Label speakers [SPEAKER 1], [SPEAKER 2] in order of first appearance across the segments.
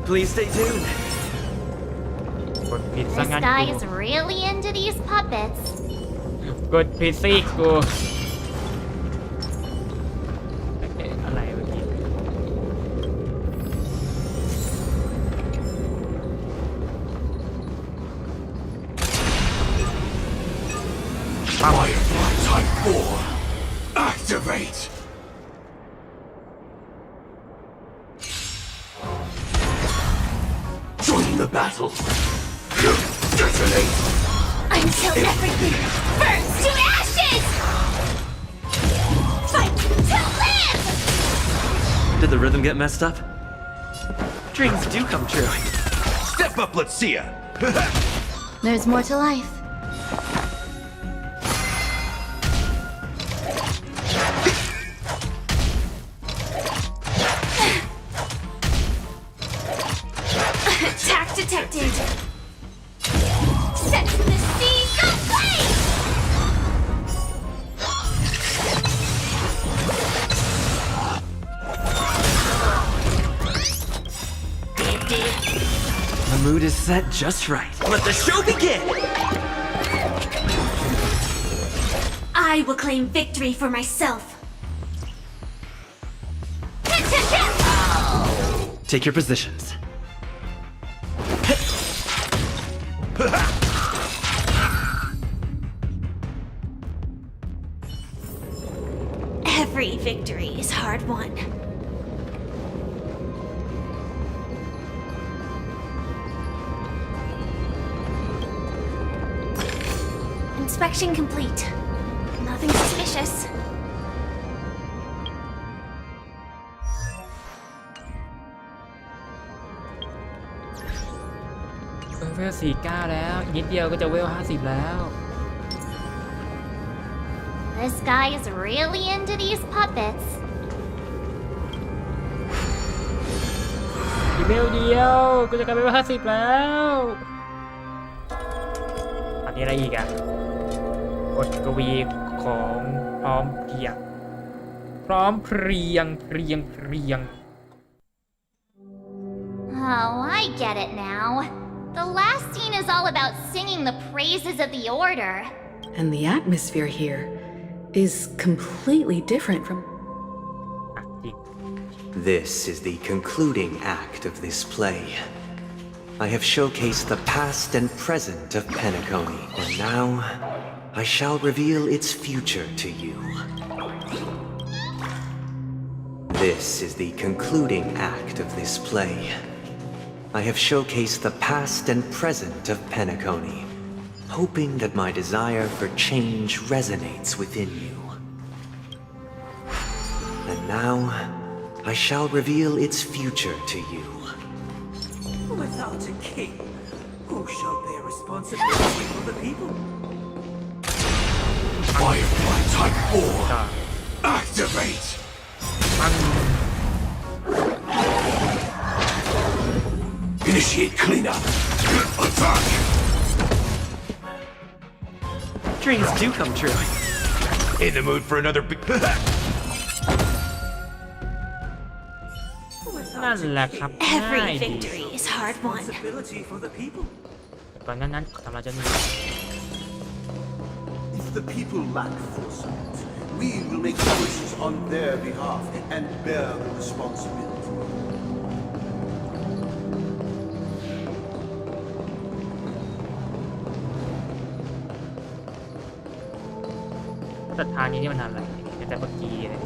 [SPEAKER 1] Please stay tuned.
[SPEAKER 2] กดผิดซะ
[SPEAKER 3] This
[SPEAKER 2] งั้น
[SPEAKER 3] guy
[SPEAKER 2] กู
[SPEAKER 3] is really into these puppets.
[SPEAKER 2] กดผิดสิกูอะไรเมื่อกี้
[SPEAKER 4] Firefly Type 4. Activate. Join the battle. Detonate.
[SPEAKER 3] Until everything burns to ashes! Fight to live!
[SPEAKER 1] Did the rhythm get messed up? Dreams do come true.
[SPEAKER 4] Step up, let's see ya.
[SPEAKER 3] There's more to life. Attack detected. Set to the sea, go play!
[SPEAKER 1] The mood is set just right. Let the show begin!
[SPEAKER 3] I will claim victory for myself.
[SPEAKER 1] Take your positions.
[SPEAKER 3] Every victory is hard won. Inspection complete. Nothing suspicious.
[SPEAKER 2] เวล49แล้วอีกนิดเดียวก็จะเวล50แล้ว
[SPEAKER 3] This guy is really into these puppets.
[SPEAKER 2] อีกเวลเดียวก็จะกลายเป็นเวล50แล้วอันนี้อะไรอีกอ่ะกดกวีของพร้อมเพรียงเพรียง
[SPEAKER 3] Oh, I get it now. The last scene is all about singing the praises of the Order.
[SPEAKER 5] And the atmosphere here is completely different from...
[SPEAKER 2] อ่ะจริง
[SPEAKER 6] This is the concluding act of this play. I have showcased the past and present of Penacony, and now I shall reveal its future to you. This is the concluding act of this play. I have showcased the past and present of Penacony, hoping that my desire for change resonates within you. And now, I shall reveal its future to you.
[SPEAKER 1] Without a king, who shall bear responsibility for the people?
[SPEAKER 4] Firefly Type 4. Activate.
[SPEAKER 2] มัน
[SPEAKER 4] Initiate cleanup. Attack.
[SPEAKER 1] Dreams do come true.
[SPEAKER 4] In the mood for another big...
[SPEAKER 2] นั่นแหละครับง่าย
[SPEAKER 3] Every
[SPEAKER 2] ดี
[SPEAKER 3] victory is hard won.
[SPEAKER 1] Responsibility for the people.
[SPEAKER 2] ก่อนนั้นทำเราจะมี
[SPEAKER 7] If the people lack foresight, we will make choices on their behalf and bear the responsibility.
[SPEAKER 2] แต่ทางนี้นี่มันอะไรแต่เมื่อกี้เลย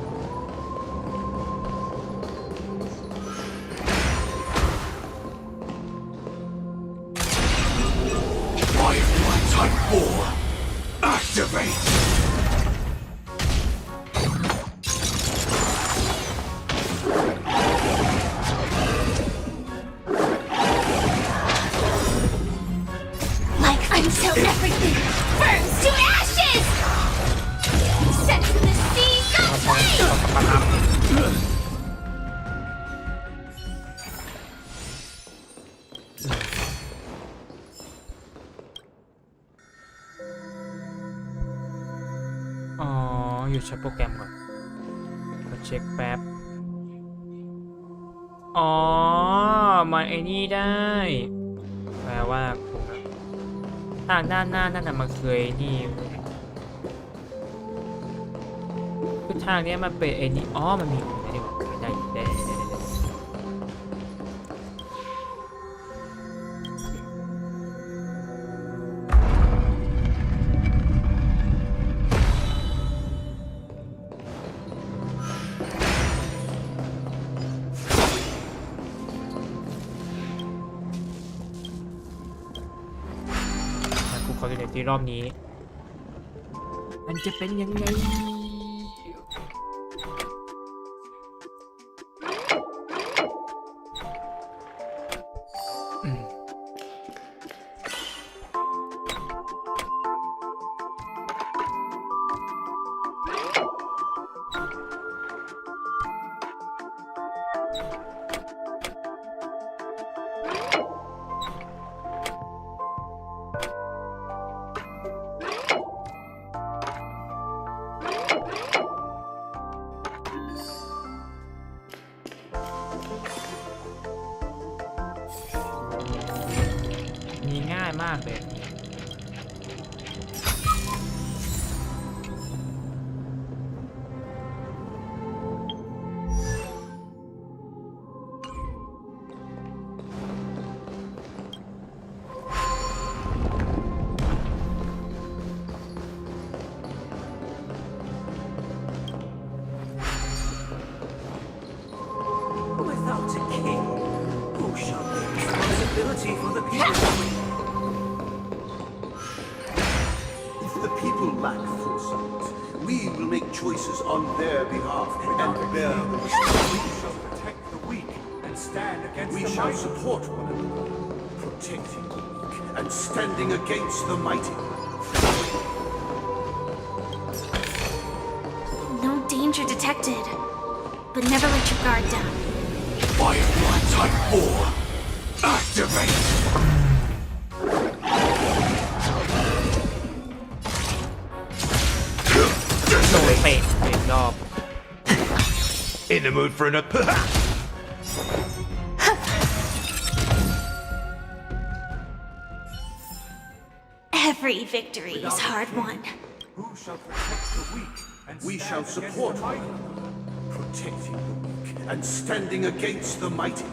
[SPEAKER 4] Firefly Type 4. Activate.
[SPEAKER 3] Like until everything burns to ashes! Set to the sea, go play!
[SPEAKER 2] อ๋ออยู่ใช้โปรแกรมก่อนมาเช็คแป๊บอ๋อ มันไอ้นี่ได้แปลว่าทางด้านหน้านั่นน่ะมันเคยนี่คือทางนี้มันเป็นไอ้นี่อ๋อมันมีได้เขาจะเด็ดที่รอบนี้มันจะเป็นยังไงง่ายมากเลย
[SPEAKER 1] Without a king, who shall bear responsibility for the people?
[SPEAKER 7] If the people lack foresight, we will make choices on their behalf and bear the responsibility.
[SPEAKER 1] We shall protect the weak and stand against
[SPEAKER 7] We
[SPEAKER 1] the
[SPEAKER 7] shall
[SPEAKER 1] mighty.
[SPEAKER 7] support one another, protecting the weak and standing against the mighty.
[SPEAKER 3] No danger detected. But never let your guard down.
[SPEAKER 4] Firefly Type 4. Activate.
[SPEAKER 2] โดนเตะเป็นรอบ
[SPEAKER 4] In the mood for another.
[SPEAKER 3] Every victory is hard won.
[SPEAKER 1] Who shall protect the weak and
[SPEAKER 7] We
[SPEAKER 1] stand
[SPEAKER 7] shall
[SPEAKER 1] against
[SPEAKER 7] support
[SPEAKER 1] the
[SPEAKER 7] one
[SPEAKER 1] mighty?
[SPEAKER 7] another, protecting the weak and standing against the mighty.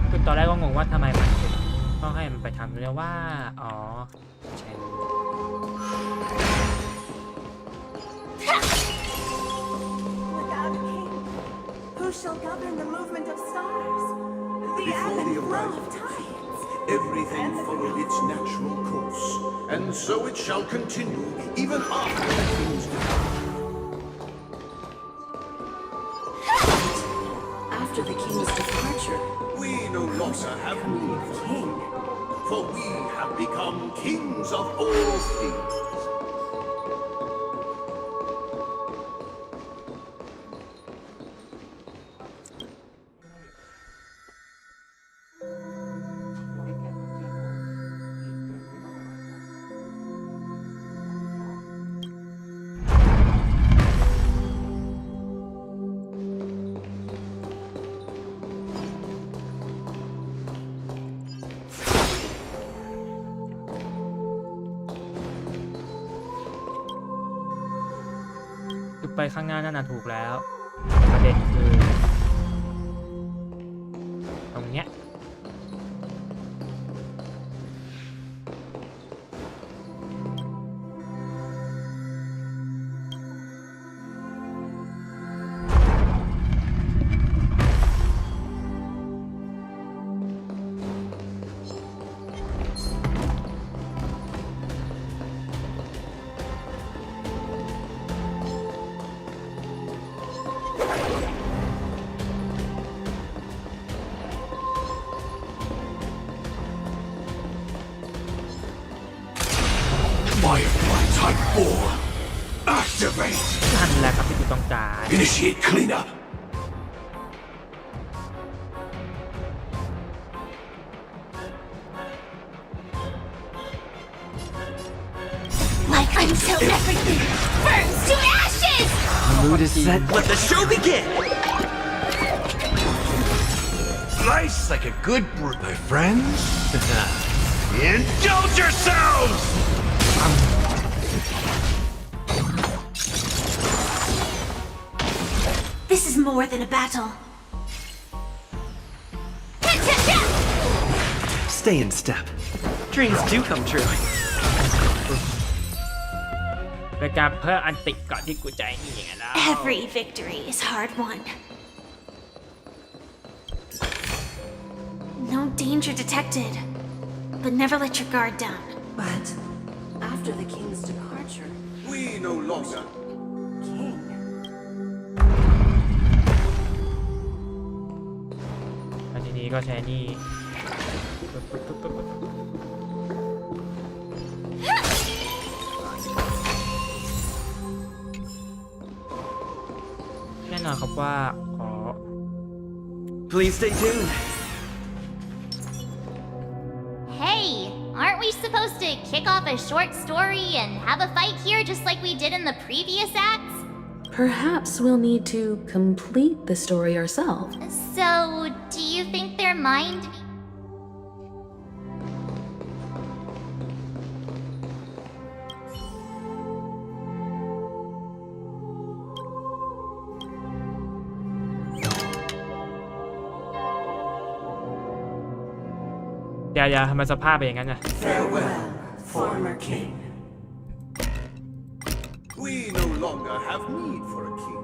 [SPEAKER 2] คือตอนแรกก็งงว่าทำไมมันต้องให้มันไปทำเรียกว่าอ๋อใช่
[SPEAKER 8] Without a king, who shall govern the movement of stars? The ebb
[SPEAKER 7] Before
[SPEAKER 8] and
[SPEAKER 7] the
[SPEAKER 8] flow
[SPEAKER 7] arrival
[SPEAKER 8] of
[SPEAKER 7] of
[SPEAKER 8] tides.
[SPEAKER 7] everything followed its natural course, and so it shall continue even after the king's death.
[SPEAKER 5] After the king's departure,
[SPEAKER 7] We no longer have need for
[SPEAKER 5] king.
[SPEAKER 7] for we have become kings of all things.
[SPEAKER 2] คือไปข้างหน้านั่นน่ะถูกแล้วประเด็นคือตรงเนี้ย
[SPEAKER 4] 4. Activate.
[SPEAKER 2] นั่นแหละครับที่กูต้องการ
[SPEAKER 4] Initiate cleanup.
[SPEAKER 3] Like until everything burns to ashes!
[SPEAKER 6] The mood is set. Let the show begin!
[SPEAKER 4] Slice like a good brew, my friends. Indulge yourselves!
[SPEAKER 3] This is more than a battle.
[SPEAKER 6] Stay in step. Dreams do come true.
[SPEAKER 2] โดยการเพิ่มอันติก่อนที่กูจะนี่ไงแล้ว
[SPEAKER 3] Every victory is hard won. No danger detected. But never let your guard down.
[SPEAKER 8] But after the king's departure,
[SPEAKER 7] We no longer.
[SPEAKER 8] king.
[SPEAKER 2] อันนี้ก็ใช้นี่แน่นอนครับว่าขอ
[SPEAKER 6] Please stay tuned.
[SPEAKER 9] Hey, aren't we supposed to kick off a short story and have a fight here just like we did in the previous acts?
[SPEAKER 5] Perhaps we'll need to complete the story ourselves.
[SPEAKER 9] So, do you think they're mind?
[SPEAKER 2] อย่าทำไมสภาพเป็นอย่างนั้นน่ะ
[SPEAKER 1] Farewell, former king.
[SPEAKER 7] We no longer have need for a king,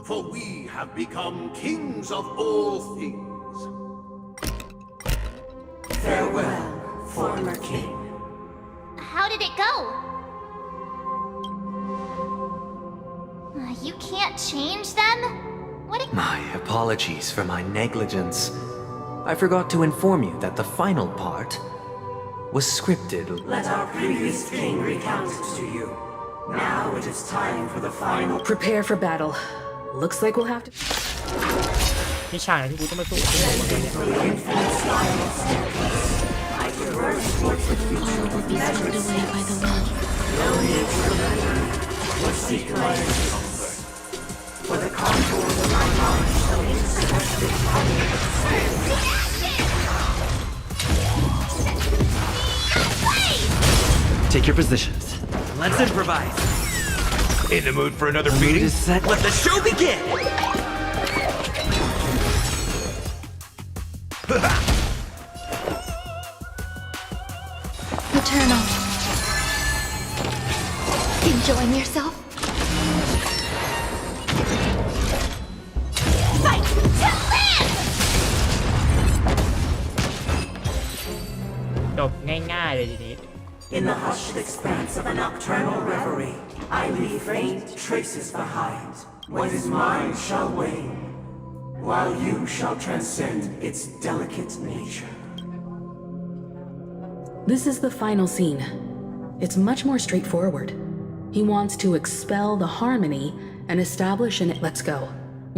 [SPEAKER 7] for we have become kings of all things.
[SPEAKER 1] Farewell, former king.
[SPEAKER 9] How did it go? You can't change them? What?
[SPEAKER 6] My apologies for my negligence. I forgot to inform you that the final part was scripted.
[SPEAKER 1] Let our previous king recount it to you. Now it is time for the final.
[SPEAKER 5] Prepare for battle. Looks like we'll have to.
[SPEAKER 2] มีฉากไหนที่กูต้องไปสู้กับพวกมันเนี่ย
[SPEAKER 1] Infinite spiral staircase. I traverse towards the future with memories. No need to remember or seek light of comfort. For the contours of my mind shall intersect the
[SPEAKER 6] Take your positions. Let's improvise.
[SPEAKER 4] In the mood for another
[SPEAKER 6] The mood
[SPEAKER 4] beating?
[SPEAKER 6] is set. Let the show begin!
[SPEAKER 3] Eternal. Enjoying yourself? Fight to live!
[SPEAKER 2] จบง่ายๆเลยทีนี้
[SPEAKER 1] In the hushed expanse of a nocturnal reverie, I leave faint traces behind. What is mine shall wane, while you shall transcend its delicate nature.
[SPEAKER 5] This is the final scene. It's much more straightforward. He wants to expel the harmony and establish an let's go.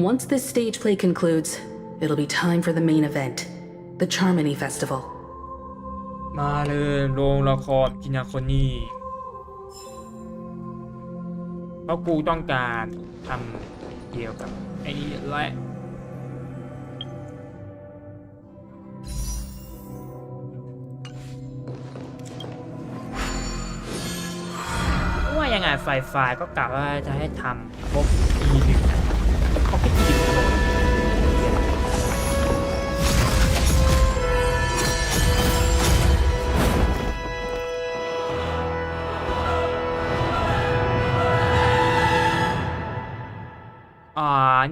[SPEAKER 5] Once this stage play concludes, it'll be time for the main event, the Charmony Festival.
[SPEAKER 2] มาเลยโรงละครกินาคอนี่เพราะกูต้องการทำเกี่ยวกับไอ้นี่แหละว่ายังไงไฟก็กะว่าจะให้ทำครบ E1 ครบที่ E1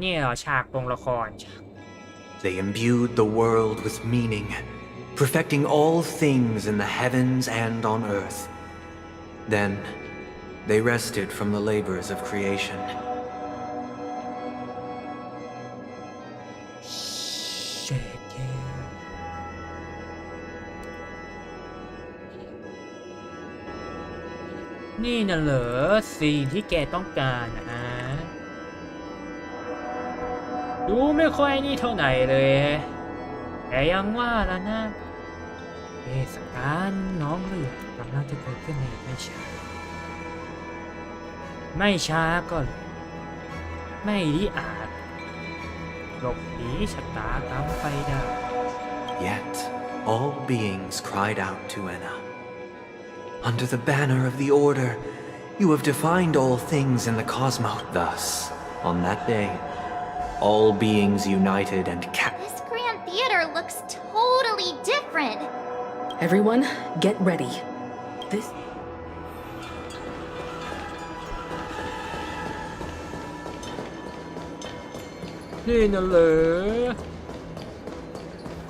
[SPEAKER 2] นี่เหรอฉากโรงละคร
[SPEAKER 6] They imbued the world with meaning, perfecting all things in the heavens and on earth. Then, they rested from the labors of creation.
[SPEAKER 2] นี่น่ะเหรอสิ่งที่แกต้องการนะดูไม่ค่อยนี่เท่าไหร่เลยแต่ยังว่าแล้วนะเทศกาลน้องเลือดกำลังจะเกิดขึ้นในไม่ช้าก็ไม่ได้อาจหลบหนีชะตากรรมไปได้
[SPEAKER 6] Yet, all beings cried out to Enna. Under the banner of the Order, you have defined all things in the cosmos. Thus, on that day, all beings united and
[SPEAKER 9] This grand theater looks totally different.
[SPEAKER 5] Everyone, get ready. This.
[SPEAKER 2] นี่น่ะเหรอ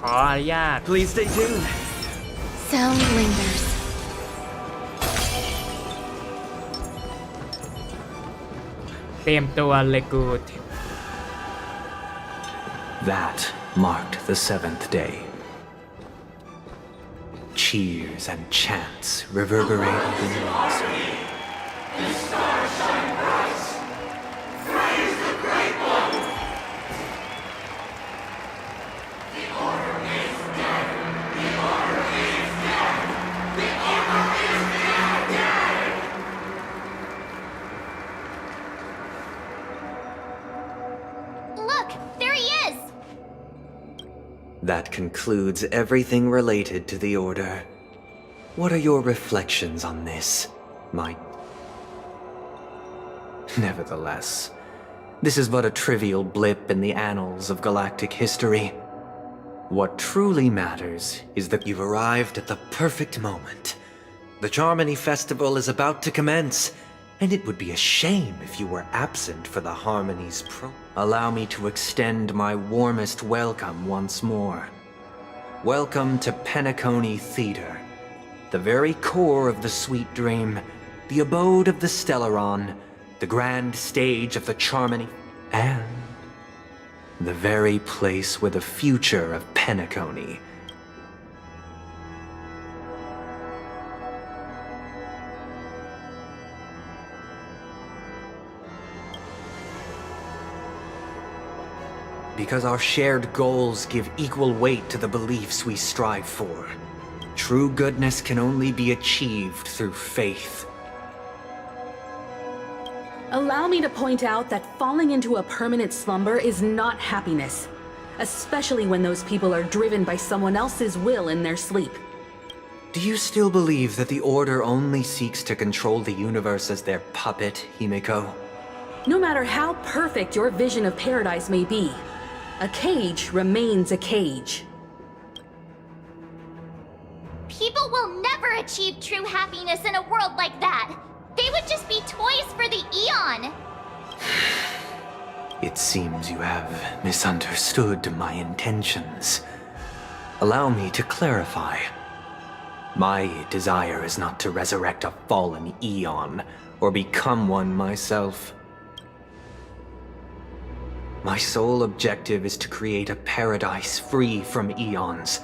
[SPEAKER 2] ขออนุญาต
[SPEAKER 6] Please stay tuned.
[SPEAKER 1] Sound lingers.
[SPEAKER 2] เตรียมตัวเลยกู
[SPEAKER 6] That marked the 7th day. Cheers and chants reverberated in the awesome.
[SPEAKER 9] Look, there he is!
[SPEAKER 6] That concludes everything related to the Order. What are your reflections on this, my... Nevertheless, this is but a trivial blip in the annals of galactic history. What truly matters is that you've arrived at the perfect moment. The Charmony Festival is about to commence, and it would be a shame if you were absent for the Harmony's Allow me to extend my warmest welcome once more. Welcome to Penacony Theater, the very core of the Sweet Dream, the abode of the Stellaron, the grand stage of the Charmony, and the very place where the future of Penacony. Because our shared goals give equal weight to the beliefs we strive for. True goodness can only be achieved through faith.
[SPEAKER 5] Allow me to point out that falling into a permanent slumber is not happiness, especially when those people are driven by someone else's will in their sleep.
[SPEAKER 6] Do you still believe that the Order only seeks to control the universe as their puppet, Himiko?
[SPEAKER 5] No matter how perfect your vision of paradise may be, a cage remains a cage.
[SPEAKER 9] People will never achieve true happiness in a world like that. They would just be toys for the Eon.
[SPEAKER 6] It seems you have misunderstood my intentions. Allow me to clarify. My desire is not to resurrect a fallen Eon, or become one myself. My sole objective is to create a paradise free from Eons,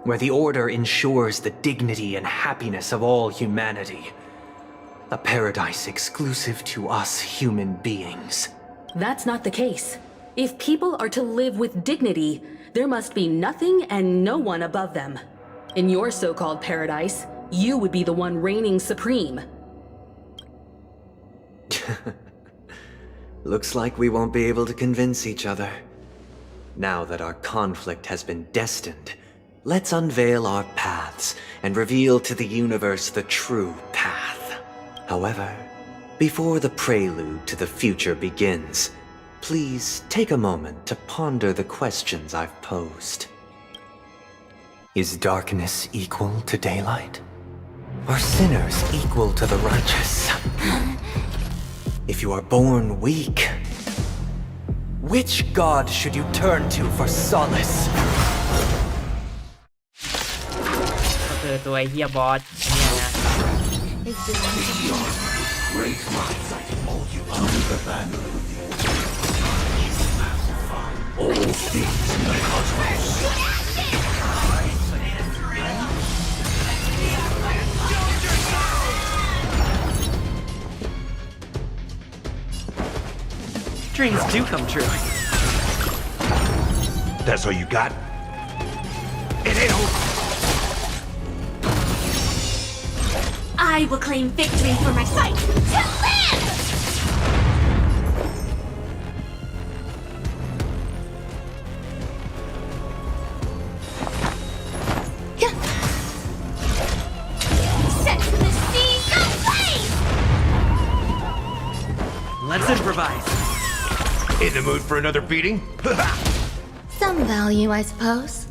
[SPEAKER 6] where the Order ensures the dignity and happiness of all humanity. A paradise exclusive to us human beings.
[SPEAKER 5] That's not the case. If people are to live with dignity, there must be nothing and no one above them. In your so-called paradise, you would be the one reigning supreme.
[SPEAKER 6] Looks like we won't be able to convince each other. Now that our conflict has been destined, let's unveil our paths and reveal to the universe the true path. However, before the prelude to the future begins, please take a moment to ponder the questions I've posed. Is darkness equal to daylight? Are sinners equal to the righteous? If you are born weak, which god should you turn to for solace?
[SPEAKER 2] ก็คือตัวเฮียบอสเนี่ยนะ
[SPEAKER 7] Great minds, all you under the banner of the Order. All things in the cosmos.
[SPEAKER 6] Dreams do come true.
[SPEAKER 4] That's all you got? It ain't over.
[SPEAKER 3] I will claim victory for my fight to live! Set the seas ablaze!
[SPEAKER 6] Let's improvise.
[SPEAKER 4] In the mood for another beating?
[SPEAKER 1] Some value, I suppose.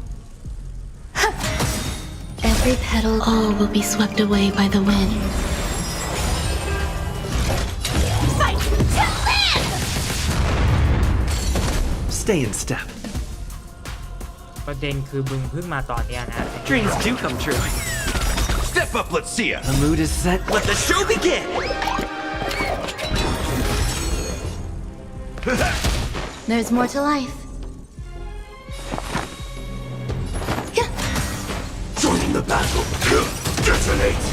[SPEAKER 1] Every petal, all will be swept away by the wind.
[SPEAKER 3] Fight to live!
[SPEAKER 6] Stay in step.
[SPEAKER 2] ประเด็นคือมึงเพิ่งมาตอนเนี้ยนะ
[SPEAKER 6] Dreams do come true.
[SPEAKER 4] Step up, let's see ya.
[SPEAKER 6] The mood is set. Let the show begin.
[SPEAKER 1] There's more to life.
[SPEAKER 7] Join the battle. Detonate.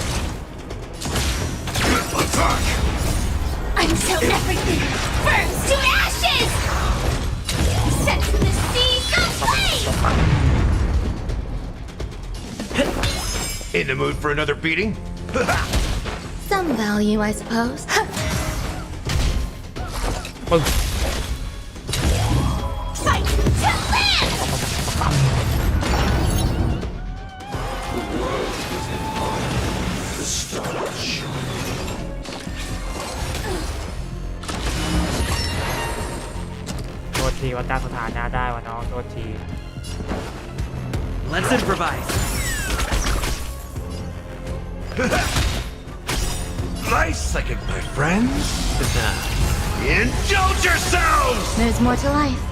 [SPEAKER 7] Attack.
[SPEAKER 3] Until everything burns to ashes! Set the seas ablaze!
[SPEAKER 4] In the mood for another beating?
[SPEAKER 1] Some value, I suppose.
[SPEAKER 2] ปึ้ง
[SPEAKER 3] Fight to live!
[SPEAKER 2] โทษทีว่าตั้งสถานะได้วะน้องโทษที
[SPEAKER 6] Let's improvise.
[SPEAKER 4] Nice second, my friends. Indulge yourselves!
[SPEAKER 1] There's more to life.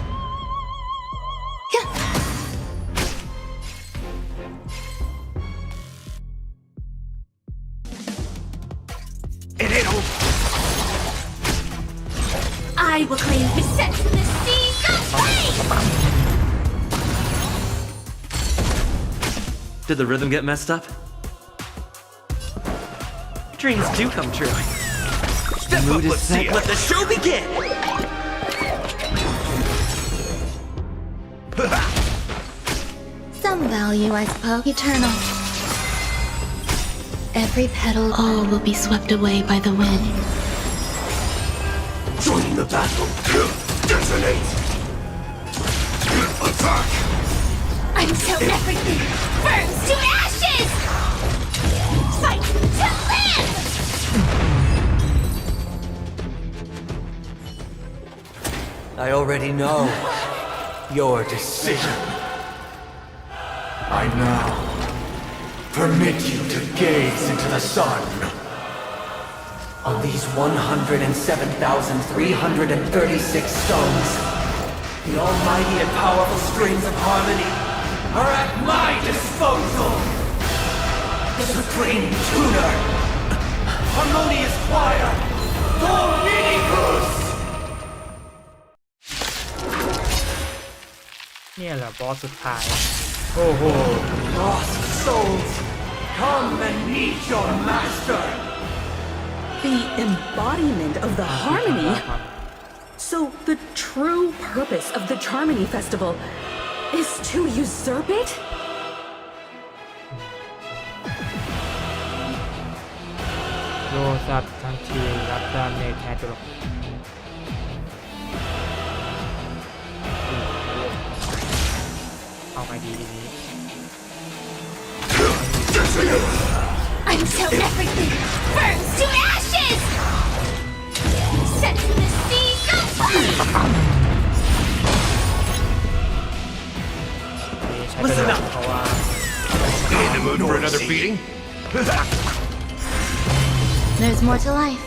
[SPEAKER 4] It ain't over.
[SPEAKER 3] I will claim the set the seas ablaze!
[SPEAKER 6] Did the rhythm get messed up? Dreams do come true.
[SPEAKER 4] Step up, let's see ya.
[SPEAKER 6] Let the show begin.
[SPEAKER 1] Some value, I suppose. Eternal. Every petal, all will be swept away by the wind.
[SPEAKER 7] Join the battle. Detonate. Attack.
[SPEAKER 3] Until everything burns to ashes! Fight to live!
[SPEAKER 6] I already know your decision.
[SPEAKER 7] I now permit you to gaze into the sun.
[SPEAKER 6] On these 107,336 stones, the almighty and powerful strings of harmony are at my disposal. Supreme tuner, harmonious choir, Dominicus!
[SPEAKER 2] เนี่ยแหละบอสสุดท้าย โอ้โห
[SPEAKER 7] Lost souls, come and meet your master.
[SPEAKER 5] The embodiment of the harmony. So the true purpose of the Charmony Festival is to usurp it?
[SPEAKER 2] โยซับทันทีรับดาเมจแทนตัวละครเอาไงดีทีนี้
[SPEAKER 3] Until everything burns to ashes! Set the seas ablaze!
[SPEAKER 6] Listen up.
[SPEAKER 2] เพราะว่า
[SPEAKER 4] In the mood for another beating?
[SPEAKER 1] There's more to life.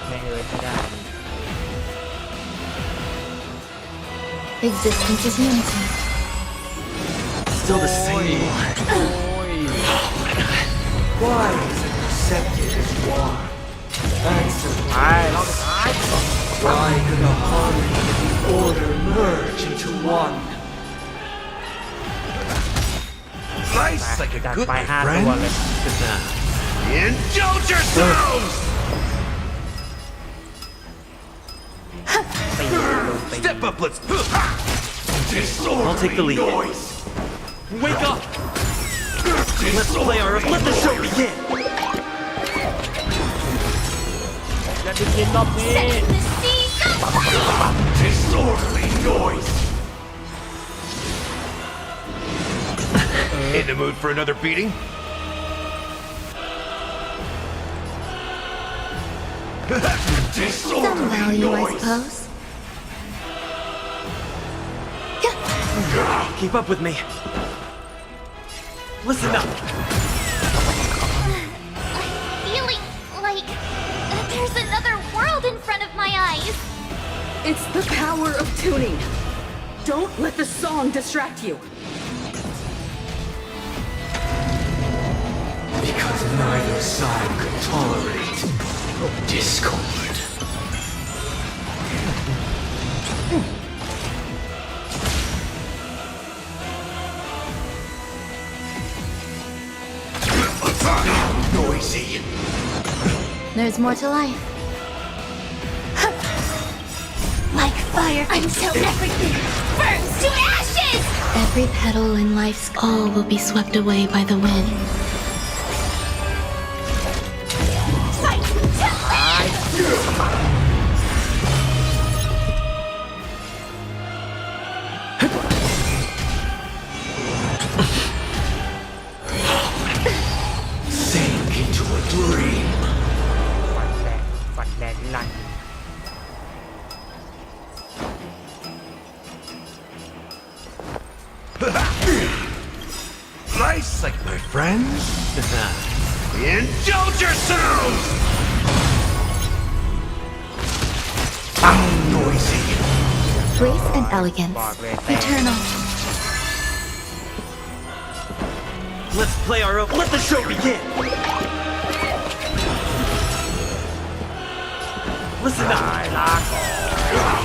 [SPEAKER 2] แม่งเลยไม่ได้
[SPEAKER 1] Existence is unity.
[SPEAKER 6] Still the same. Why is it accepted as one? Answer.
[SPEAKER 2] ไปรอบสุดท้าย
[SPEAKER 6] Why could the harmony and the order merge into one?
[SPEAKER 4] Nice like a
[SPEAKER 2] จัด
[SPEAKER 4] good,
[SPEAKER 2] ไป
[SPEAKER 4] my
[SPEAKER 2] 5 ตัวเลย
[SPEAKER 4] friends. Indulge yourselves! Step up, let's...
[SPEAKER 6] I'll take the lead.
[SPEAKER 4] Noise.
[SPEAKER 6] Wake up! Let's play our... Let the show begin!
[SPEAKER 2] จะไปกินรอบนี้
[SPEAKER 3] Sensing the seas of
[SPEAKER 4] Disorderly noise. In the mood for another beating?
[SPEAKER 9] Some
[SPEAKER 4] Disorderly
[SPEAKER 9] value, I
[SPEAKER 4] noise.
[SPEAKER 9] suppose.
[SPEAKER 6] Keep up with me. Listen up.
[SPEAKER 9] Feeling like there's another world in front of my eyes.
[SPEAKER 5] It's the power of tuning. Don't let the song distract you.
[SPEAKER 6] Because neither side could tolerate discord.
[SPEAKER 4] Noisy.
[SPEAKER 9] There's more to life. Like fire until everything burns to ashes!
[SPEAKER 1] Every petal in life's all will be swept away by the wind.
[SPEAKER 3] fight to live!
[SPEAKER 4] Sink into a dream.
[SPEAKER 2] ฝันแรงลั่น
[SPEAKER 4] Nice, like my friends. Indulge yourselves. Noisy.
[SPEAKER 9] Grace and elegance.
[SPEAKER 2] บอกเลยแต่
[SPEAKER 9] Eternal.
[SPEAKER 6] Let's play our own... Let the show begin! Listen
[SPEAKER 2] ตาย
[SPEAKER 6] up.
[SPEAKER 2] ลาก่อน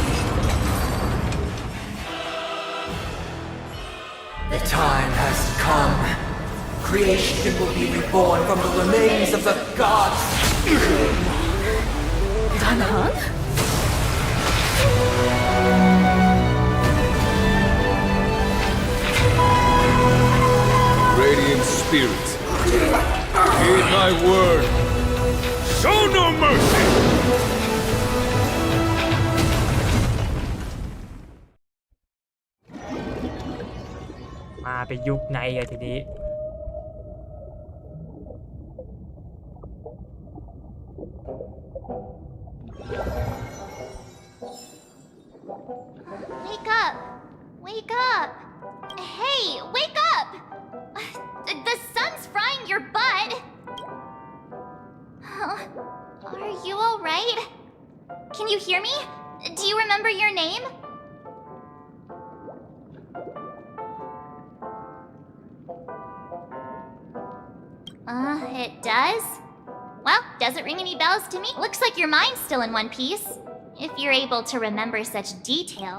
[SPEAKER 6] The time has come. Creation will be reborn from the remains of the gods.
[SPEAKER 5] Danhang?
[SPEAKER 10] Radiant spirits, heed my word. Show no mercy.
[SPEAKER 2] มาไปยุคในอะทีนี้
[SPEAKER 9] Wake up! Wake up! Hey, wake up! The sun's frying your butt! Are you alright? Can you hear me? Do you remember your name? It does? Well, doesn't ring any bells to me. Looks like your mind's still in one piece. If you're able to remember such detail.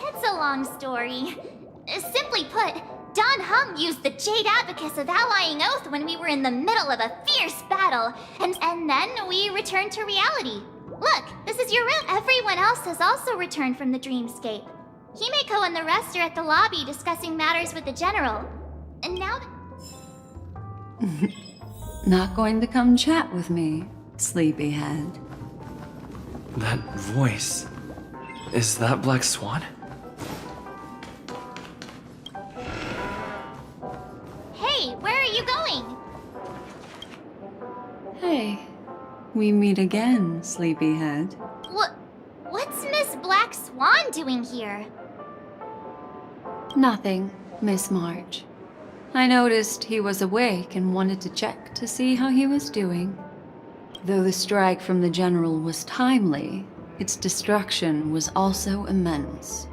[SPEAKER 9] It's a long story. Simply put, Don Hung used the Jade Abacus of Allying Oath when we were in the middle of a fierce battle, and then we returned to reality. Look, this is your room. Everyone else has also returned from the dreamscape. Himeko and the rest are at the lobby discussing matters with the general. And now...
[SPEAKER 11] Not going to come chat with me, sleepyhead.
[SPEAKER 12] That voice... Is that Black Swan?
[SPEAKER 9] Hey, where are you going?
[SPEAKER 11] Hey, we meet again, sleepyhead.
[SPEAKER 9] What's Miss Black Swan doing here?
[SPEAKER 11] Nothing, Miss March. I noticed he was awake and wanted to check to see how he was doing. Though the strike from the general was timely, its destruction was also immense.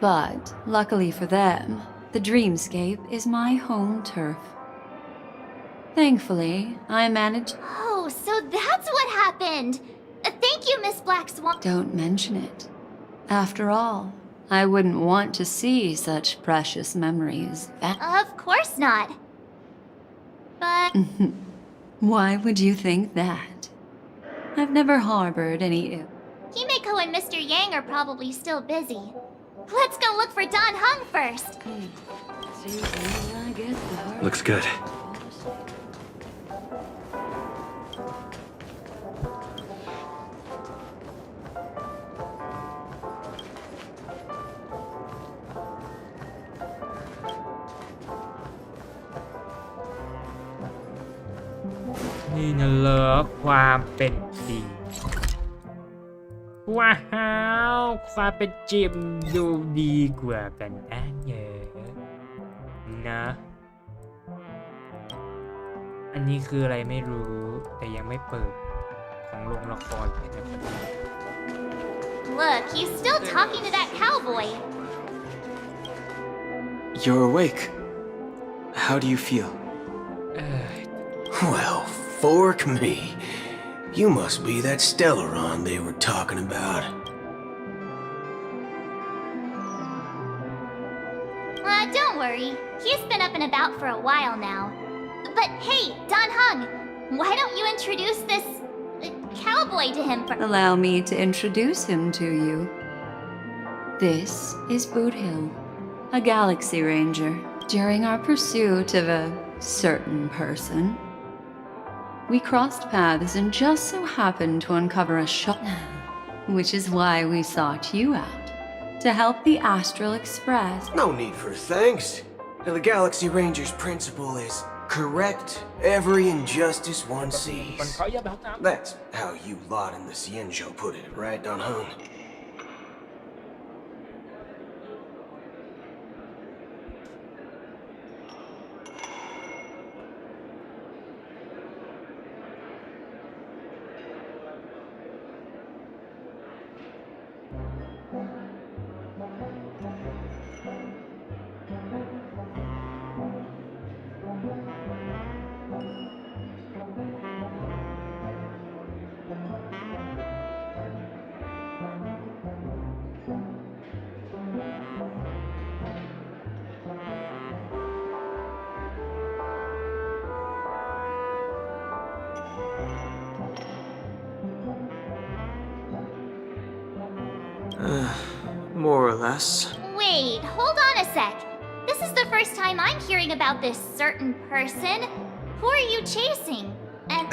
[SPEAKER 11] But, luckily for them, the dreamscape is my home turf. Thankfully, I managed...
[SPEAKER 9] Oh, so that's what happened! Thank you, Miss Black Swan.
[SPEAKER 11] Don't mention it. After all, I wouldn't want to see such precious memories.
[SPEAKER 9] Of course not. But...
[SPEAKER 11] Why would you think that? I've never harbored any ill.
[SPEAKER 9] Himiko and Mr. Yang are probably still busy. Let's go look for Don Hung first.
[SPEAKER 6] Looks good.
[SPEAKER 2] นี่นะเหรอความเป็นจริงว้าวความเป็นจริงดูดีกว่ากันนะเยอะนะอันนี้คืออะไรไม่รู้แต่ยังไม่เปิดของโรงละครเลยนะครับ
[SPEAKER 9] Look, he's still talking to that cowboy.
[SPEAKER 6] You're awake. How do you feel?
[SPEAKER 13] Well, fork me. You must be that Stellaron they were talking about.
[SPEAKER 9] Don't worry. He's been up and about for a while now. But hey, Don Hung, why don't you introduce this cowboy to him first?
[SPEAKER 11] Allow me to introduce him to you. This is Boot Hill, a Galaxy Ranger. During our pursuit of a certain person, we crossed paths and just so happened to uncover a shop, which is why we sought you out, to help the Astral Express.
[SPEAKER 13] No need for thanks. The Galaxy Ranger's principle is correct every injustice one sees. That's how you lot in the Cienjo put it, right, Don Hung?
[SPEAKER 6] More or less.
[SPEAKER 9] Wait, hold on a sec. This is the first time I'm hearing about this certain person. Who are you chasing? And...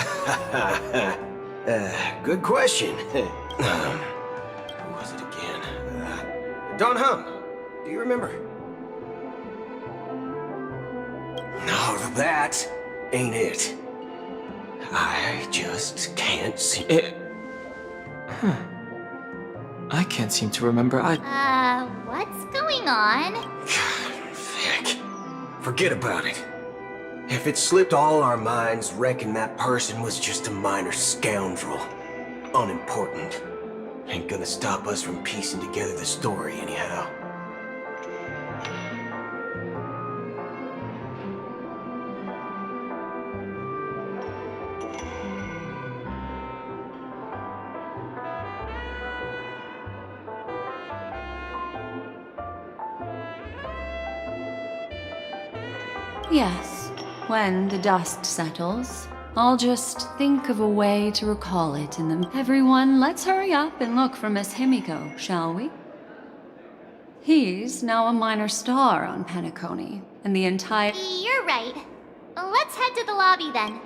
[SPEAKER 13] Good question. Who was it again? Don Hung. Do you remember? No, that ain't it. I just can't see it.
[SPEAKER 12] I can't seem to remember.
[SPEAKER 9] What's going on?
[SPEAKER 13] Heck. Forget about it. If it slipped all our minds, reckon that person was just a minor scoundrel. Unimportant. Ain't gonna stop us from piecing together the story anyhow.
[SPEAKER 11] Yes, when the dust settles, I'll just think of a way to recall it in them. Everyone, let's hurry up and look for Miss Himiko, shall we? He's now a minor star on Penacony, and the entire—
[SPEAKER 9] You're right. Let's head to the lobby then.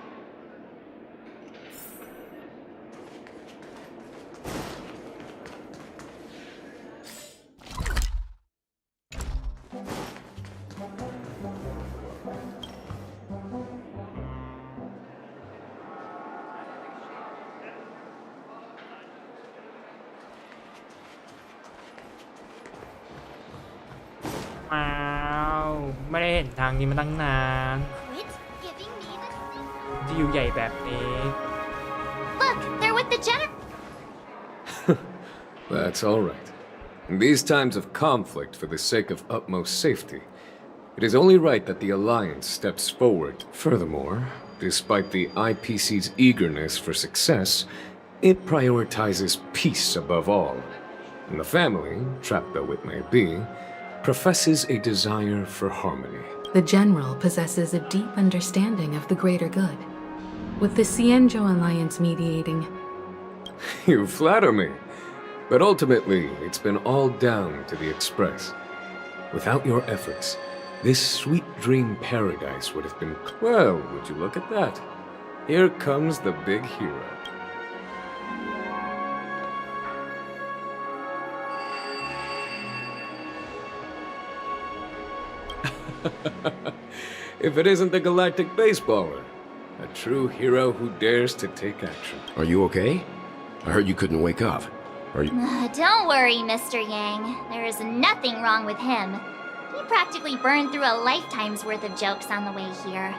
[SPEAKER 2] Wow, ไม่ได้เห็นทางนี้มาตั้งนาน
[SPEAKER 9] Quit giving me the signal.
[SPEAKER 2] ที่อยู่ใหญ่แบบนี้
[SPEAKER 9] Look, they're with the general.
[SPEAKER 10] That's all right. In these times of conflict for the sake of utmost safety, it is only right that the Alliance steps forward. Furthermore, despite the IPC's eagerness for success, it prioritizes peace above all. And the family, trapped though it may be, professes a desire for harmony.
[SPEAKER 5] The General possesses a deep understanding of the greater good. With the Cienjo Alliance mediating,
[SPEAKER 10] You flatter me. But ultimately, it's been all down to the Express. Without your efforts, this sweet dream paradise would have been... Well, would you look at that? Here comes the big hero. If it isn't the galactic baseballer, a true hero who dares to take action.
[SPEAKER 14] Are you okay? I heard you couldn't wake up. Are you...
[SPEAKER 9] Don't worry, Mr. Yang. There is nothing wrong with him. He practically burned through a lifetime's worth of jokes on the way here.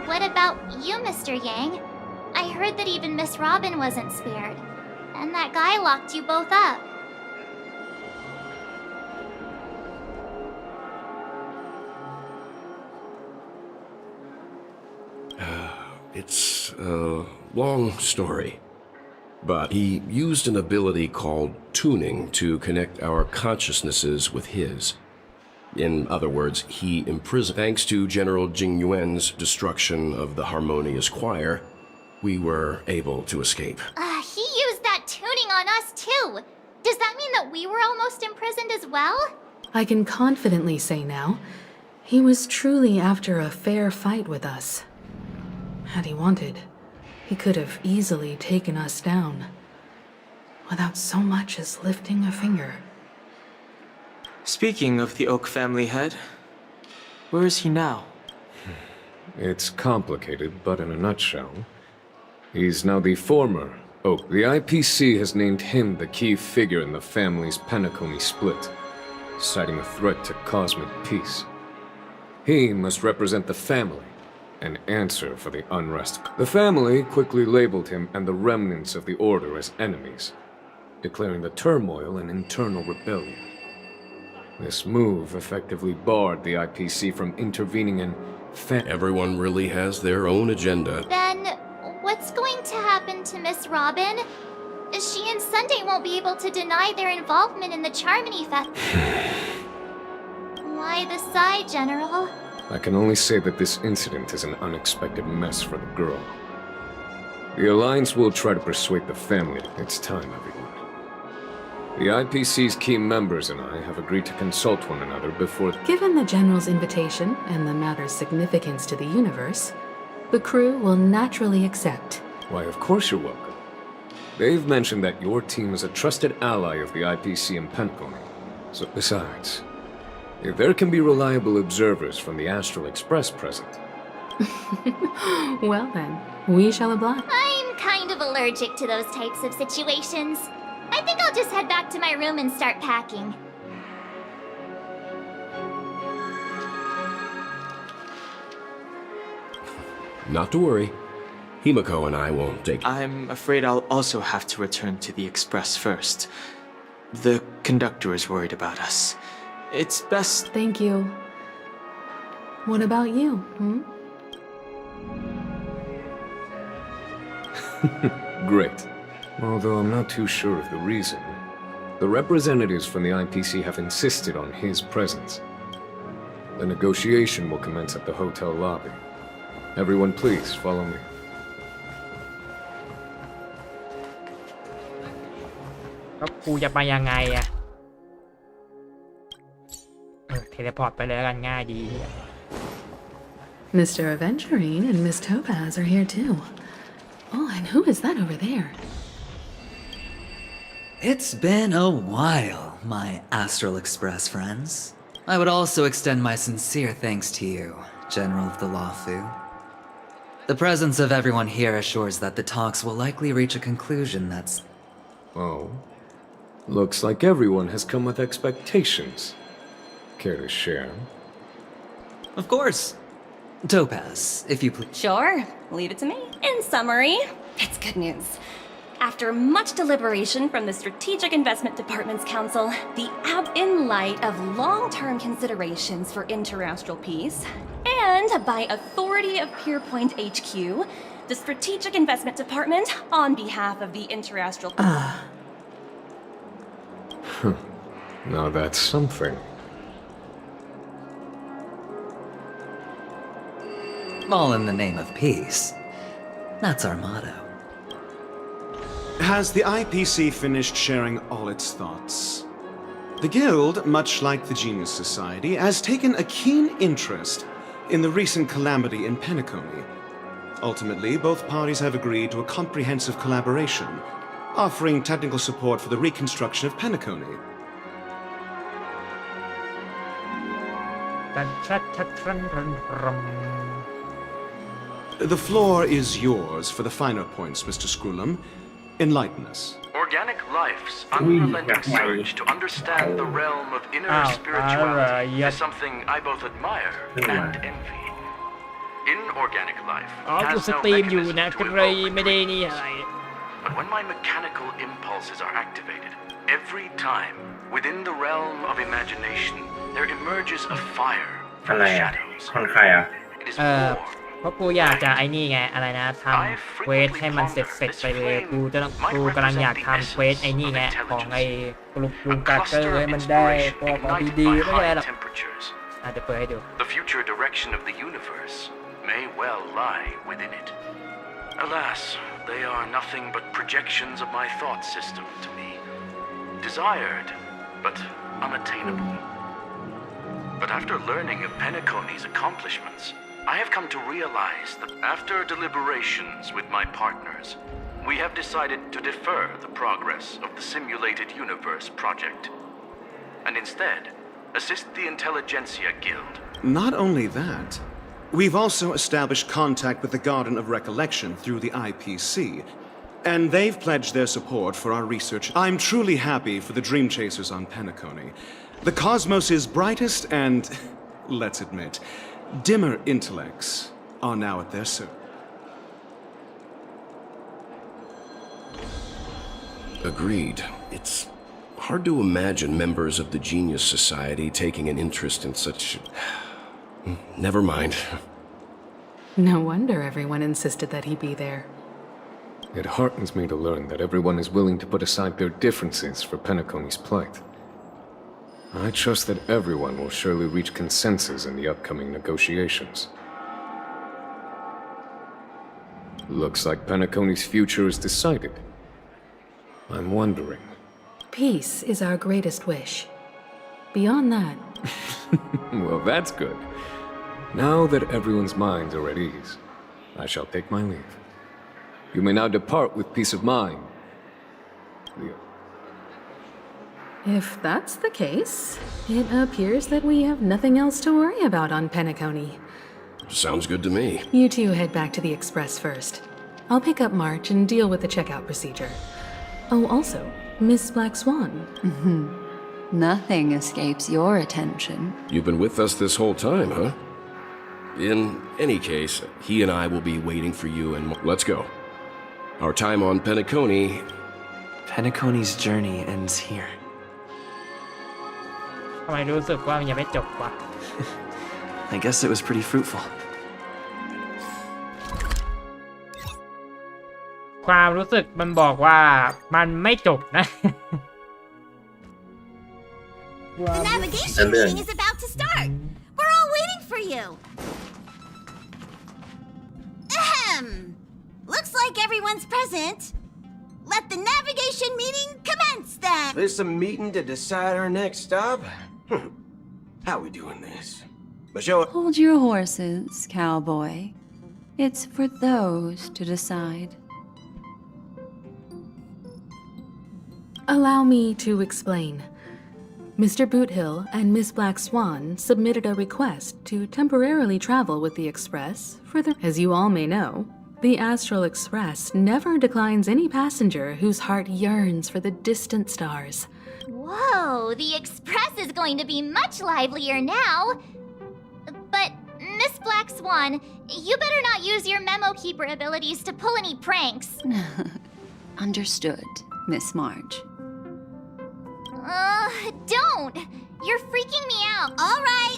[SPEAKER 9] What about you, Mr. Yang? I heard that even Miss Robin wasn't spared. And that guy locked you both up.
[SPEAKER 14] It's a long story. But he used an ability called tuning to connect our consciousnesses with his. In other words, he imprisoned. Thanks to General Jing Yuan's destruction of the Harmonious Choir, we were able to escape.
[SPEAKER 9] He used that tuning on us too. Does that mean that we were almost imprisoned as well?
[SPEAKER 5] I can confidently say now, he was truly after a fair fight with us. Had he wanted, he could have easily taken us down, without so much as lifting a finger.
[SPEAKER 12] Speaking of the Oak family head, where is he now?
[SPEAKER 10] It's complicated, but in a nutshell, he's now the former Oak. The IPC has named him the key figure in the family's Penacony split, citing a threat to cosmic peace. He must represent the family and answer for the unrest. The family quickly labeled him and the remnants of the Order as enemies, declaring the turmoil an internal rebellion. This move effectively barred the IPC from intervening in
[SPEAKER 14] Everyone really has their own agenda.
[SPEAKER 9] Then, what's going to happen to Miss Robin? She and Sunday won't be able to deny their involvement in the Charmony Festival. Why the sigh, General?
[SPEAKER 10] I can only say that this incident is an unexpected mess for the girl. The Alliance will try to persuade the family. It's time, everyone. The IPC's key members and I have agreed to consult one another before...
[SPEAKER 5] Given the General's invitation and the matter's significance to the universe, the crew will naturally accept.
[SPEAKER 10] Why, of course you're welcome. They've mentioned that your team is a trusted ally of the IPC in Penacony. So, besides, if there can be reliable observers from the Astral Express present...
[SPEAKER 5] Well then, we shall oblige.
[SPEAKER 9] I'm kind of allergic to those types of situations. I think I'll just head back to my room and start packing.
[SPEAKER 14] Not to worry. Himiko and I won't take...
[SPEAKER 12] I'm afraid I'll also have to return to the Express first. The conductor is worried about us. It's best...
[SPEAKER 5] Thank you. What about you,
[SPEAKER 10] Great. Although I'm not too sure of the reason. The representatives from the IPC have insisted on his presence. The negotiation will commence at the hotel lobby. Everyone please, follow me.
[SPEAKER 2] แล้วกูจะไปยังไงอะเทเลพอร์ตไปเลยกันง่ายดี
[SPEAKER 5] Mr. Aventurine and Miss Topaz are here too. Oh, and who is that over there?
[SPEAKER 15] It's been a while, my Astral Express friends. I would also extend my sincere thanks to you, General of the Lawfu. The presence of everyone here assures that the talks will likely reach a conclusion that's...
[SPEAKER 10] Oh. Looks like everyone has come with expectations. Care to share?
[SPEAKER 15] Of course. Topaz, if you please.
[SPEAKER 16] Sure. Leave it to me. In summary, it's good news. After much deliberation from the Strategic Investment Department's Council, in light of long-term considerations for interastral peace, and by authority of Pierpoint HQ, the Strategic Investment Department, on behalf of the interastral...
[SPEAKER 10] Now that's something.
[SPEAKER 15] All in the name of peace. That's our motto.
[SPEAKER 17] Has the IPC finished sharing all its thoughts? The Guild, much like the Genius Society, has taken a keen interest in the recent calamity in Penacony. Ultimately, both parties have agreed to a comprehensive collaboration, offering technical support for the reconstruction of Penacony. The floor is yours for the finer points, Mr. Screwlam. Enlighten us.
[SPEAKER 4] Organic life's unrelenting surge to understand the realm of inner spirituality is something I both admire and envy. Inorganic life has no mechanism to evoke but when my mechanical impulses are activated, every time, within the realm of imagination, there emerges a fire from the shadows. It is more
[SPEAKER 2] เพราะกูอยากจะไอ้นี่ไงอะไรนะทำเควสให้มันเสร็จไปเลยกูกำลังอยากทำเควสไอ้นี่ไงของไอ้กลุ่มกาเกอร์ให้มันได้ตัวของดีๆไม่ใช่หรอกอาจจะเปิดให้ดู
[SPEAKER 4] The future direction of the universe may well lie within it. Alas, they are nothing but projections of my thought system to me. Desired, but unattainable. But after learning of Penacony's accomplishments, I have come to realize that after deliberations with my partners, we have decided to defer the progress of the Simulated Universe project, and instead assist the Intelligentsia Guild.
[SPEAKER 17] Not only that, we've also established contact with the Garden of Recollection through the IPC, and they've pledged their support for our research. I'm truly happy for the Dream Chasers on Penacony. The cosmos' brightest and, let's admit, dimmer intellects are now at their service.
[SPEAKER 14] Agreed. It's hard to imagine members of the Genius Society taking an interest in such... Never mind.
[SPEAKER 5] No wonder everyone insisted that he be there.
[SPEAKER 10] It heartens me to learn that everyone is willing to put aside their differences for Penacony's plight. I trust that everyone will surely reach consensus in the upcoming negotiations. Looks like Penacony's future is decided. I'm wondering.
[SPEAKER 5] Peace is our greatest wish. Beyond that...
[SPEAKER 10] Well, that's good. Now that everyone's minds are at ease, I shall take my leave. You may now depart with peace of mind. Leo.
[SPEAKER 5] If that's the case, it appears that we have nothing else to worry about on Penacony.
[SPEAKER 14] Sounds good to me.
[SPEAKER 5] You two head back to the Express first. I'll pick up March and deal with the checkout procedure. Oh, also, Miss Black Swan.
[SPEAKER 11] Nothing escapes your attention.
[SPEAKER 14] You've been with us this whole time, huh? In any case, he and I will be waiting for you and... Let's go. Our time on Penacony...
[SPEAKER 12] Penacony's journey ends here.
[SPEAKER 2] ทำไมรู้สึกว่ามันยังไม่จบวะ
[SPEAKER 12] I guess it was pretty fruitful.
[SPEAKER 2] ความรู้สึกมันบอกว่ามันไม่จบนะ
[SPEAKER 3] The navigation meeting is about to start. We're all waiting for you. Ahem. Looks like everyone's present. Let the navigation meeting commence then.
[SPEAKER 13] This a meeting to decide our next stop? How we doing this? Michelle...
[SPEAKER 11] Hold your horses, cowboy. It's for those to decide.
[SPEAKER 5] Allow me to explain. Mr. Boothill and Miss Black Swan submitted a request to temporarily travel with the Express for the... As you all may know, the Astral Express never declines any passenger whose heart yearns for the distant stars.
[SPEAKER 9] Whoa, the Express is going to be much livelier now. But, Miss Black Swan, you better not use your memo keeper abilities to pull any pranks.
[SPEAKER 11] Understood, Miss March.
[SPEAKER 9] Don't! You're freaking me out.
[SPEAKER 3] All right.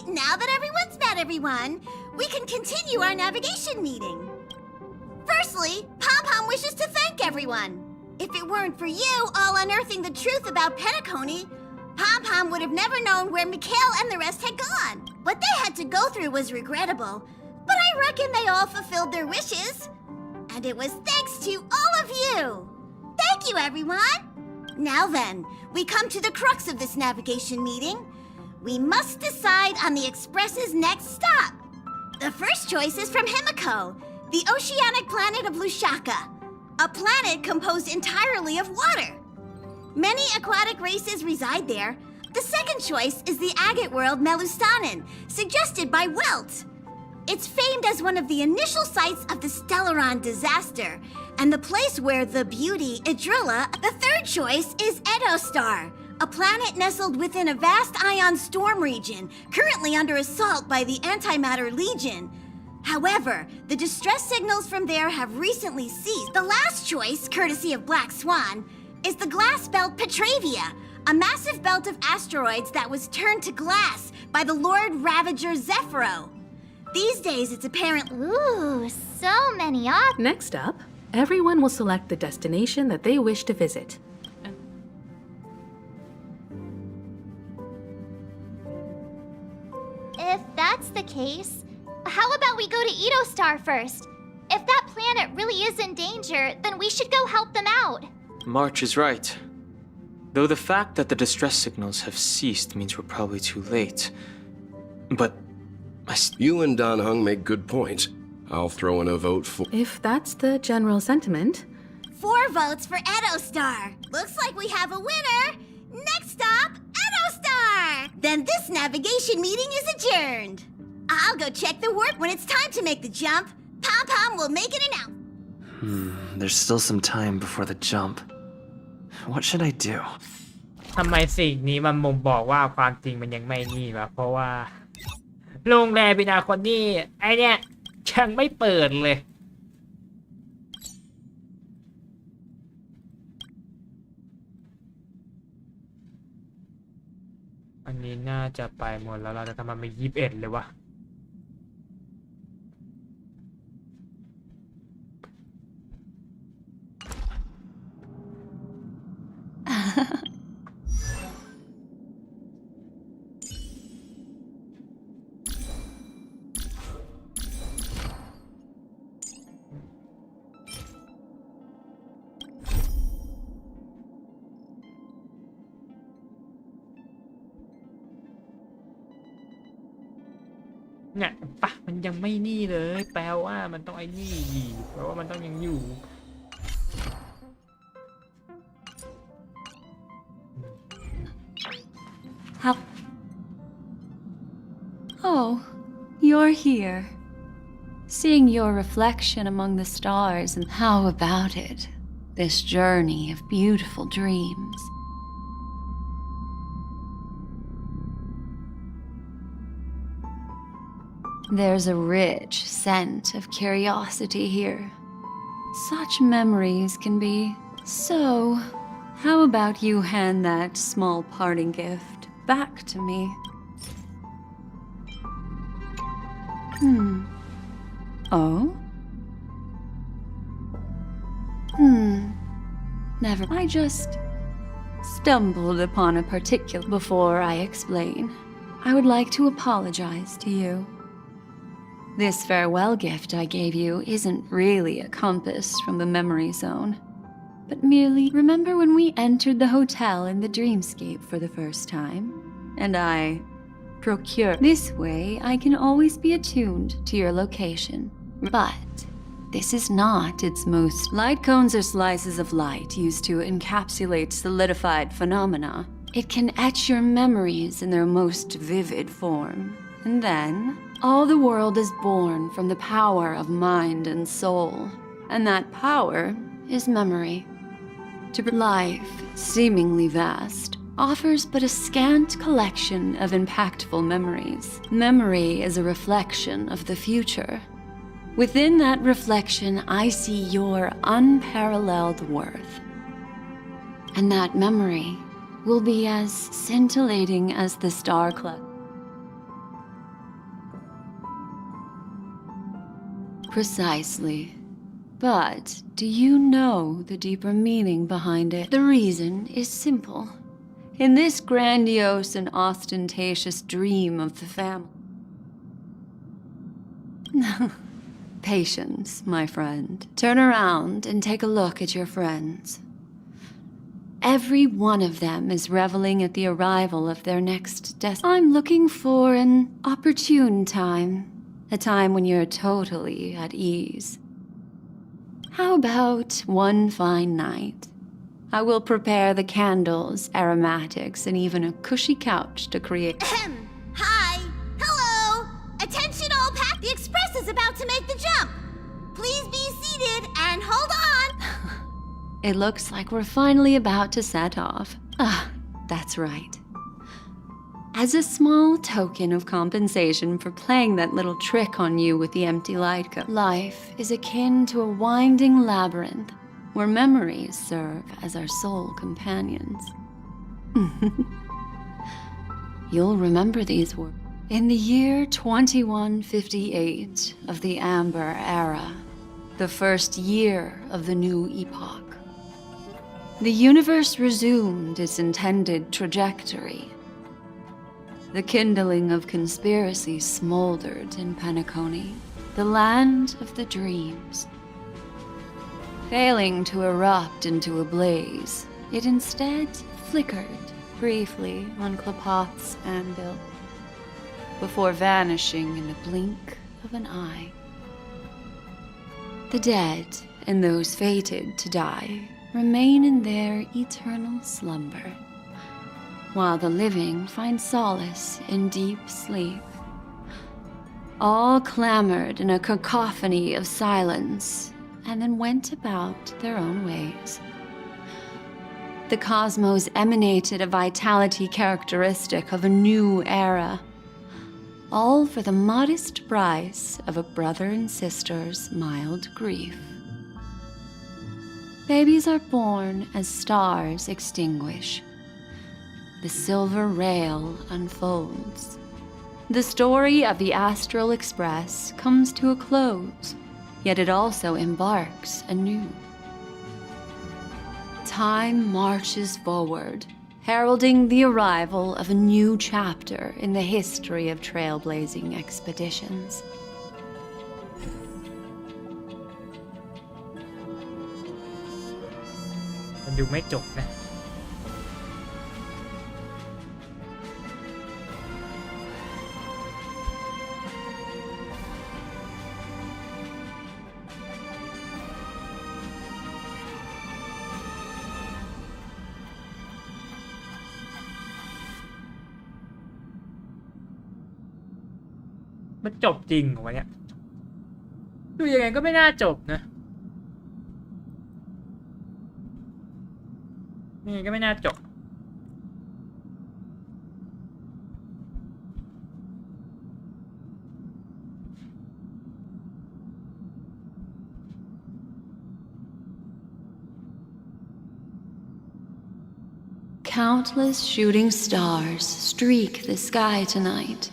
[SPEAKER 3] Now that everyone's met everyone, we can continue our navigation meeting. Firstly, Pom-Pom wishes to thank everyone. If it weren't for you all unearthing the truth about Penacony, Pom-Pom would have never known where Mikhail and the rest had gone. What they had to go through was regrettable, but I reckon they all fulfilled their wishes. And it was thanks to all of you. Thank you, everyone. Now then, we come to the crux of this navigation meeting. We must decide on the Express's next stop. The first choice is from Himiko, the oceanic planet of Lushaka, a planet composed entirely of water. Many aquatic races reside there. The second choice is the agate world Melustanen, suggested by Welt. It's famed as one of the initial sites of the Stellaron disaster, and the place where the beauty Idrilla. The third choice is Edostar, a planet nestled within a vast ion storm region, currently under assault by the Antimatter Legion. However, the distress signals from there have recently ceased. The last choice, courtesy of Black Swan, is the glass belt Petravia, a massive belt of asteroids that was turned to glass by the Lord Ravager Zephyro. These days, it's apparent.
[SPEAKER 9] Ooh, so many options.
[SPEAKER 5] Next up, everyone will select the destination that they wish to visit.
[SPEAKER 9] If that's the case, how about we go to Edostar first? If that planet really is in danger, then we should go help them out.
[SPEAKER 12] March is right. Though the fact that the distress signals have ceased means we're probably too late. But
[SPEAKER 14] you and Dan Heng make good points. I'll throw in a vote for...
[SPEAKER 5] If that's the general sentiment...
[SPEAKER 3] 4 votes for Edostar. Looks like we have a winner. Next stop, Edostar! Then this navigation meeting is adjourned. I'll go check the warp when it's time to make the jump. Pom-Pom will make it announcement.
[SPEAKER 12] There's still some time before the jump. What should I do?
[SPEAKER 2] ทำไมสิ่งนี้มันบ่งบอกว่าความจริงมันยังไม่นี่วะเพราะว่าโรงแรมบินาคอนนี่ไอเนี่ยยังไม่เปิดเลยอันนี้น่าจะไปหมดแล้วเราจะทำมันไป21เลยวะเนี่ยปะมันยังไม่นี่เลยแปลว่ามันต้องไอ้นี่แปลว่ามันต้องยังอยู่
[SPEAKER 11] How? Oh, you're here. Seeing your reflection among the stars, and how about it? This journey of beautiful dreams. There's a rich scent of curiosity here. Such memories can be. So, how about you hand that small parting gift back to me? Oh? Never. I just stumbled upon a particular. Before I explain, I would like to apologize to you. This farewell gift I gave you isn't really a compass from the memory zone, but merely remember when we entered the hotel in the dreamscape for the first time, and I procure. This way, I can always be attuned to your location. But this is not its most. Light cones are slices of light used to encapsulate solidified phenomena. It can etch your memories in their most vivid form, and then all the world is born from the power of mind and soul, and that power is memory. Life, seemingly vast, offers but a scant collection of impactful memories. Memory is a reflection of the future. Within that reflection, I see your unparalleled worth. And that memory will be as scintillating as the star cluster. Precisely. But do you know the deeper meaning behind it? The reason is simple. In this grandiose and ostentatious dream of the family. Patience, my friend. Turn around and take a look at your friends. Every one of them is reveling at the arrival of their next I'm looking for an opportune time. A time when you're totally at ease. How about one fine night? I will prepare the candles, aromatics, and even a cushy couch to create.
[SPEAKER 3] Hi! Hello! Attention all pack! The express is about to make the jump! Please be seated and hold on!
[SPEAKER 11] It looks like we're finally about to set off. Ah, that's right. As a small token of compensation for playing that little trick on you with the empty light gun, life is akin to a winding labyrinth where memories serve as our sole companions. You'll remember these words. In the year 2158 of the Amber Era, the first year of the new epoch, the universe resumed its intended trajectory. The kindling of conspiracy smoldered in Penacony, the land of the dreams. Failing to erupt into a blaze, it instead flickered briefly on Klapoth's anvil, before vanishing in the blink of an eye. The dead and those fated to die remain in their eternal slumber, while the living find solace in deep sleep. All clamored in a cacophony of silence, and then went about their own ways. The cosmos emanated a vitality characteristic of a new era, all for the modest price of a brother and sister's mild grief. Babies are born as stars extinguish. The silver rail unfolds. The story of the Astral Express comes to a close, yet it also embarks anew. Time marches forward, heralding the arrival of a new chapter in the history of trailblazing expeditions.
[SPEAKER 2] มันดูไม่จบนะ มันจบจริงเหรอวะเนี่ยดูยังไงก็ไม่น่าจบนะยังไงก็ไม่น่าจบ
[SPEAKER 11] Countless shooting stars streak the sky tonight.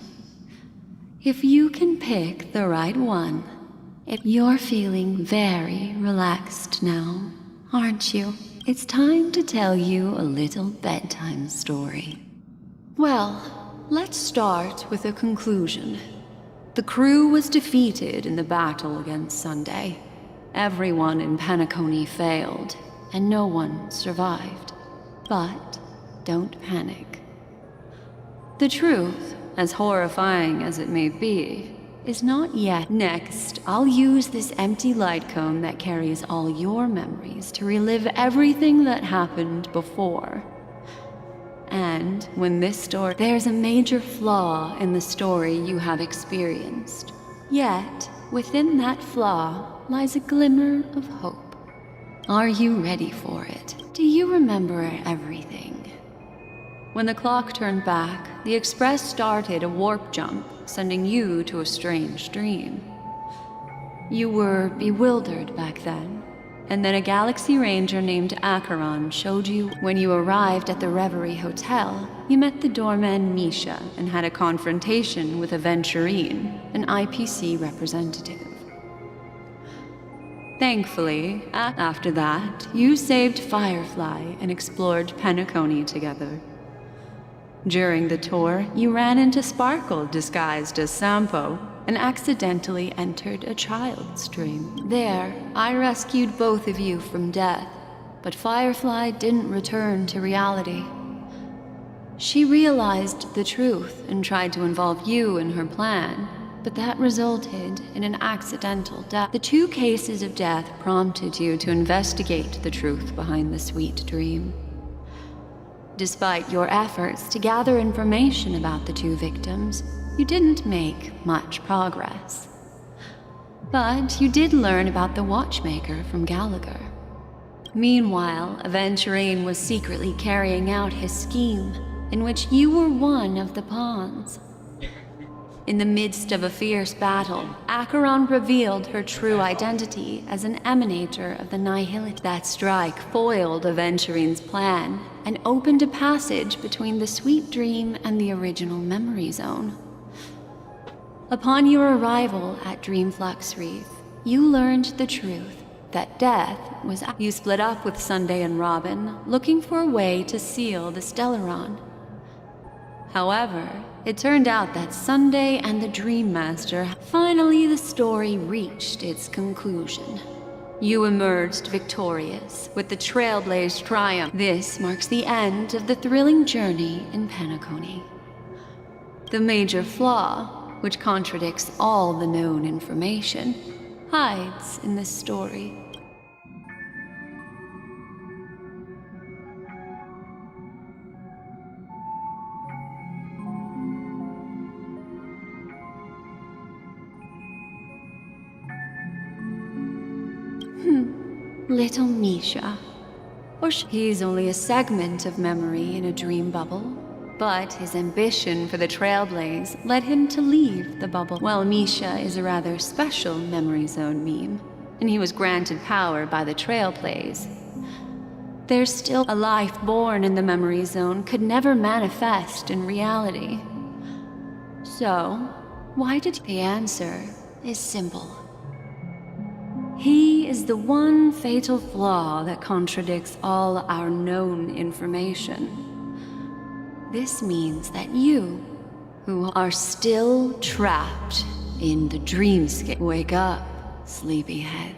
[SPEAKER 11] If you can pick the right one, if you're feeling very relaxed now, aren't you? It's time to tell you a little bedtime story. Well, let's start with a conclusion. The crew was defeated in the battle against Sunday. Everyone in Penacony failed, and no one survived. But don't panic. The truth, as horrifying as it may be, is not yet. Next, I'll use this empty light cone that carries all your memories to relive everything that happened before. And when this story, there's a major flaw in the story you have experienced. Yet, within that flaw lies a glimmer of hope. Are you ready for it? Do you remember everything? When the clock turned back, the Express started a warp jump, sending you to a strange dream. You were bewildered back then, and then a Galaxy Ranger named Acheron showed you. When you arrived at the Reverie Hotel, you met the doorman Misha and had a confrontation with Aventurine, an IPC representative. Thankfully, after that, you saved Firefly and explored Penacony together. During the tour, you ran into Sparkle disguised as Sampo and accidentally entered a child's dream. There, I rescued both of you from death, but Firefly didn't return to reality. She realized the truth and tried to involve you in her plan, but that resulted in an accidental death. The 2 cases of death prompted you to investigate the truth behind the sweet dream. Despite your efforts to gather information about the 2 victims, you didn't make much progress. But you did learn about the watchmaker from Gallagher. Meanwhile, Aventurine was secretly carrying out his scheme, in which you were one of the pawns. In the midst of a fierce battle, Acheron revealed her true identity as an emanator of the Nihility. That strike foiled Aventurine's plan and opened a passage between the Sweet Dream and the original Memory Zone. Upon your arrival at Dreamflux Reef, you learned the truth that death was. You split up with Sunday and Robin, looking for a way to seal the Stellaron. However, it turned out that Sunday and the Dream Master. Finally, the story reached its conclusion. You emerged victorious with the Trailblaze triumph. This marks the end of the thrilling journey in Penacony. The major flaw, which contradicts all the known information, hides in this story. Little Misha. Or he's only a segment of memory in a dream bubble, but his ambition for the Trailblaze led him to leave the bubble. Well, Misha is a rather special Memory Zone meme, and he was granted power by the Trailblaze. There's still a life born in the Memory Zone could never manifest in reality. So, why did the answer is simple. He is the one fatal flaw that contradicts all our known information. This means that you, who are still trapped in the dreamscape, wake up, sleepyhead.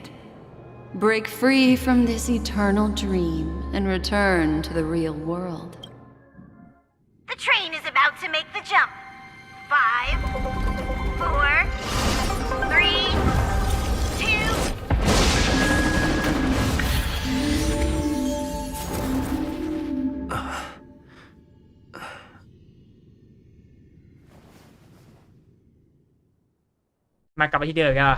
[SPEAKER 11] Break free from this eternal dream and return to the real world.
[SPEAKER 3] The train is about to make the jump. 5, 4, 3, 2...
[SPEAKER 2] มากลับไปที่เดิมกัน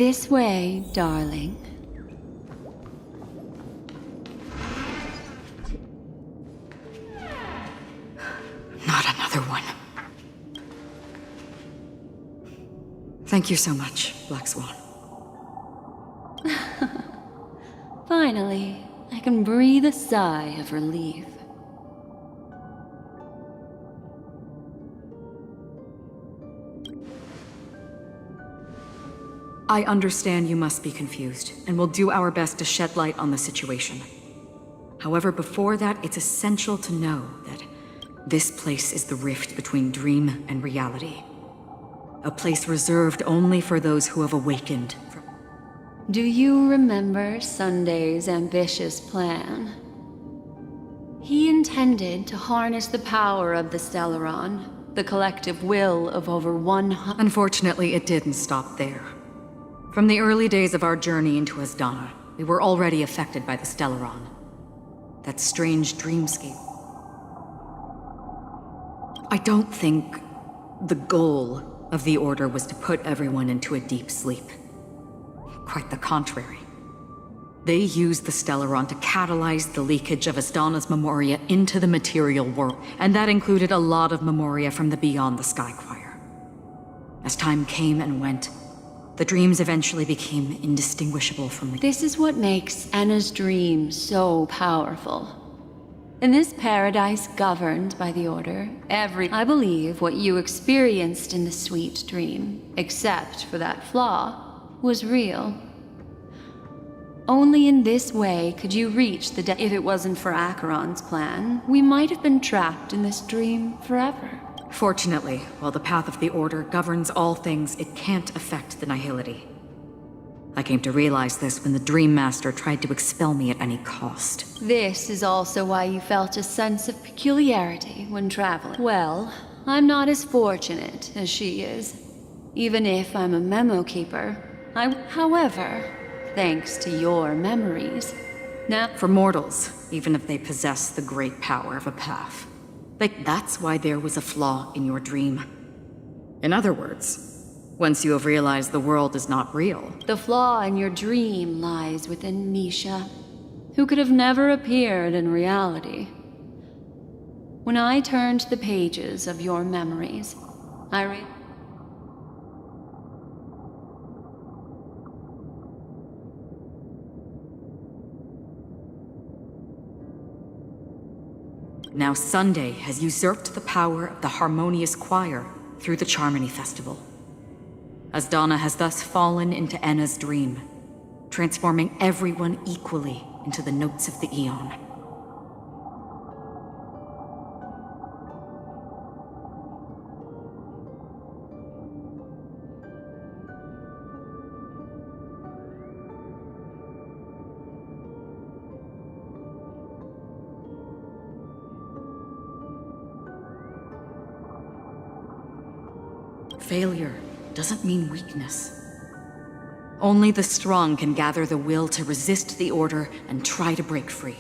[SPEAKER 11] This way, darling.
[SPEAKER 18] Not another one. Thank you so much, Black Swan.
[SPEAKER 11] Finally, I can breathe a sigh of relief.
[SPEAKER 18] I understand you must be confused, and will do our best to shed light on the situation. However, before that, it's essential to know that this place is the rift between dream and reality. A place reserved only for those who have awakened.
[SPEAKER 11] Do you remember Sunday's ambitious plan? He intended to harness the power of the Stellaron, the collective will of over 100...
[SPEAKER 18] Unfortunately, it didn't stop there. From the early days of our journey into Asdana, we were already affected by the Stellaron. That strange dreamscape. I don't think the goal of the Order was to put everyone into a deep sleep. Quite the contrary. They used the Stellaron to catalyze the leakage of Asdana's memoria into the material world, and that included a lot of memoria from the Beyond the Sky Choir. As time came and went, the dreams eventually became indistinguishable from reality.
[SPEAKER 11] This is what makes Anna's dream so powerful. In this paradise governed by the Order, I believe what you experienced in the sweet dream, except for that flaw, was real. Only in this way could you reach the If it wasn't for Acheron's plan, we might have been trapped in this dream forever.
[SPEAKER 18] Fortunately, while the path of the Order governs all things, it can't affect the Nihility. I came to realize this when the Dream Master tried to expel me at any cost.
[SPEAKER 11] This is also why you felt a sense of peculiarity when traveling. Well, I'm not as fortunate as she is. Even if I'm a memo keeper, however, thanks to your memories. Now,
[SPEAKER 18] for mortals, even if they possess the great power of a path, that's why there was a flaw in your dream. In other words, once you have realized the world is not real,
[SPEAKER 11] the flaw in your dream lies within Misha, who could have never appeared in reality. When I turned the pages of your memories,
[SPEAKER 18] Now Sunday has usurped the power of the Harmonious Choir through the Charmony Festival. Asdana has thus fallen into Enna's dream, transforming everyone equally into the notes of the Aeon. Failure doesn't mean weakness. Only the strong can gather the will to resist the Order and try to break free.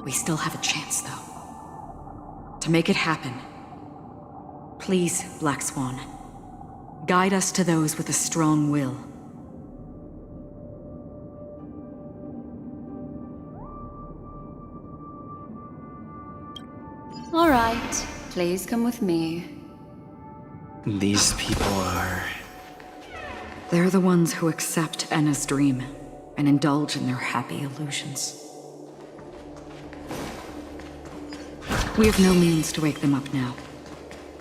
[SPEAKER 18] We still have a chance, though. To make it happen, please, Black Swan, guide us to those with a strong will.
[SPEAKER 11] All right, please come with me.
[SPEAKER 12] These people are...
[SPEAKER 18] They're the ones who accept Enna's dream and indulge in their happy illusions. We have no means to wake them up now.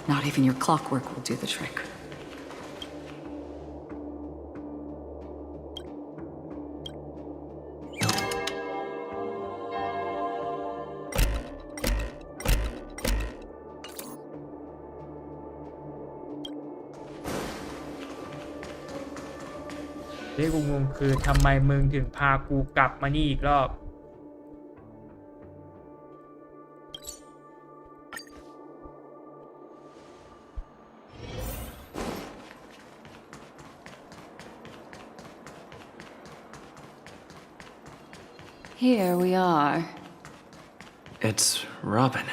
[SPEAKER 18] Not even your clockwork will do the trick.
[SPEAKER 2] ที่กูงงคือทำไมมึงถึงพากูกลับมานี่อีกรอบ
[SPEAKER 11] Here we are.
[SPEAKER 12] It's Robin.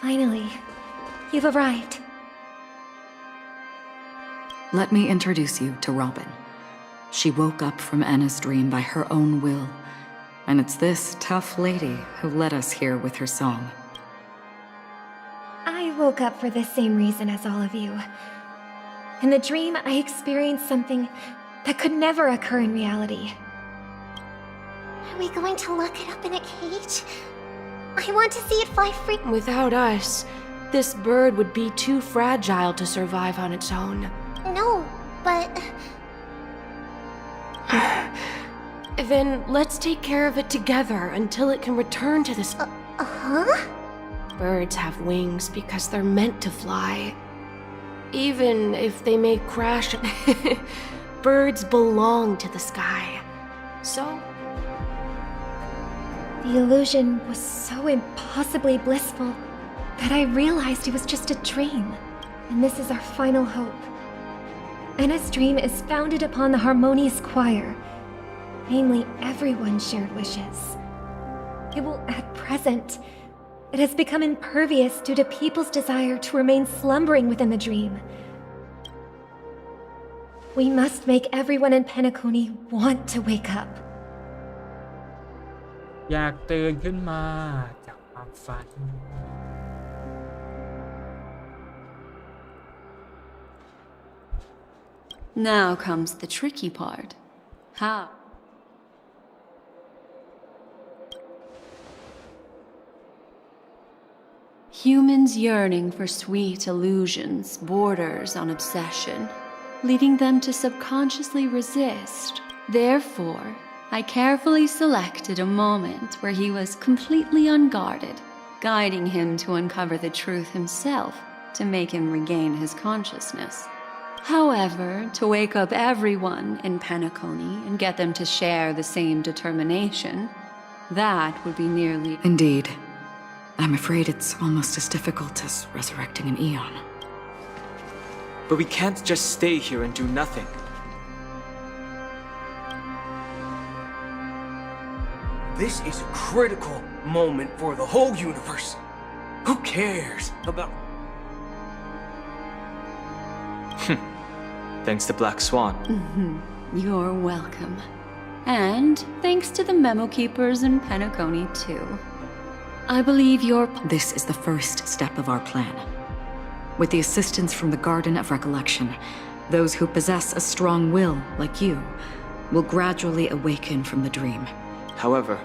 [SPEAKER 16] Finally, you've arrived.
[SPEAKER 18] Let me introduce you to Robin. She woke up from Enna's dream by her own will, and it's this tough lady who led us here with her song.
[SPEAKER 19] I woke up for the same reason as all of you. In the dream, I experienced something that could never occur in reality.
[SPEAKER 9] Are we going to lock it up in a cage? I want to see it fly free.
[SPEAKER 20] Without us, this bird would be too fragile to survive on its own.
[SPEAKER 9] No, but...
[SPEAKER 20] Then let's take care of it together until it can return to this...
[SPEAKER 9] Huh?
[SPEAKER 20] Birds have wings because they're meant to fly. Even if they may crash... Birds belong to the sky. So...
[SPEAKER 19] The illusion was so impossibly blissful that I realized it was just a dream, and this is our final hope. Enna's dream is founded upon the harmonious choir, namely everyone's shared wishes. At present, it has become impervious due to people's desire to remain slumbering within the dream. We must make everyone in Penacony want to wake up.
[SPEAKER 2] อยากตื่นขึ้นมาจากความฝัน
[SPEAKER 11] Now comes the tricky part. How? Humans yearning for sweet illusions borders on obsession, leading them to subconsciously resist. Therefore, I carefully selected a moment where he was completely unguarded, guiding him to uncover the truth himself to make him regain his consciousness. However, to wake up everyone in Penacony and get them to share the same determination, that would be nearly...
[SPEAKER 18] Indeed. I'm afraid it's almost as difficult as resurrecting an Eon.
[SPEAKER 12] But we can't just stay here and do nothing.
[SPEAKER 13] This is a critical moment for the whole universe. Who cares about...
[SPEAKER 12] Thanks to Black Swan.
[SPEAKER 11] You're welcome. And thanks to the memo keepers in Penacony, too. I believe
[SPEAKER 18] This is the first step of our plan. With the assistance from the Garden of Recollection, those who possess a strong will, like you, will gradually awaken from the dream.
[SPEAKER 12] However,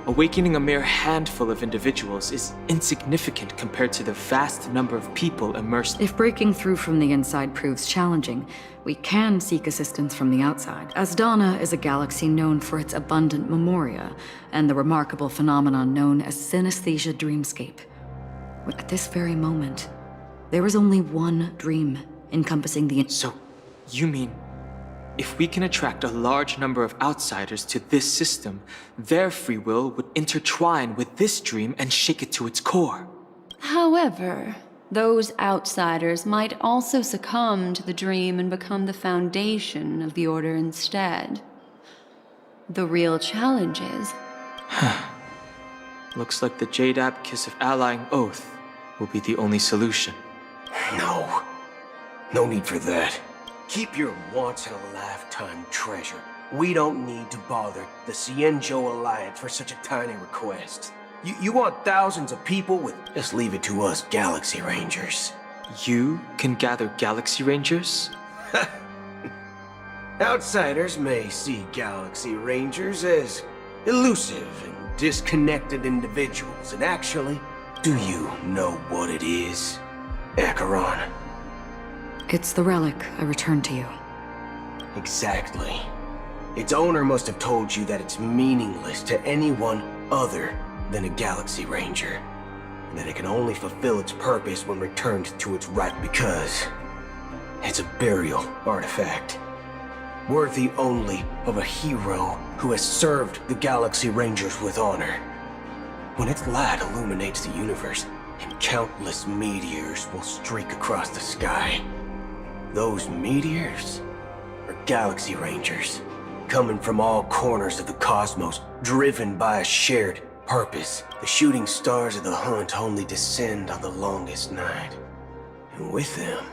[SPEAKER 12] awakening a mere handful of individuals is insignificant compared to the vast number of people immersed.
[SPEAKER 18] If breaking through from the inside proves challenging, we can seek assistance from the outside. Asdana is a galaxy known for its abundant memoria and the remarkable phenomenon known as synesthesia dreamscape. At this very moment, there is only one dream encompassing the...
[SPEAKER 12] So, you mean, if we can attract a large number of outsiders to this system, their free will would intertwine with this dream and shake it to its core.
[SPEAKER 11] However, those outsiders might also succumb to the dream and become the foundation of the Order instead. The real challenge is...
[SPEAKER 12] Looks like the Jade Abacus of Allying Oath will be the only solution.
[SPEAKER 13] No need for that. Keep your once-in-a-lifetime treasure. We don't need to bother the Cienjo Alliance for such a tiny request. You want thousands of people with... Just leave it to us Galaxy Rangers.
[SPEAKER 12] You can gather Galaxy Rangers?
[SPEAKER 13] Outsiders may see Galaxy Rangers as elusive and disconnected individuals, and actually, do you know what it is, Acheron?
[SPEAKER 18] It's the relic I returned to you.
[SPEAKER 13] Exactly. Its owner must have told you that it's meaningless to anyone other than a Galaxy Ranger, and that it can only fulfill its purpose when returned to its right because it's a burial artifact, worthy only of a hero who has served the Galaxy Rangers with honor. When its light illuminates the universe, and countless meteors will streak across the sky, those meteors are Galaxy Rangers, coming from all corners of the cosmos, driven by a shared purpose. The shooting stars of the hunt only descend on the longest night. And with them,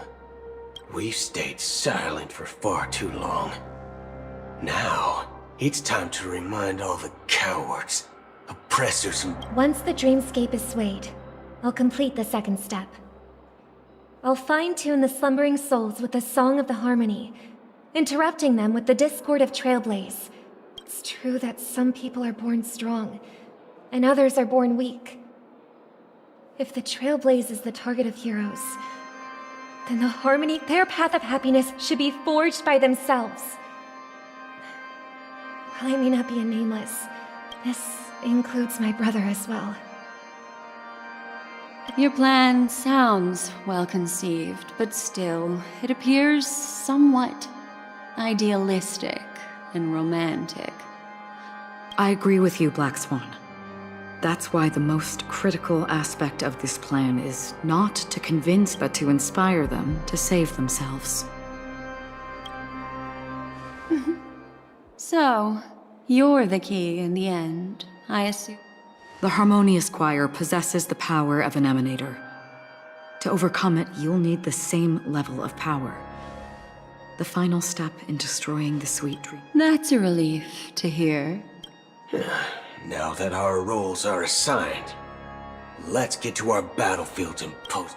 [SPEAKER 13] we've stayed silent for far too long. Now, it's time to remind all the cowards, oppressors, and...
[SPEAKER 19] Once the dreamscape is swayed, I'll complete the second step. I'll fine-tune the slumbering souls with the Song of the Harmony, interrupting them with the discord of Trailblaze. It's true that some people are born strong, and others are born weak. If the Trailblaze is the target of heroes, then the Harmony, their path of happiness, should be forged by themselves. While I may not be a nameless, this includes my brother as well.
[SPEAKER 11] Your plan sounds well conceived, but still, it appears somewhat idealistic and romantic.
[SPEAKER 18] I agree with you, Black Swan. That's why the most critical aspect of this plan is not to convince but to inspire them to save themselves.
[SPEAKER 11] So, you're the key in the end, I assume.
[SPEAKER 18] The Harmonious Choir possesses the power of an emanator. To overcome it, you'll need the same level of power. The final step in destroying the sweet dream.
[SPEAKER 11] That's a relief to hear.
[SPEAKER 13] Now that our roles are assigned, let's get to our battlefields and post.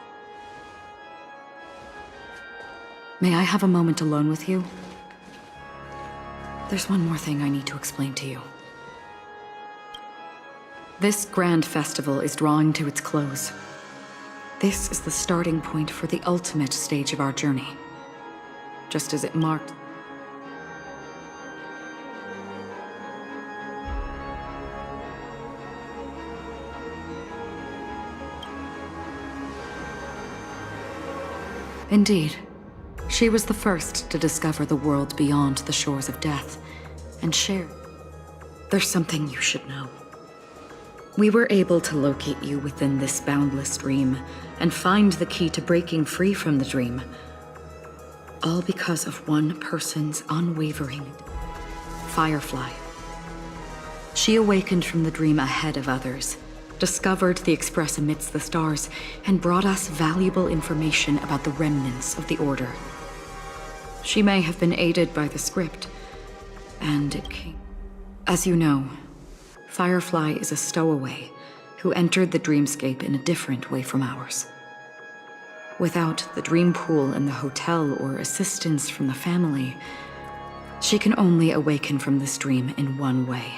[SPEAKER 18] May I have a moment alone with you? There's one more thing I need to explain to you. This grand festival is drawing to its close. This is the starting point for the ultimate stage of our journey. Just as it marked... Indeed. She was the first to discover the world beyond the shores of death, and share. There's something you should know. We were able to locate you within this boundless dream, and find the key to breaking free from the dream. All because of one person's unwavering... Firefly. She awakened from the dream ahead of others, discovered the Express amidst the stars, and brought us valuable information about the remnants of the Order. She may have been aided by the script, and it came. As you know, Firefly is a stowaway who entered the dreamscape in a different way from ours. Without the dream pool in the hotel or assistance from the family, she can only awaken from this dream in one way.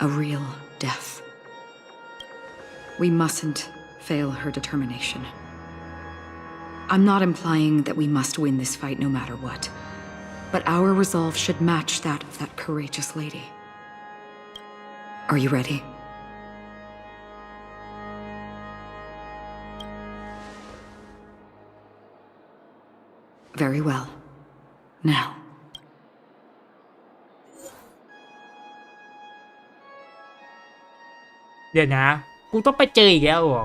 [SPEAKER 18] A real death. We mustn't fail her determination. I'm not implying that we must win this fight no matter what, but our resolve should match that of that courageous lady. Are you ready? Very well. Now.
[SPEAKER 2] เดี๋ยวนะกูต้องไปเจออีกแล้วเหรอ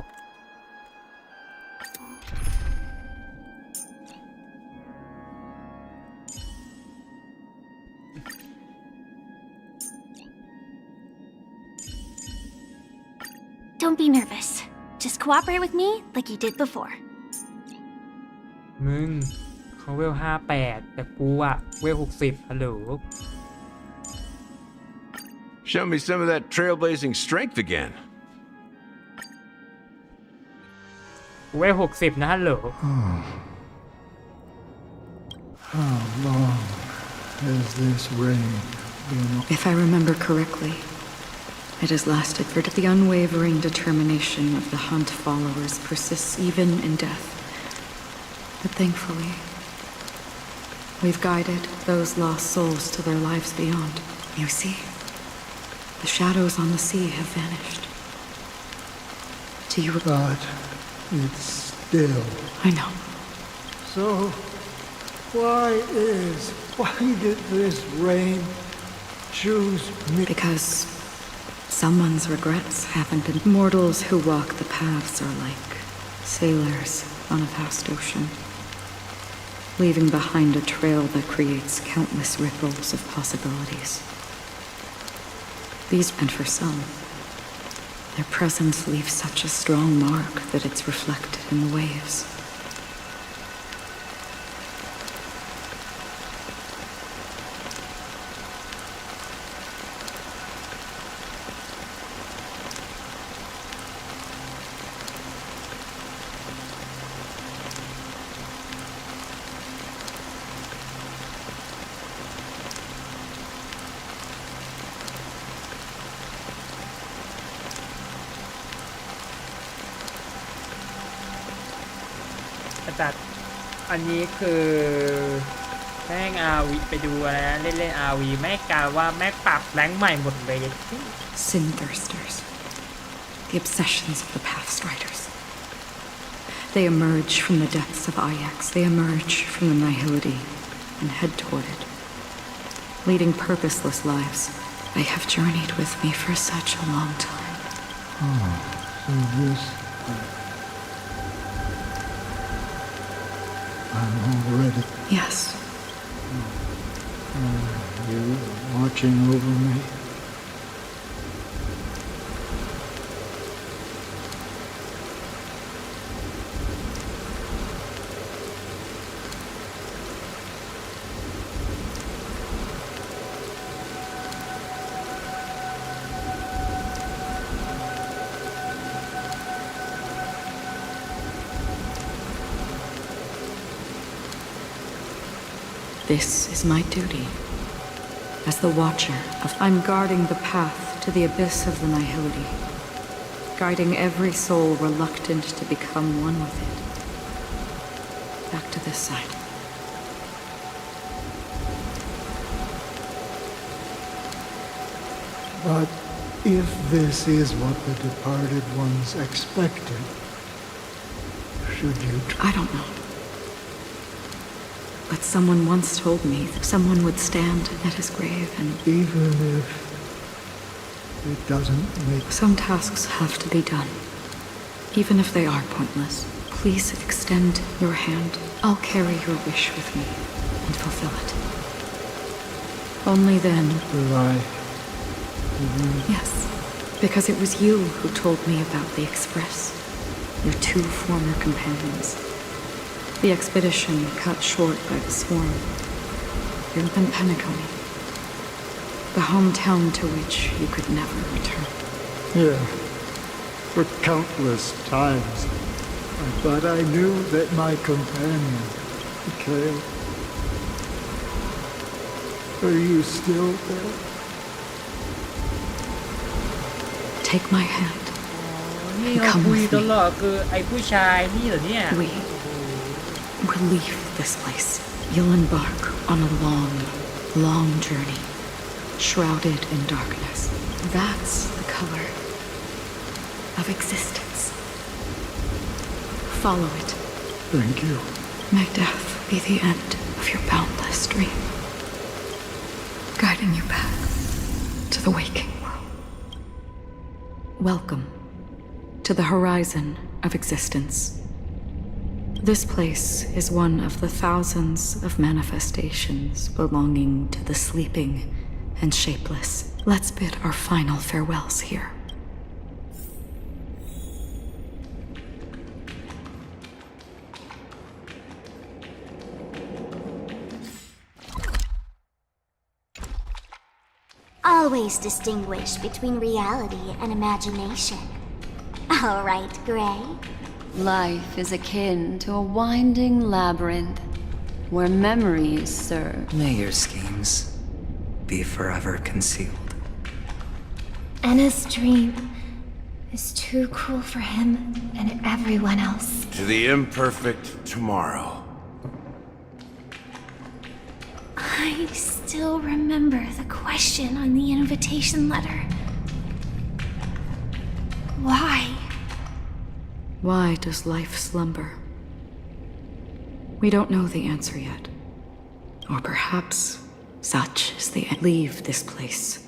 [SPEAKER 9] Don't be nervous. Just cooperate with me like you did before.
[SPEAKER 2] มึงเขาเวล58แต่กูอะเวล60ฮัลโหล
[SPEAKER 21] Show me some of that trailblazing strength again.
[SPEAKER 2] กูเวล60นะฮัลโหล
[SPEAKER 22] How long has this rain been?
[SPEAKER 18] If I remember correctly, it has lasted for the unwavering determination of the Hunt followers persists even in death. But thankfully, we've guided those lost souls to their lives beyond. You see, the shadows on the sea have vanished. Do you...
[SPEAKER 22] But it's still...
[SPEAKER 18] I know.
[SPEAKER 22] So, why did this rain choose me?
[SPEAKER 18] Because someone's regrets haven't been. Mortals who walk the paths are like sailors on a vast ocean, leaving behind a trail that creates countless ripples of possibilities. These, and for some, their presence leaves such a strong mark that it's reflected in the waves.
[SPEAKER 2] แต่อันนี้คือแม่ง RV ไปดูอะไรนะเล่นๆ RV แม่งกล่าวว่าแม่งปรับแรงใหม่หมดเลย
[SPEAKER 18] Sin thirsters, the obsessions of the Pathstriders. They emerge from the depths of Ajax. They emerge from the nihility and head toward it, leading purposeless lives. They have journeyed with me for such a long time.
[SPEAKER 22] Oh, so this... I'm already...
[SPEAKER 18] Yes.
[SPEAKER 22] You watching over me?
[SPEAKER 18] This is my duty. As the Watcher of... I'm guarding the path to the abyss of the nihility. Guiding every soul reluctant to become one with it. Back to this side.
[SPEAKER 22] But if this is what the departed ones expected, should you...
[SPEAKER 18] I don't know. But someone once told me that someone would stand at his grave and...
[SPEAKER 22] Even if it doesn't make...
[SPEAKER 18] Some tasks have to be done. Even if they are pointless. Please extend your hand. I'll carry your wish with me and fulfill it. Only then...
[SPEAKER 22] Will I...
[SPEAKER 18] Yes. Because it was you who told me about the Express. Your 2 former companions. The expedition cut short by the swarm. You're in Penacony. The hometown to which you could never return.
[SPEAKER 22] Yeah. For countless times. But I knew that my companion, Mikhail... Are you still there?
[SPEAKER 18] Take my hand.
[SPEAKER 2] นี่เราคุยตลอดคือไอ้ผู้ชายนี่เหรอเนี่ย
[SPEAKER 18] We'll leave this place. You'll embark on a long, long journey, shrouded in darkness. That's the color of existence. Follow it.
[SPEAKER 22] Thank you.
[SPEAKER 18] May death be the end of your boundless dream, guiding you back to the waking world. Welcome to the horizon of existence. This place is one of the thousands of manifestations belonging to the sleeping and shapeless. Let's bid our final farewells here.
[SPEAKER 9] Always distinguish between reality and imagination. All right, Gray.
[SPEAKER 11] Life is akin to a winding labyrinth where memories serve.
[SPEAKER 15] May your schemes be forever concealed.
[SPEAKER 19] Anna's dream is too cruel for him and everyone else.
[SPEAKER 7] To the imperfect tomorrow.
[SPEAKER 9] I still remember the question on the invitation letter. Why?
[SPEAKER 18] Why does life slumber? We don't know the answer yet. Or perhaps such is the end. Leave this place.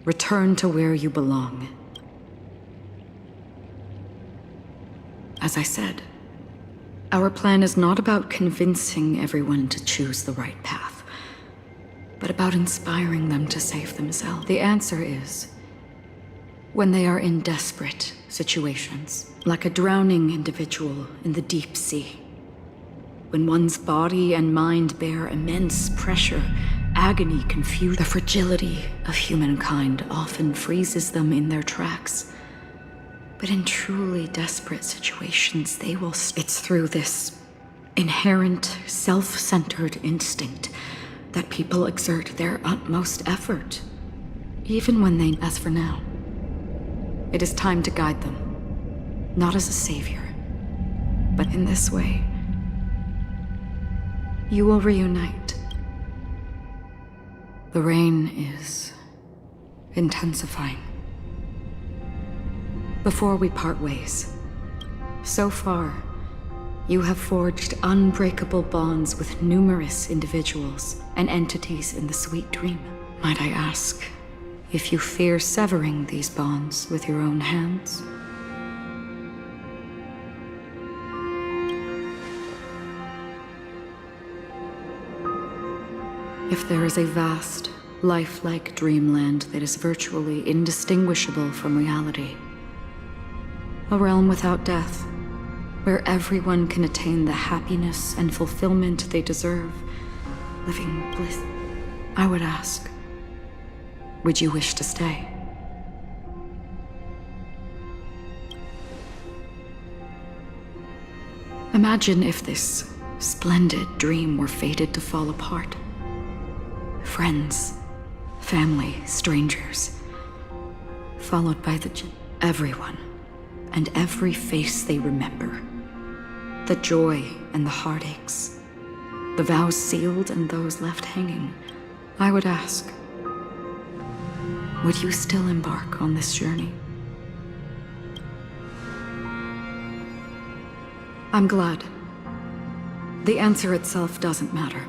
[SPEAKER 18] Return to where you belong. As I said, our plan is not about convincing everyone to choose the right path, but about inspiring them to save themselves. The answer is when they are in desperate situations, like a drowning individual in the deep sea. When one's body and mind bear immense pressure, agony, confusion, the fragility of humankind often freezes them in their tracks. But in truly desperate situations, they will... It's through this inherent, self-centered instinct that people exert their utmost effort, even when they... As for now, it is time to guide them, not as a savior, but in this way, you will reunite. The rain is intensifying. Before we part ways, so far, you have forged unbreakable bonds with numerous individuals and entities in the sweet dream. Might I ask if you fear severing these bonds with your own hands? If there is a vast, lifelike dreamland that is virtually indistinguishable from reality. A realm without death, where everyone can attain the happiness and fulfillment they deserve, living bliss. I would ask, would you wish to stay? Imagine if this splendid dream were fated to fall apart. Friends, family, strangers, followed by everyone, and every face they remember. The joy and the heartaches, the vows sealed and those left hanging. I would ask, would you still embark on this journey? I'm glad. The answer itself doesn't matter.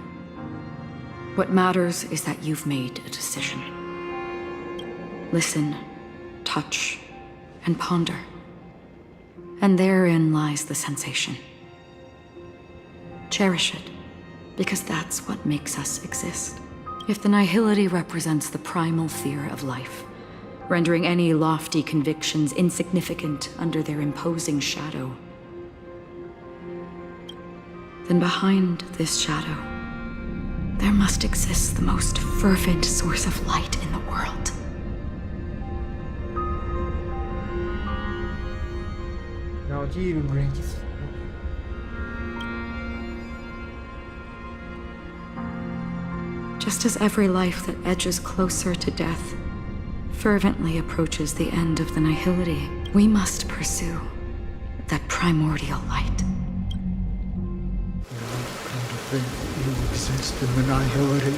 [SPEAKER 18] What matters is that you've made a decision. Listen, touch, and ponder. And therein lies the sensation. Cherish it, because that's what makes us exist. If the nihility represents the primal fear of life, rendering any lofty convictions insignificant under their imposing shadow, then behind this shadow, there must exist the most fervent source of light in the world. Just as every life that edges closer to death fervently approaches the end of the nihility, we must pursue that primordial light.
[SPEAKER 22] You exist in the nihility.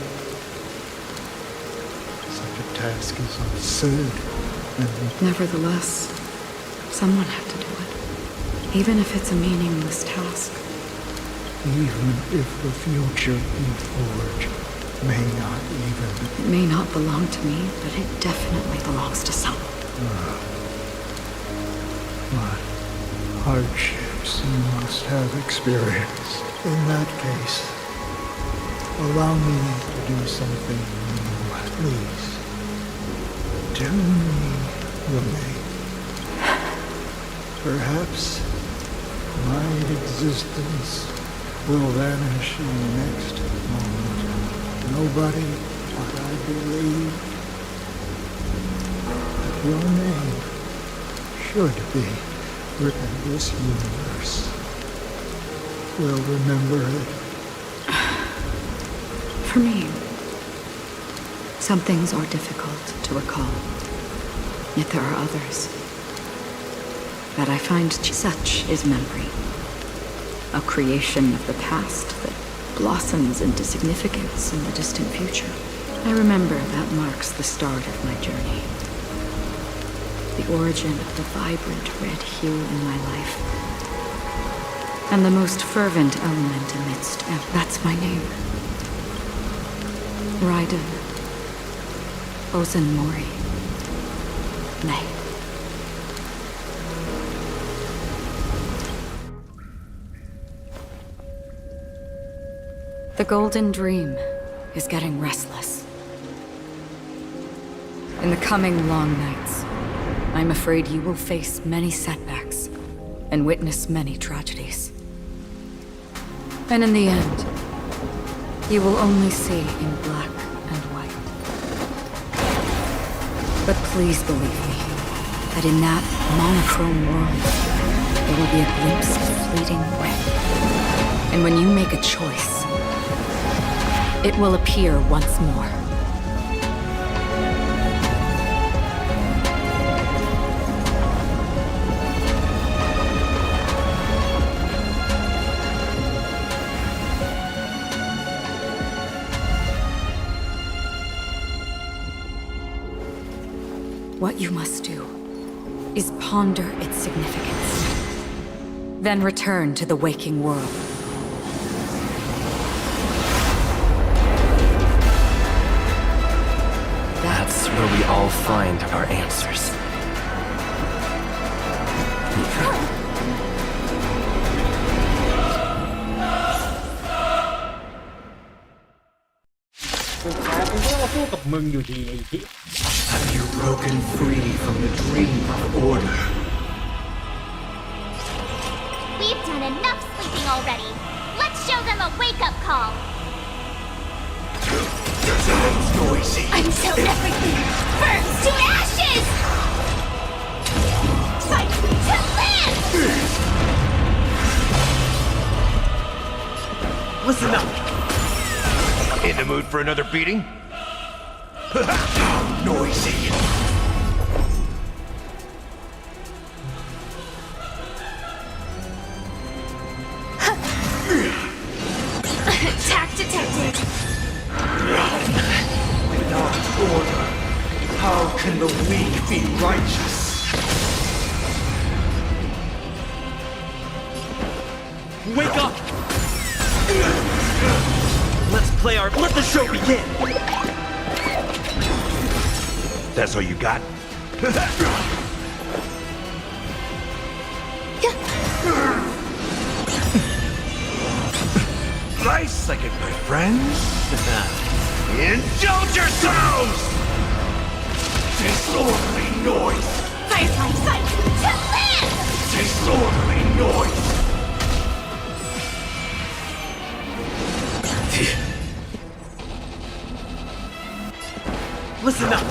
[SPEAKER 22] Such a task is absurd.
[SPEAKER 18] Nevertheless, someone had to do it. Even if it's a meaningless task.
[SPEAKER 22] Even if the future you forge may not even...
[SPEAKER 18] It may not belong to me, but it definitely belongs to someone.
[SPEAKER 22] What hardships you must have experienced. In that case, allow me to do something new, please. Tell me your name. Perhaps my existence will vanish in the next moment. Nobody but I believe that your name should be written in this universe. Will remember it.
[SPEAKER 18] For me, some things are difficult to recall. Yet there are others that I find such is memory. A creation of the past that blossoms into significance in the distant future. I remember that marks the start of my journey. The origin of the vibrant red hue in my life. And the most fervent element amidst that's my name. Raiden Ozenmori. Nay. The Golden Dream is getting restless. In the coming long nights, I'm afraid you will face many setbacks and witness many tragedies. And in the end, you will only see in black and white. But please believe me, that in that monochrome world, there will be a glimpse of fleeting red. And when you make a choice, it will appear once more. What you must do is ponder its significance, then return to the waking world.
[SPEAKER 13] That's where we all find our answers.
[SPEAKER 2] มึงอยู่ดีไอ้ที่
[SPEAKER 13] Have you broken free from the dream of order?
[SPEAKER 9] We've done enough sleeping already. Let's show them a wake-up call.
[SPEAKER 13] Noisy.
[SPEAKER 9] Until everything burns to ashes! Fight to live!
[SPEAKER 13] Listen up.
[SPEAKER 21] In the mood for another beating?
[SPEAKER 13] Noisy.
[SPEAKER 9] Attack detected.
[SPEAKER 13] Without order, how can the weak be righteous?
[SPEAKER 12] Wake up! Let's play our... Let the show begin!
[SPEAKER 21] That's all you got? Nice second, my friends. Indulge yourselves!
[SPEAKER 13] Disorderly noise!
[SPEAKER 9] Firefly fight to live!
[SPEAKER 13] Disorderly noise! Listen up!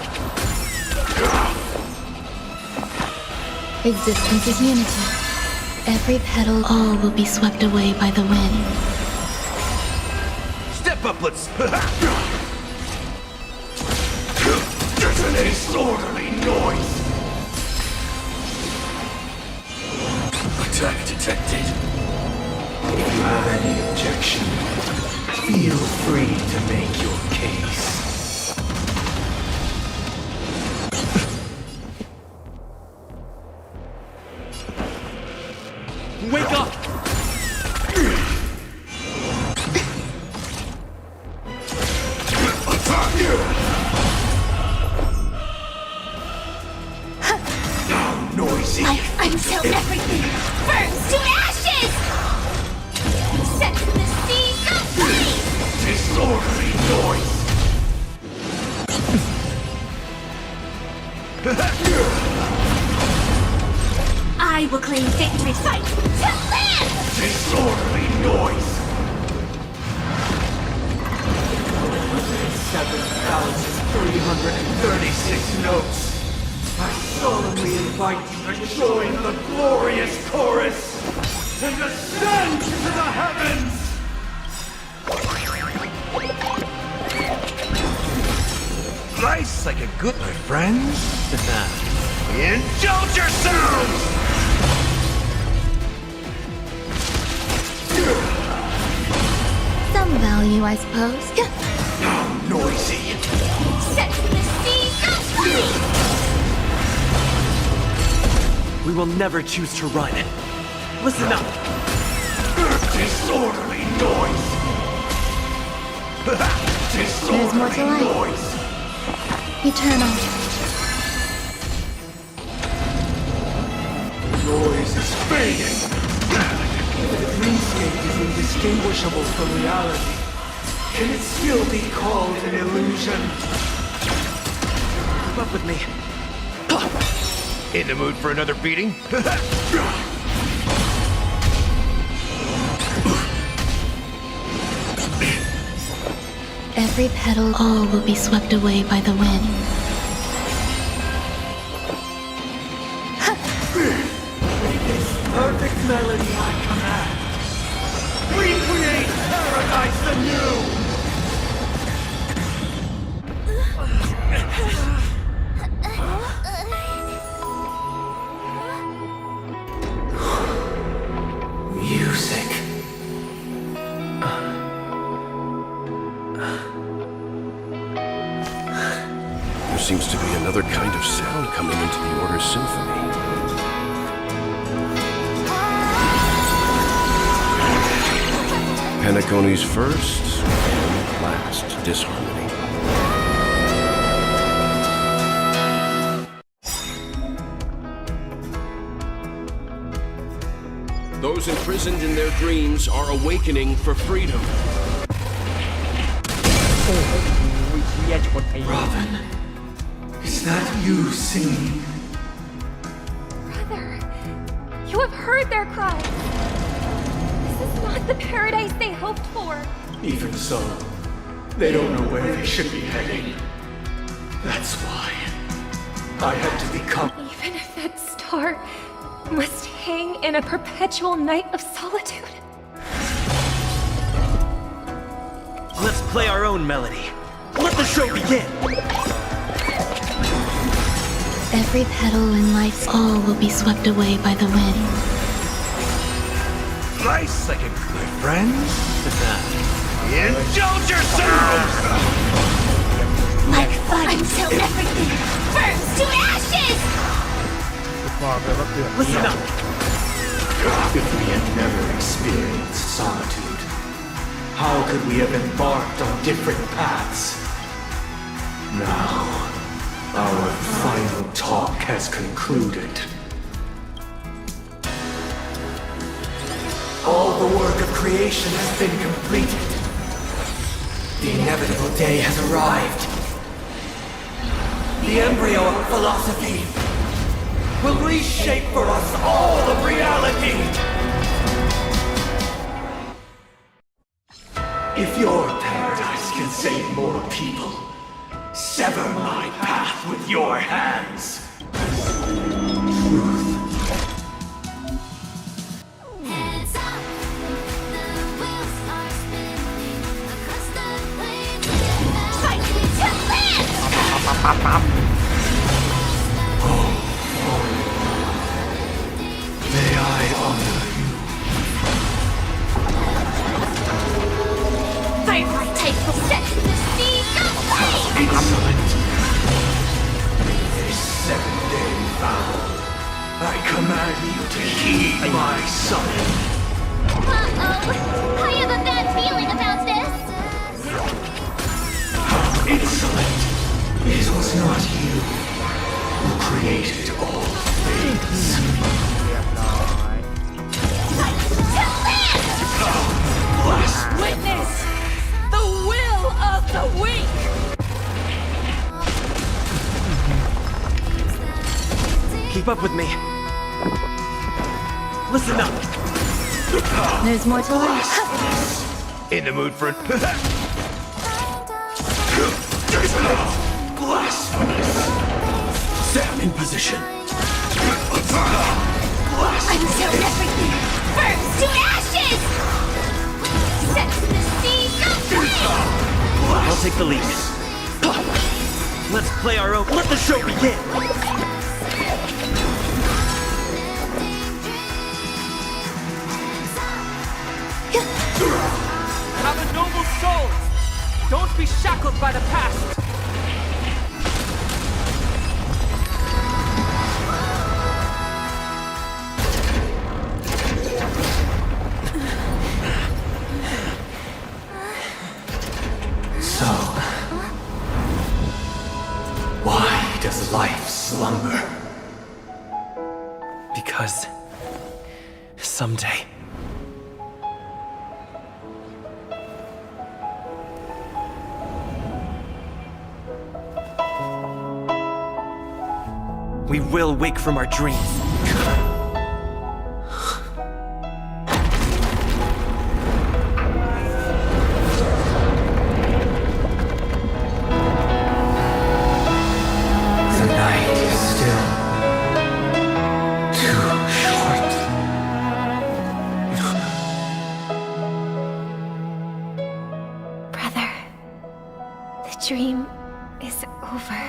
[SPEAKER 1] Existence is unity. Every petal, all will be swept away by the wind.
[SPEAKER 21] Step up, let's...
[SPEAKER 13] There's an disorderly noise! Attack detected. If you have any objection, feel free to make your case.
[SPEAKER 12] Wake up!
[SPEAKER 13] Attack you! Noisy!
[SPEAKER 9] Until everything burns to ashes! Set the seas aflame!
[SPEAKER 13] Disorderly noise!
[SPEAKER 9] I will claim victory. Fight to live!
[SPEAKER 13] Disorderly noise! 7,336 notes. I solemnly invite you to join the glorious chorus and ascend to the heavens!
[SPEAKER 21] Nice like a good, my friends. Indulge yourselves!
[SPEAKER 1] Some value, I suppose.
[SPEAKER 13] Noisy!
[SPEAKER 9] Set the seas aflame!
[SPEAKER 12] We will never choose to run. Listen up!
[SPEAKER 13] Disorderly noise!
[SPEAKER 1] There's more to life.
[SPEAKER 13] Noise!
[SPEAKER 1] Eternal.
[SPEAKER 13] Noise is fading! The dreamscape is indistinguishable from reality. Can it still be called an illusion?
[SPEAKER 12] Keep up with me.
[SPEAKER 21] In the mood for another beating?
[SPEAKER 1] Every petal, all will be swept away by the wind.
[SPEAKER 13] This perfect melody I command. Recreate paradise anew! Music.
[SPEAKER 14] There seems to be another kind of sound coming into the Order Symphony. Penacony's first and last disharmony. Those imprisoned in their dreams are awakening for freedom.
[SPEAKER 2] โอ้โห เหี้ยชนไอ้
[SPEAKER 13] Robin, is that you singing?
[SPEAKER 19] Brother, you have heard their cries. This is not the paradise they hoped for.
[SPEAKER 13] Even so, they don't know where they should be heading. That's why I had to become...
[SPEAKER 19] Even if that star must hang in a perpetual night of solitude.
[SPEAKER 6] Let's play our own melody. Let the show begin!
[SPEAKER 1] Every petal in life's all will be swept away by the wind.
[SPEAKER 21] Nice second, my friends. Indulge yourselves!
[SPEAKER 9] Like fire until everything burns to ashes!
[SPEAKER 6] Listen up!
[SPEAKER 13] If we had never experienced solitude, how could we have embarked on different paths? Now, our final talk has concluded. All the work of creation has been completed. The inevitable day has arrived. The embryo of philosophy will reshape for us all of reality. If your paradise can save more people, sever my path with your hands. Truth. May I honor you?
[SPEAKER 9] Firefly type will set the sea aflame!
[SPEAKER 13] Excellent. This 7-day vow, I command you to heed my summon.
[SPEAKER 9] Uh-oh! I have a bad feeling about this!
[SPEAKER 13] How insolent! It was not you who created all things.
[SPEAKER 16] Witness the will of the weak!
[SPEAKER 6] Keep up with me. Listen up.
[SPEAKER 9] There's more to life.
[SPEAKER 21] In the mood for
[SPEAKER 13] Blasphemous! Stand in position.
[SPEAKER 9] Until everything burns to ashes! Set the sea aflame!
[SPEAKER 6] I'll take the lead. Let's play our own. Let the show begin!
[SPEAKER 12] Have a noble soul! Don't be shackled by the past!
[SPEAKER 13] So, why does life slumber?
[SPEAKER 6] Because someday we will wake from our dreams.
[SPEAKER 13] The night is still too short.
[SPEAKER 19] Brother, the dream is over.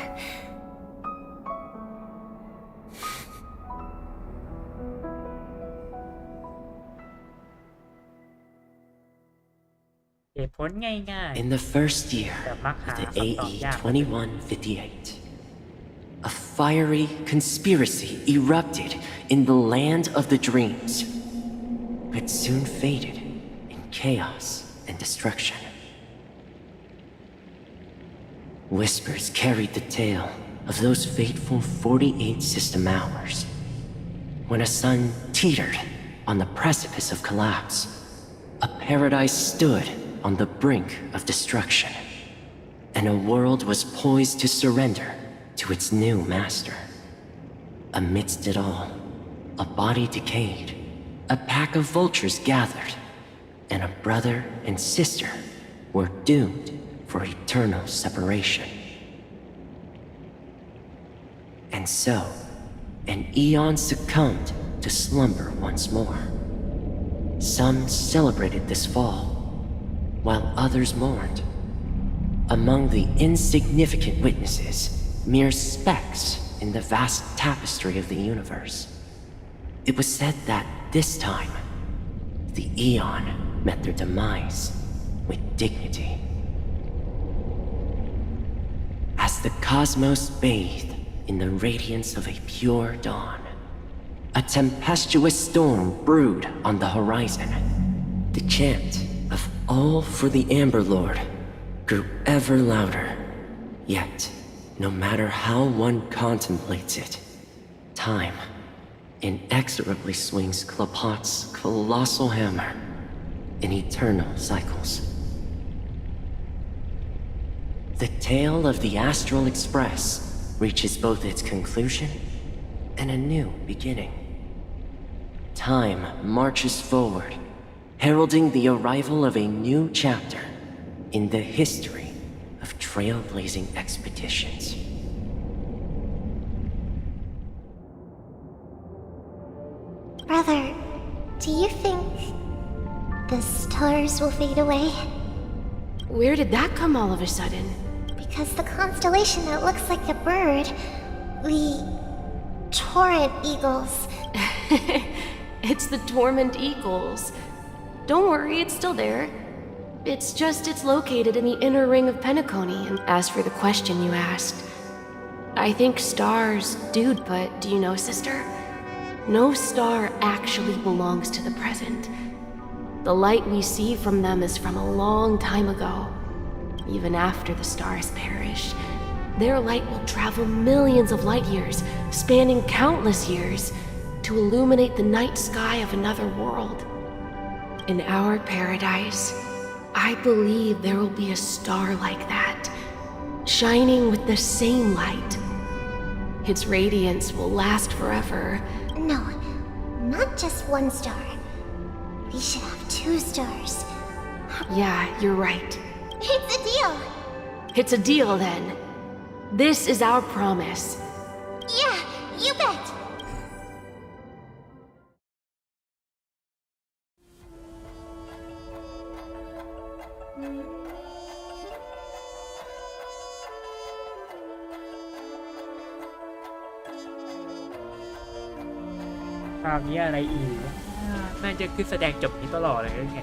[SPEAKER 8] In the first year of the AE 2158, a fiery conspiracy erupted in the land of the dreams, but soon faded in chaos and destruction. Whispers carried the tale of those fateful 48 system hours, when a sun teetered on the precipice of collapse. A paradise stood on the brink of destruction, and a world was poised to surrender to its new master. Amidst it all, a body decayed, a pack of vultures gathered, and a brother and sister were doomed for eternal separation. And so, an eon succumbed to slumber once more. Some celebrated this fall, while others mourned. Among the insignificant witnesses, mere specks in the vast tapestry of the universe, it was said that this time, the Eon met their demise with dignity. As the cosmos bathed in the radiance of a pure dawn, a tempestuous storm brewed on the horizon. The chant of all for the Amber Lord grew ever louder. Yet, no matter how one contemplates it, time inexorably swings Klapot's colossal hammer in eternal cycles. The tale of the Astral Express reaches both its conclusion and a new beginning. Time marches forward, heralding the arrival of a new chapter in the history of trailblazing expeditions.
[SPEAKER 9] Brother, do you think the stars will fade away?
[SPEAKER 20] Where did that come all of a sudden?
[SPEAKER 9] Because the constellation that looks like a bird, the Torrent Eagles.
[SPEAKER 20] It's the Torment Eagles. Don't worry, it's still there. It's just it's located in the inner ring of Penacony. And as for the question you asked, I think stars do, but do you know, sister? No star actually belongs to the present. The light we see from them is from a long time ago. Even after the stars perish, their light will travel millions of light years, spanning countless years, to illuminate the night sky of another world. In our paradise, I believe there will be a star like that, shining with the same light. Its radiance will last forever.
[SPEAKER 9] No, not just one star. We should have 2 stars.
[SPEAKER 20] Yeah, you're right.
[SPEAKER 9] It's a deal.
[SPEAKER 20] It's a deal, then. This is our promise.
[SPEAKER 9] Yeah, you bet.
[SPEAKER 2] ภาพนี้อะไรอีกน่าจะคือแสดงจบนี้ตลอดเลยหรือไง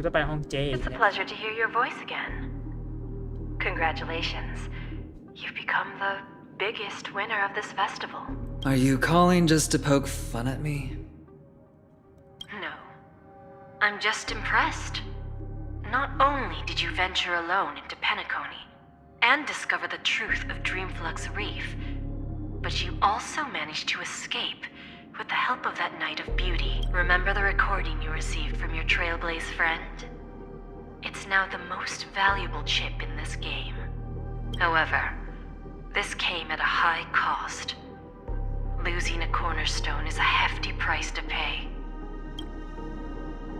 [SPEAKER 2] จะไปห้องเจ
[SPEAKER 4] It's a pleasure to hear your voice again. Congratulations. You've become the biggest winner of this festival.
[SPEAKER 15] Are you calling just to poke fun at me?
[SPEAKER 4] No. I'm just impressed. Not only did you venture alone into Penacony and discover the truth of Dreamflux Reef, but you also managed to escape with the help of that Knight of Beauty. Remember the recording you received from your Trailblaze friend? It's now the most valuable chip in this game. However, this came at a high cost. Losing a cornerstone is a hefty price to pay.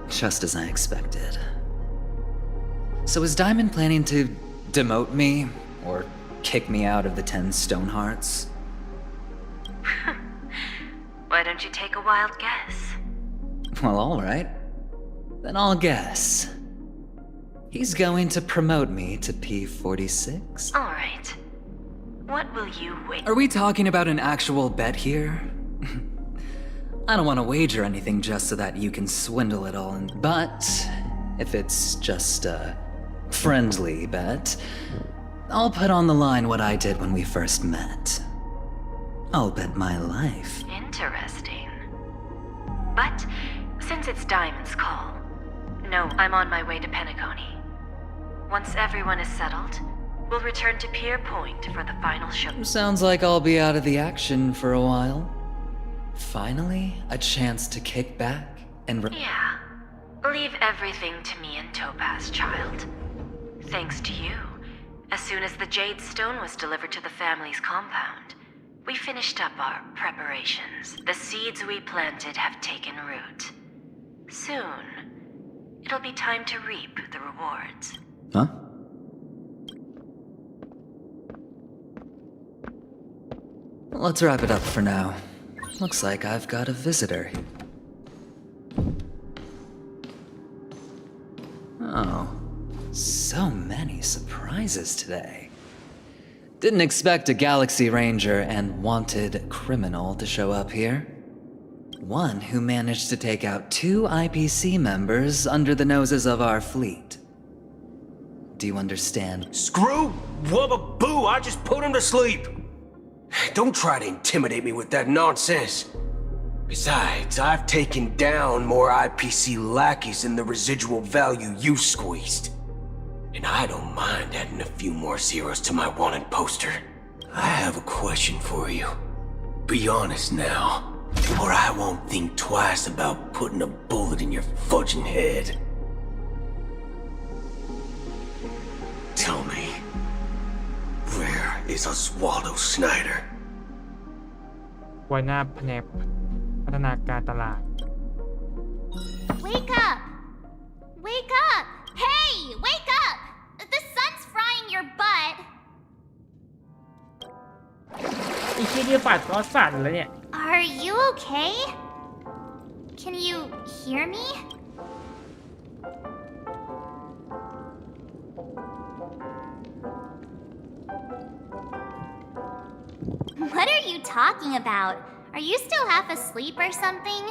[SPEAKER 15] Just as I expected. So is Diamond planning to demote me or kick me out of the 10 Stonehearts?
[SPEAKER 4] Why don't you take a wild guess?
[SPEAKER 15] Well, alright. Then I'll guess. He's going to promote me to P46?
[SPEAKER 4] Alright. What will you wait?
[SPEAKER 15] Are we talking about an actual bet here? I don't want to wager anything just so that you can swindle it all, but if it's just a friendly bet, I'll put on the line what I did when we first met. I'll bet my life.
[SPEAKER 4] Interesting. But since it's Diamond's call, no, I'm on my way to Penacony. Once everyone is settled, we'll return to Pier Point for the final show.
[SPEAKER 15] Sounds like I'll be out of the action for a while. Finally, a chance to kick back and
[SPEAKER 4] Yeah. Leave everything to me and Topaz, child. Thanks to you, as soon as the Jade Stone was delivered to the family's compound, we finished up our preparations. The seeds we planted have taken root. Soon, it'll be time to reap the rewards.
[SPEAKER 15] Huh? Let's wrap it up for now. Looks like I've got a visitor. Oh, so many surprises today. Didn't expect a Galaxy Ranger and wanted criminal to show up here. One who managed to take out 2 IPC members under the noses of our fleet. Do you understand?
[SPEAKER 13] Screw Wubba Boo, I just put him to sleep. Don't try to intimidate me with that nonsense. Besides, I've taken down more IPC lackeys than the residual value you squeezed. And I don't mind adding a few more zeros to my wanted poster. I have a question for you. Be honest now, or I won't think twice about putting a bullet in your fudging head. Tell me, where is Oswaldo Snyder?
[SPEAKER 2] หัวหน้าแผนกพัฒนาการตลาด
[SPEAKER 9] Wake up! Wake up! Hey! Wake up! The sun's frying your butt.
[SPEAKER 2] ไอ้ที่นี่ฝันก็สั่นแล้วเนี่ย
[SPEAKER 9] Are you okay? Can you hear me? What are you talking about? Are you still half asleep or something?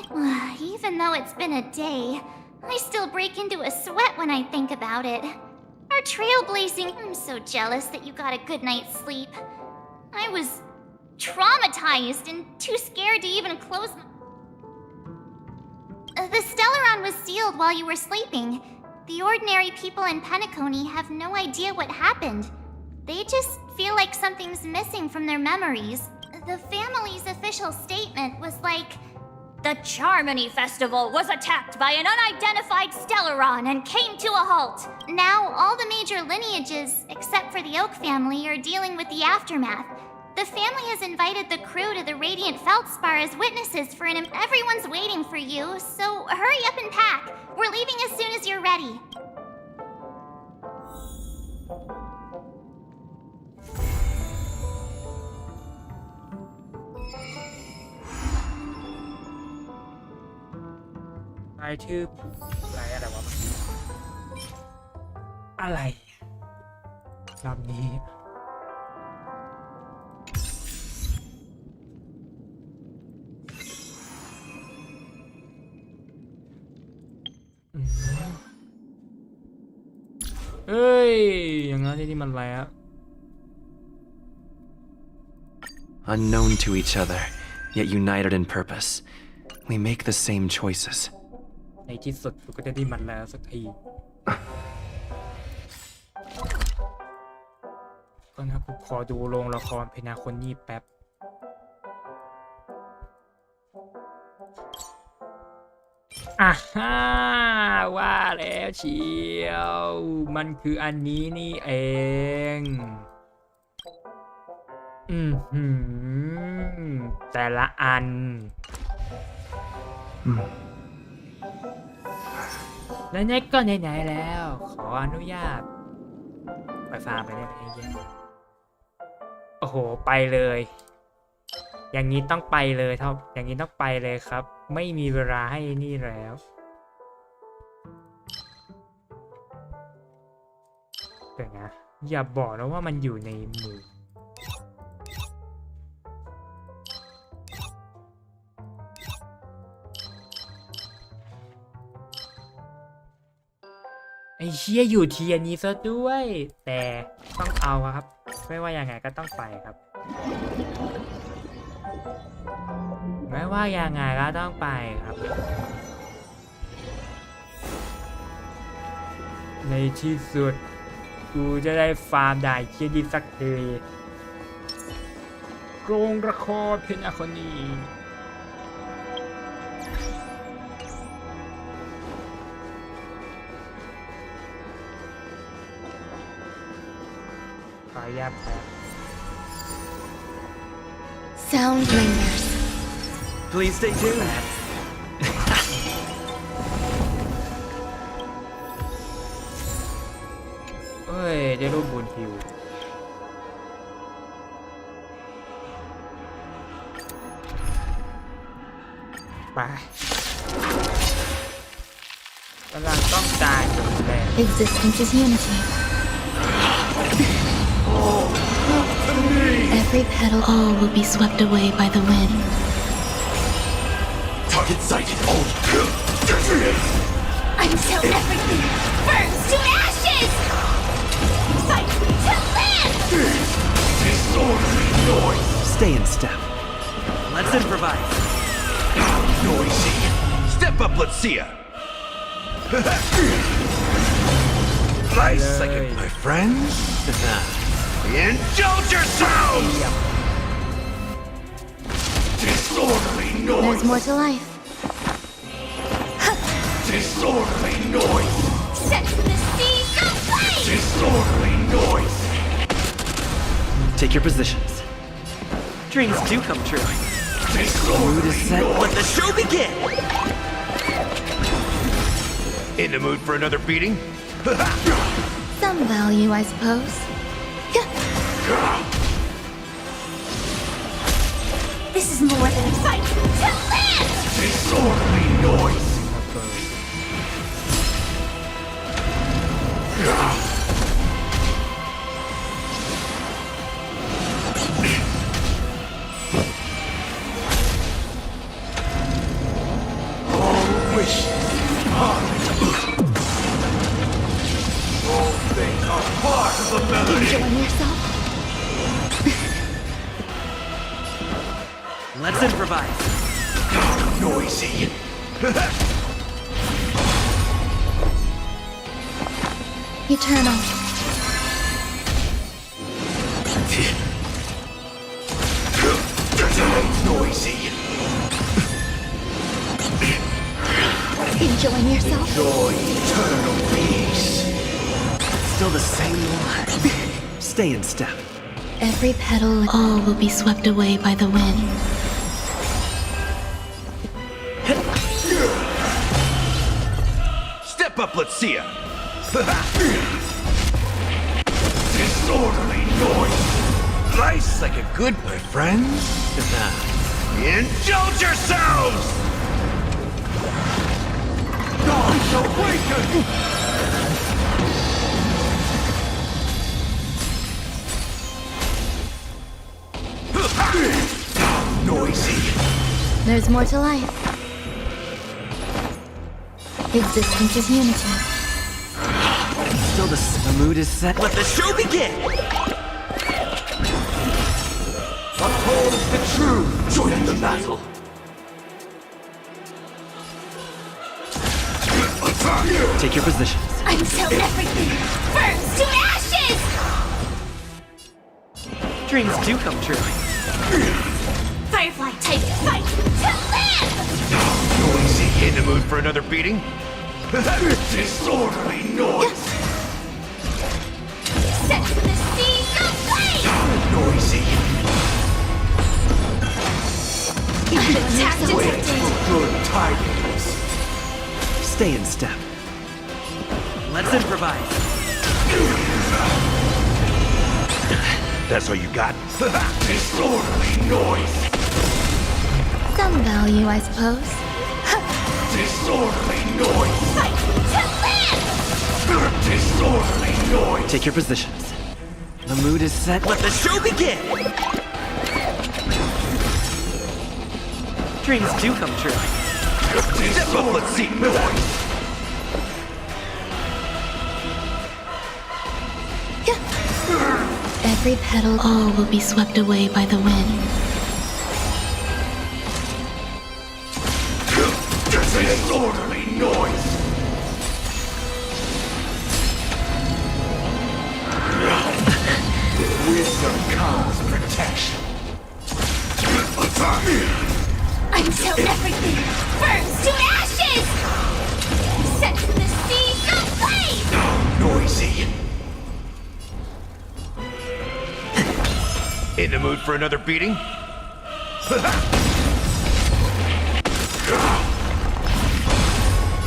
[SPEAKER 9] Even though it's been a day, I still break into a sweat when I think about it. Our trailblazing... I'm so jealous that you got a good night's sleep. I was traumatized and too scared to even close... The Stellaron was sealed while you were sleeping. The ordinary people in Penacony have no idea what happened. They just feel like something's missing from their memories. The family's official statement was like, the Charmony Festival was attacked by an unidentified Stellaron and came to a halt. Now, all the major lineages, except for the Oak family, are dealing with the aftermath. The family has invited the crew to the Radiant Feldspar as witnesses for an... Everyone's waiting for you, so hurry up and pack. We're leaving as soon as you're ready.
[SPEAKER 2] I ชื่ออะไรวะอะไรลำนี้ เอ้ยอย่างนั้นนี่มันอะไรอะ
[SPEAKER 6] Unknown to each other, yet united in purpose, we make the same choices.
[SPEAKER 2] ในที่สุดกูก็จะได้มันแล้วสักทีก็นะกูขอดูโรงละครเพนาคนนี้แป๊บอ่ะฮ่าว่าแล้วเชียวมันคืออันนี้นี่เองแต่ละอันแล้วเนี่ยก็ไหนๆแล้วขออนุญาตไปฟาร์มไปได้ไหมโอ้โหไปเลยอย่างนี้ต้องไปเลยเท่าอย่างนี้ต้องไปเลยครับไม่มีเวลาให้นี่แล้วเดี๋ยวนะอย่าบอกนะว่ามันอยู่ในมือไอ้เชี่ยอยู่ทีอันนี้ซะด้วยแต่ต้องเอาครับไม่ว่ายังไงก็ต้องไปครับไม่ว่ายังไงก็ต้องไปครับในที่สุดกูจะได้ฟาร์มได้เคียดีสักทีโรงละครเพนาคนนี้ขออนุญาตแป๊บ
[SPEAKER 1] Sound lingers.
[SPEAKER 6] Please stay tuned.
[SPEAKER 2] เอ้ยได้รูปบุญฮิวไปกำลังต้องตายอยู่แล้ว
[SPEAKER 1] Existence is unity. Every petal, all will be swept away by the wind.
[SPEAKER 7] Target sighted.
[SPEAKER 9] Until everything burns to ashes! Fight to land!
[SPEAKER 7] Disorderly noise.
[SPEAKER 6] Stay in step. Let's improvise.
[SPEAKER 7] Noisy. Step up, let's see ya. Nice second, my friends. Indulge yourselves! Disorderly noise.
[SPEAKER 1] There's more to life.
[SPEAKER 7] Disorderly noise.
[SPEAKER 9] Set the seas aflame!
[SPEAKER 7] Disorderly noise.
[SPEAKER 6] Take your positions. Dreams do come true. Mood is set. Let the show begin.
[SPEAKER 7] In the mood for another beating?
[SPEAKER 1] Some value, I suppose.
[SPEAKER 9] This is more than a fight to land!
[SPEAKER 7] Disorderly noise. All wishes are all things are part of the melody.
[SPEAKER 1] Enjoying yourself?
[SPEAKER 6] Let's improvise.
[SPEAKER 7] Noisy.
[SPEAKER 1] Eternal.
[SPEAKER 7] Noisy.
[SPEAKER 1] Enjoying yourself?
[SPEAKER 7] Enjoy eternal peace.
[SPEAKER 6] Still the same one. Stay in step.
[SPEAKER 1] Every petal, all will be swept away by the wind.
[SPEAKER 7] Step up, let's see ya. Disorderly noise. Nice like a good, my friends. Indulge yourselves. Gods awaken. Noisy.
[SPEAKER 1] There's more to life. Existence is unity.
[SPEAKER 6] still the mood is set. Let the show begin!
[SPEAKER 7] Uphold the truth! Join the battle!
[SPEAKER 6] Take your positions.
[SPEAKER 9] Until everything burns to ashes!
[SPEAKER 6] Dreams do come true.
[SPEAKER 9] Firefly take fight to live!
[SPEAKER 7] Noisy, in the mood for another beating? Disorderly noise!
[SPEAKER 9] Set the seas aflame!
[SPEAKER 7] Noisy!
[SPEAKER 9] Attack detected!
[SPEAKER 7] Good tidings!
[SPEAKER 6] Stay in step. Let's improvise.
[SPEAKER 7] That's all you got? Disorderly noise!
[SPEAKER 1] Some value, I suppose.
[SPEAKER 7] Disorderly noise!
[SPEAKER 9] Fight to live!
[SPEAKER 7] Disorderly noise!
[SPEAKER 6] Take your positions. The mood is set. Let the show begin! Dreams do come true.
[SPEAKER 7] Step up, let's see noise!
[SPEAKER 1] Every petal, all will be swept away by the wind.
[SPEAKER 7] Disorderly noise! Wisdom comes protection.
[SPEAKER 9] Until everything burns to ashes! Set the seas aflame!
[SPEAKER 7] Noisy. In the mood for another beating?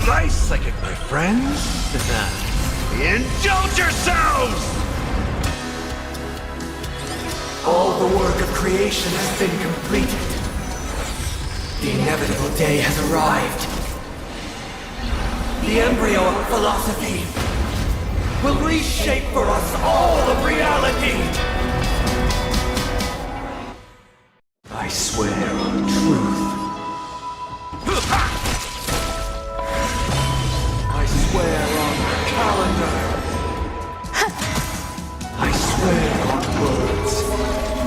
[SPEAKER 7] Nice second, my friends. Indulge yourselves! All the work of creation has been completed. The inevitable day has arrived. The embryo of philosophy will reshape for us all of reality. I swear on truth. I swear on the calendar. I swear on words.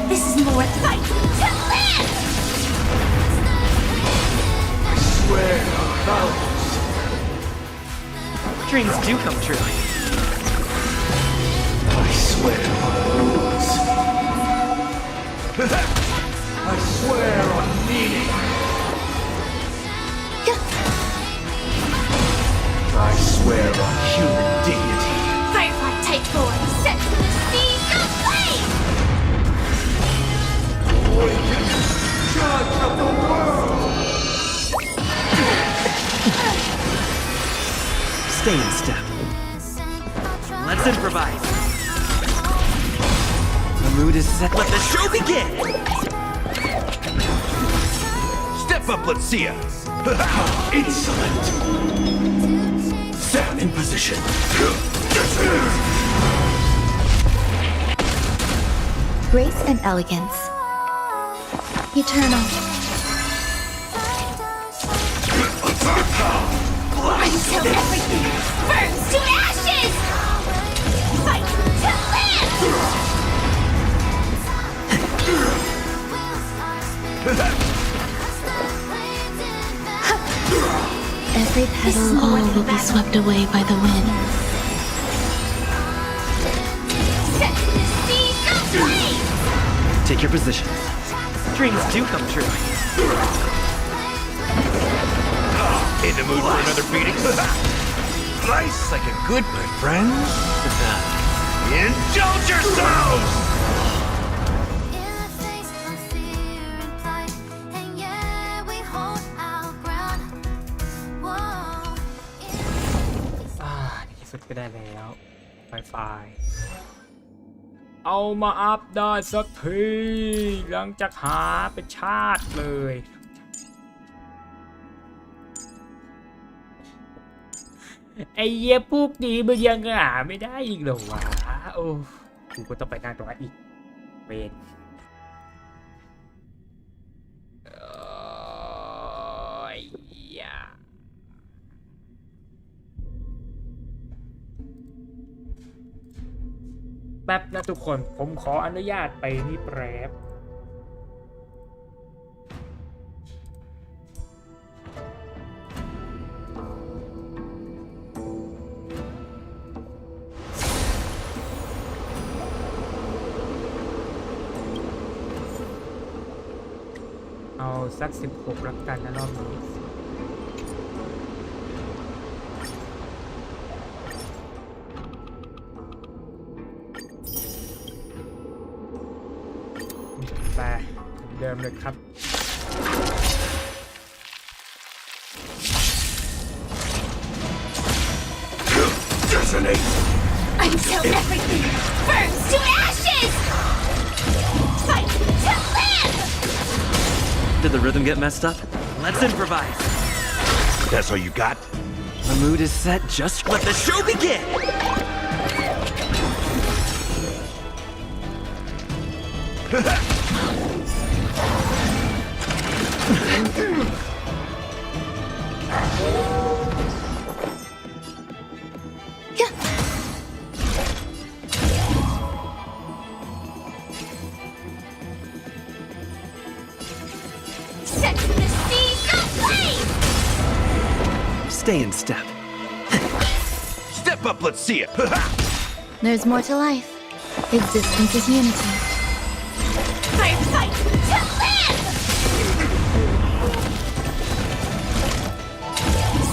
[SPEAKER 9] This is more fight to live!
[SPEAKER 7] I swear on values.
[SPEAKER 6] Dreams do come true.
[SPEAKER 7] I swear on rules. I swear on meaning. I swear on human dignity.
[SPEAKER 9] Firefly take form, set the seas aflame!
[SPEAKER 7] Judge of the world!
[SPEAKER 6] Stay in step. Let's improvise. The mood is set. Let the show begin!
[SPEAKER 7] Step up, let's see ya! Insolent! Stand in position.
[SPEAKER 1] Grace and elegance. Eternal.
[SPEAKER 9] Until everything burns to ashes! Fight to
[SPEAKER 1] Every petal, all will be swept away by the wind.
[SPEAKER 9] set the seas aflame!
[SPEAKER 6] Take your positions. Dreams do come true.
[SPEAKER 7] In the mood for another beating? Nice like a good, my friends. Indulge yourselves!
[SPEAKER 2] Ah, ในที่สุดก็ได้แล้วไฟเอามาอัพได้สักทีหลังจากหาเป็นชาติเลยไอ้เหี้ยพวกนี้มันยังหาไม่ได้อีกเหรอวะโอ้กูก็ต้องไปนั่งตรงนั้นอีกเวร แป๊บนะทุกคนผมขออนุญาตไปนี่แป๊บเอาสัก16รักกันนะรอบนี้ไปเดิมเลยครับ
[SPEAKER 3] Until everything burns to ashes! Fight to live!
[SPEAKER 6] Did the rhythm get messed up? Let's improvise.
[SPEAKER 21] That's all you got?
[SPEAKER 6] The mood is set, just let the show begin!
[SPEAKER 3] Set the seas aflame!
[SPEAKER 6] Stay in step.
[SPEAKER 21] Step up, let's see it.
[SPEAKER 1] There's more to life. Existence is unity.
[SPEAKER 3] Fight to live!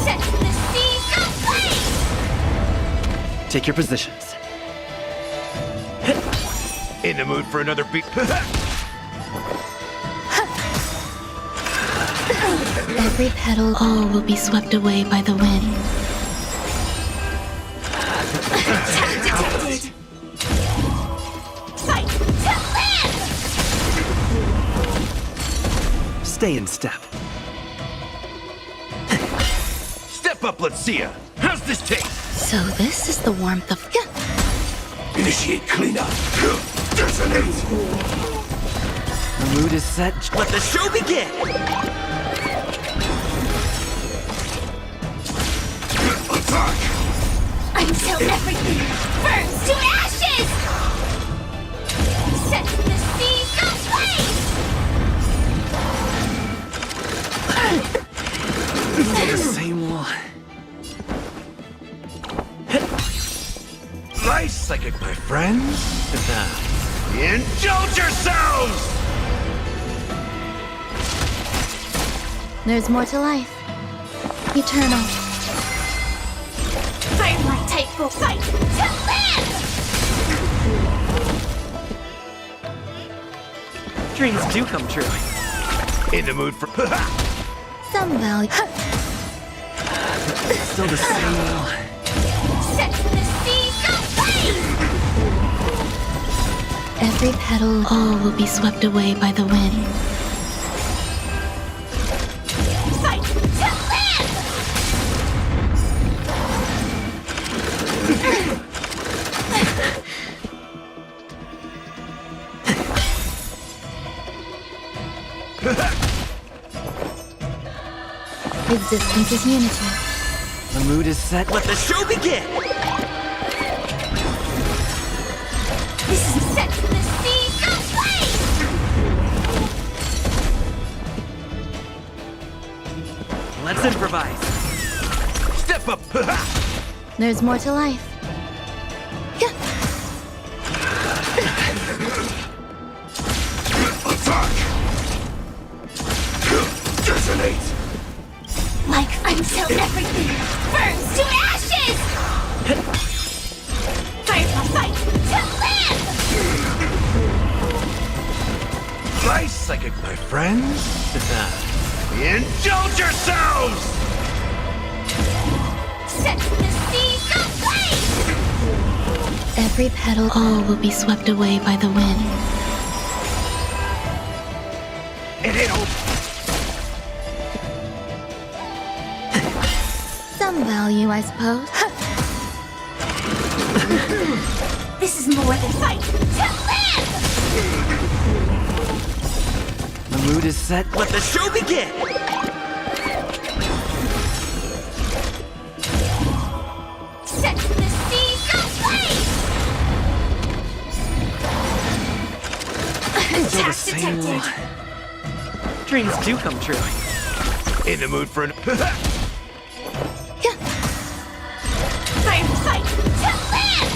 [SPEAKER 3] Set the seas aflame!
[SPEAKER 6] Take your positions.
[SPEAKER 21] In the mood for another beat?
[SPEAKER 1] Every petal, all will be swept away by the wind.
[SPEAKER 3] Detected! Fight to live!
[SPEAKER 6] Stay in step.
[SPEAKER 21] Step up, let's see ya. How's this taste?
[SPEAKER 1] So this is the warmth of...
[SPEAKER 7] Initiate cleanup. Detonate.
[SPEAKER 6] The mood is set, let the show begin!
[SPEAKER 7] Attack!
[SPEAKER 3] Until everything burns to ashes! Set the seas aflame!
[SPEAKER 6] The same one.
[SPEAKER 21] Nice psychic, my friends. Indulge yourselves!
[SPEAKER 1] There's more to life. Eternal.
[SPEAKER 3] Firelight type will fight to live!
[SPEAKER 6] Dreams do come true.
[SPEAKER 21] In the mood for...
[SPEAKER 1] Some value.
[SPEAKER 6] Still the same one.
[SPEAKER 3] Set the seas aflame!
[SPEAKER 1] Every petal, all will be swept away by the wind.
[SPEAKER 3] Fight to live!
[SPEAKER 1] Existence is unity.
[SPEAKER 6] The mood is set, let the show begin!
[SPEAKER 3] This is set the seas aflame!
[SPEAKER 6] Let's improvise.
[SPEAKER 21] Step up!
[SPEAKER 1] There's more to life.
[SPEAKER 7] Attack! Detonate!
[SPEAKER 3] Like until everything burns to ashes! Fight to live!
[SPEAKER 21] Nice psychic, my friends. Indulge yourselves!
[SPEAKER 3] Set the seas aflame!
[SPEAKER 1] Every petal, all will be swept away by the wind.
[SPEAKER 21] It ain't over.
[SPEAKER 1] Some value, I suppose.
[SPEAKER 3] This is more than fight to live!
[SPEAKER 6] The mood is set, let the show begin!
[SPEAKER 3] Set the seas aflame!
[SPEAKER 6] Dreams do come true.
[SPEAKER 7] In the mood for an...
[SPEAKER 3] Time to fight to live!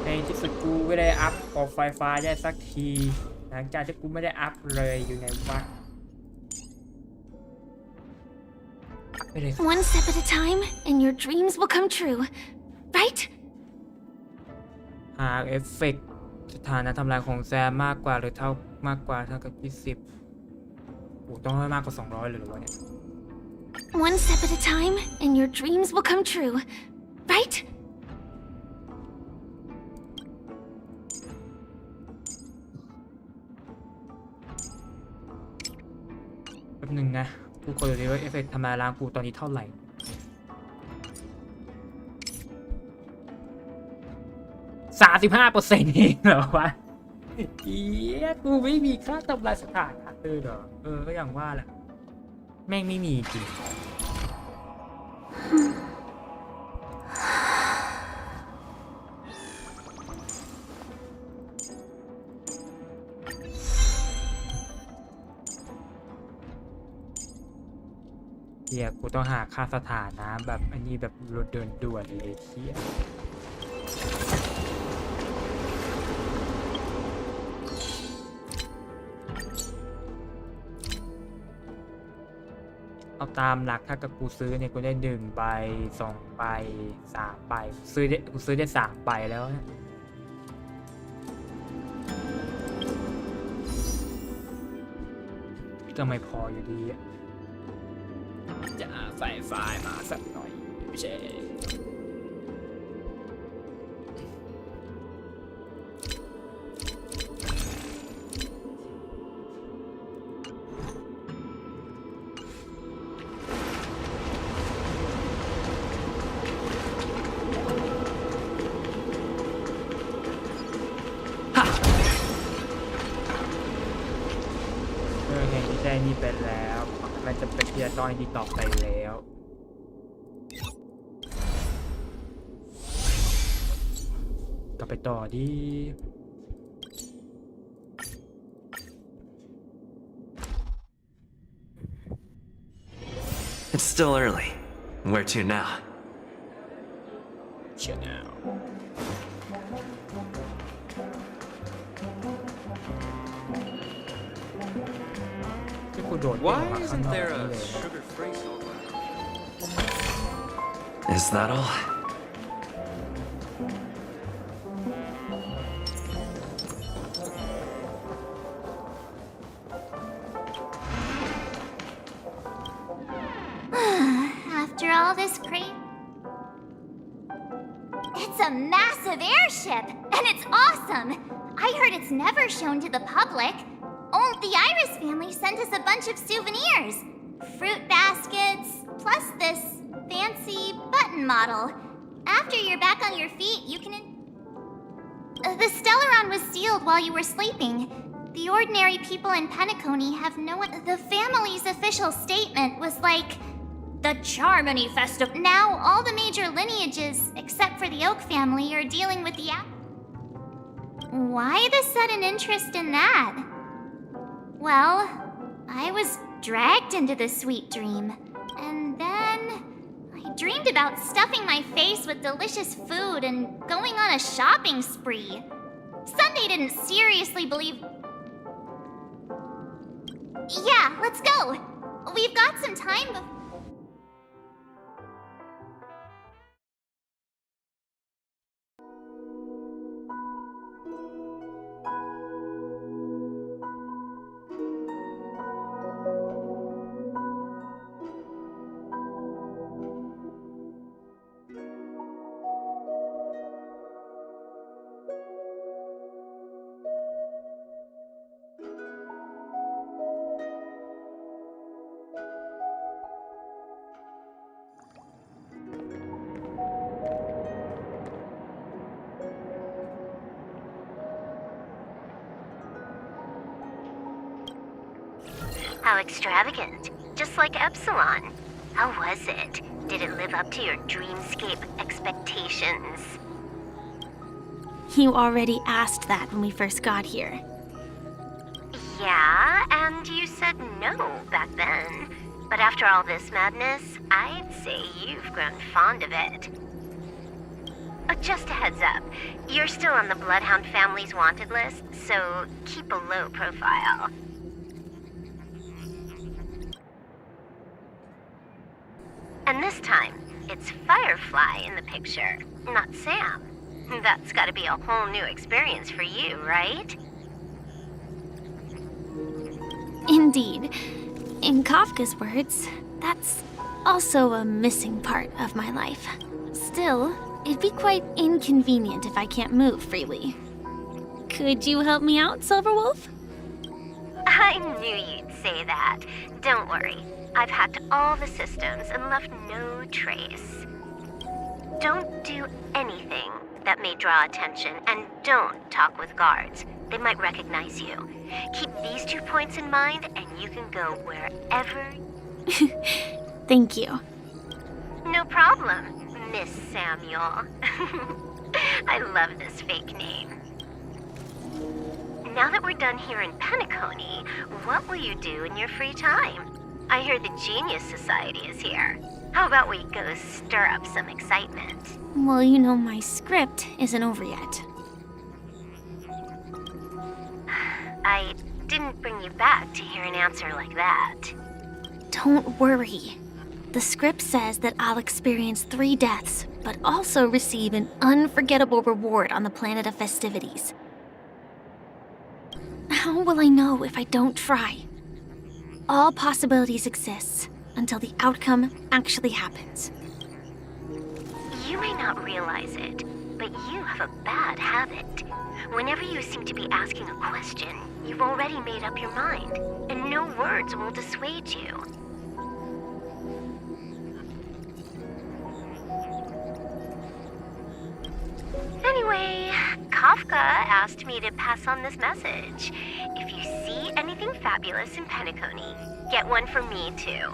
[SPEAKER 2] ในที่สุดกูไม่ได้อัพกองไฟฟ้าได้สักทีหลังจากที่กูไม่ได้อัพเลยอยู่ในวะ
[SPEAKER 9] One step at a time, and your dreams will come true, right?
[SPEAKER 2] หากเอฟเฟกต์สถานะทำลายของแซมมากกว่าหรือเท่ากับ20โอ้ต้องให้มากกว่า200เลยเหรอวะเนี่ย
[SPEAKER 9] One step at a time, and your dreams will come true, right?
[SPEAKER 2] แป๊บนึงนะกูขอดูดิว่าเอฟเฟกต์ทำลายล้างกูตอนนี้เท่าไหร่35%เองเหรอวะกูไม่มีค่าทำลายสถานะเลยเหรอก็อย่างว่าแหละแม่งไม่มีจริงกูต้องหาค่าสถานะแบบอันนี้แบบรถเดินด่วนเลยเที่ยเอาตามหลักถ้ากับกูซื้อเนี่ยกูได้1 ใบ 2 ใบ 3 ใบกูซื้อได้3 ใบแล้วเนี่ยก็ไม่พออยู่ดีจะใส่ไฟล์มาสักหน่อยไม่ใช่ไงที่ได้นี่ไปแล้วมันจะเป็นที่จะต้องดีต่อไปแล้วกลับไปต่อดี
[SPEAKER 6] It's still early. Where to now?
[SPEAKER 2] Chill now.
[SPEAKER 6] Why isn't there a sugar-free soda? Is that all?
[SPEAKER 9] After all this It's a massive airship, and it's awesome! I heard it's never shown to the public. The Iris family sent us a bunch of souvenirs. Fruit baskets, plus this fancy button model. After you're back on your feet, you can... The Stellaron was sealed while you were sleeping. The ordinary people in Penacony have no one... The family's official statement was like... The Charmony Festival. Now, all the major lineages, except for the Oak family, are dealing with the... Why the sudden interest in that? Well, I was dragged into this sweet dream. And then... I dreamed about stuffing my face with delicious food and going on a shopping spree. Sunday didn't seriously believe... Yeah, let's go! We've got some time before...
[SPEAKER 10] How extravagant. just like Epsilon. How was it? Did it live up to your dreamscape expectations?
[SPEAKER 17] You already asked that when we first got here.
[SPEAKER 10] Yeah, and you said no back then. But after all this madness, I'd say you've grown fond of it. Oh, just a heads up, you're still on the Bloodhound family's wanted list, so keep a low profile. And this time, it's Firefly in the picture, not Sam. That's gotta be a whole new experience for you, right?
[SPEAKER 17] Indeed. In Kafka's words, that's also a missing part of my life. Still, it'd be quite inconvenient if I can't move freely. Could you help me out, Silverwolf?
[SPEAKER 10] I knew you'd say that. Don't worry. I've hacked all the systems and left no trace. Don't do anything that may draw attention, and don't talk with guards. They might recognize you. Keep these 2 points in mind, and you can go wherever.
[SPEAKER 17] Thank you.
[SPEAKER 10] No problem, Miss Samuel. I love this fake name. Now that we're done here in Penacony, what will you do in your free time? I hear the Genius Society is here. How about we go stir up some excitement?
[SPEAKER 17] Well, you know my script isn't over yet.
[SPEAKER 10] I didn't bring you back to hear an answer like that.
[SPEAKER 17] Don't worry. The script says that I'll experience 3 deaths, but also receive an unforgettable reward on the planet of festivities. How will I know if I don't try? All possibilities exist until the outcome actually happens.
[SPEAKER 10] You may not realize it, but you have a bad habit. Whenever you seem to be asking a question, you've already made up your mind, and no words will dissuade you. Anyway, Kafka asked me to pass on this message. If you see anything fabulous in Penacony, get one for me too.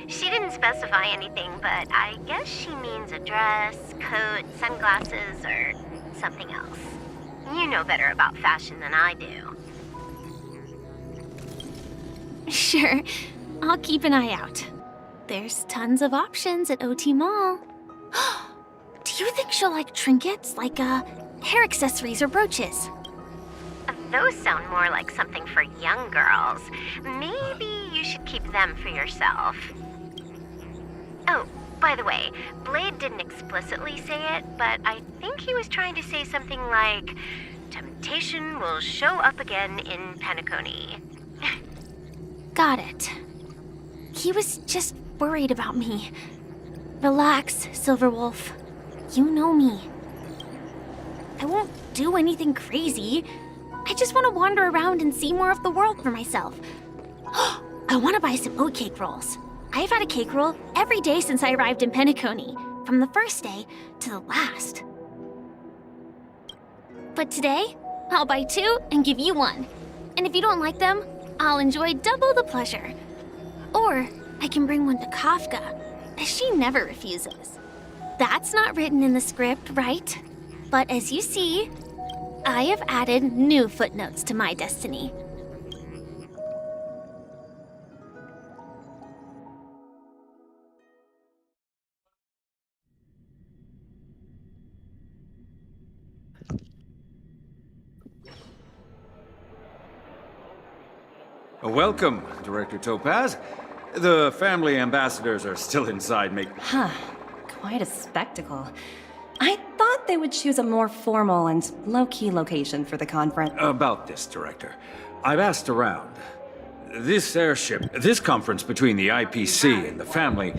[SPEAKER 10] She didn't specify anything, but I guess she means a dress, coat, sunglasses, or something else. You know better about fashion than I do.
[SPEAKER 17] Sure, I'll keep an eye out. There's tons of options at OT Mall. Do you think she'll like trinkets, like hair accessories or brooches?
[SPEAKER 10] Those sound more like something for young girls. Maybe you should keep them for yourself. Oh, by the way, Blade didn't explicitly say it, but I think he was trying to say something like, temptation will show up again in Penacony.
[SPEAKER 17] Got it. He was just worried about me. Relax, Silverwolf. You know me. I won't do anything crazy. I just want to wander around and see more of the world for myself. I want to buy some oatcake rolls. I've had a cake roll every day since I arrived in Penacony, from the first day to the last. But today, I'll buy 2 and give you 1. And if you don't like them, I'll enjoy double the pleasure. Or I can bring one to Kafka, as she never refuses. That's not written in the script, right? But as you see, I have added new footnotes to my destiny.
[SPEAKER 23] Welcome, Director Topaz. The family ambassadors are still inside making...
[SPEAKER 16] Huh. Quite a spectacle. I thought they would choose a more formal and low-key location for the conference.
[SPEAKER 23] About this, Director. I've asked around. This airship, this conference between the IPC and the family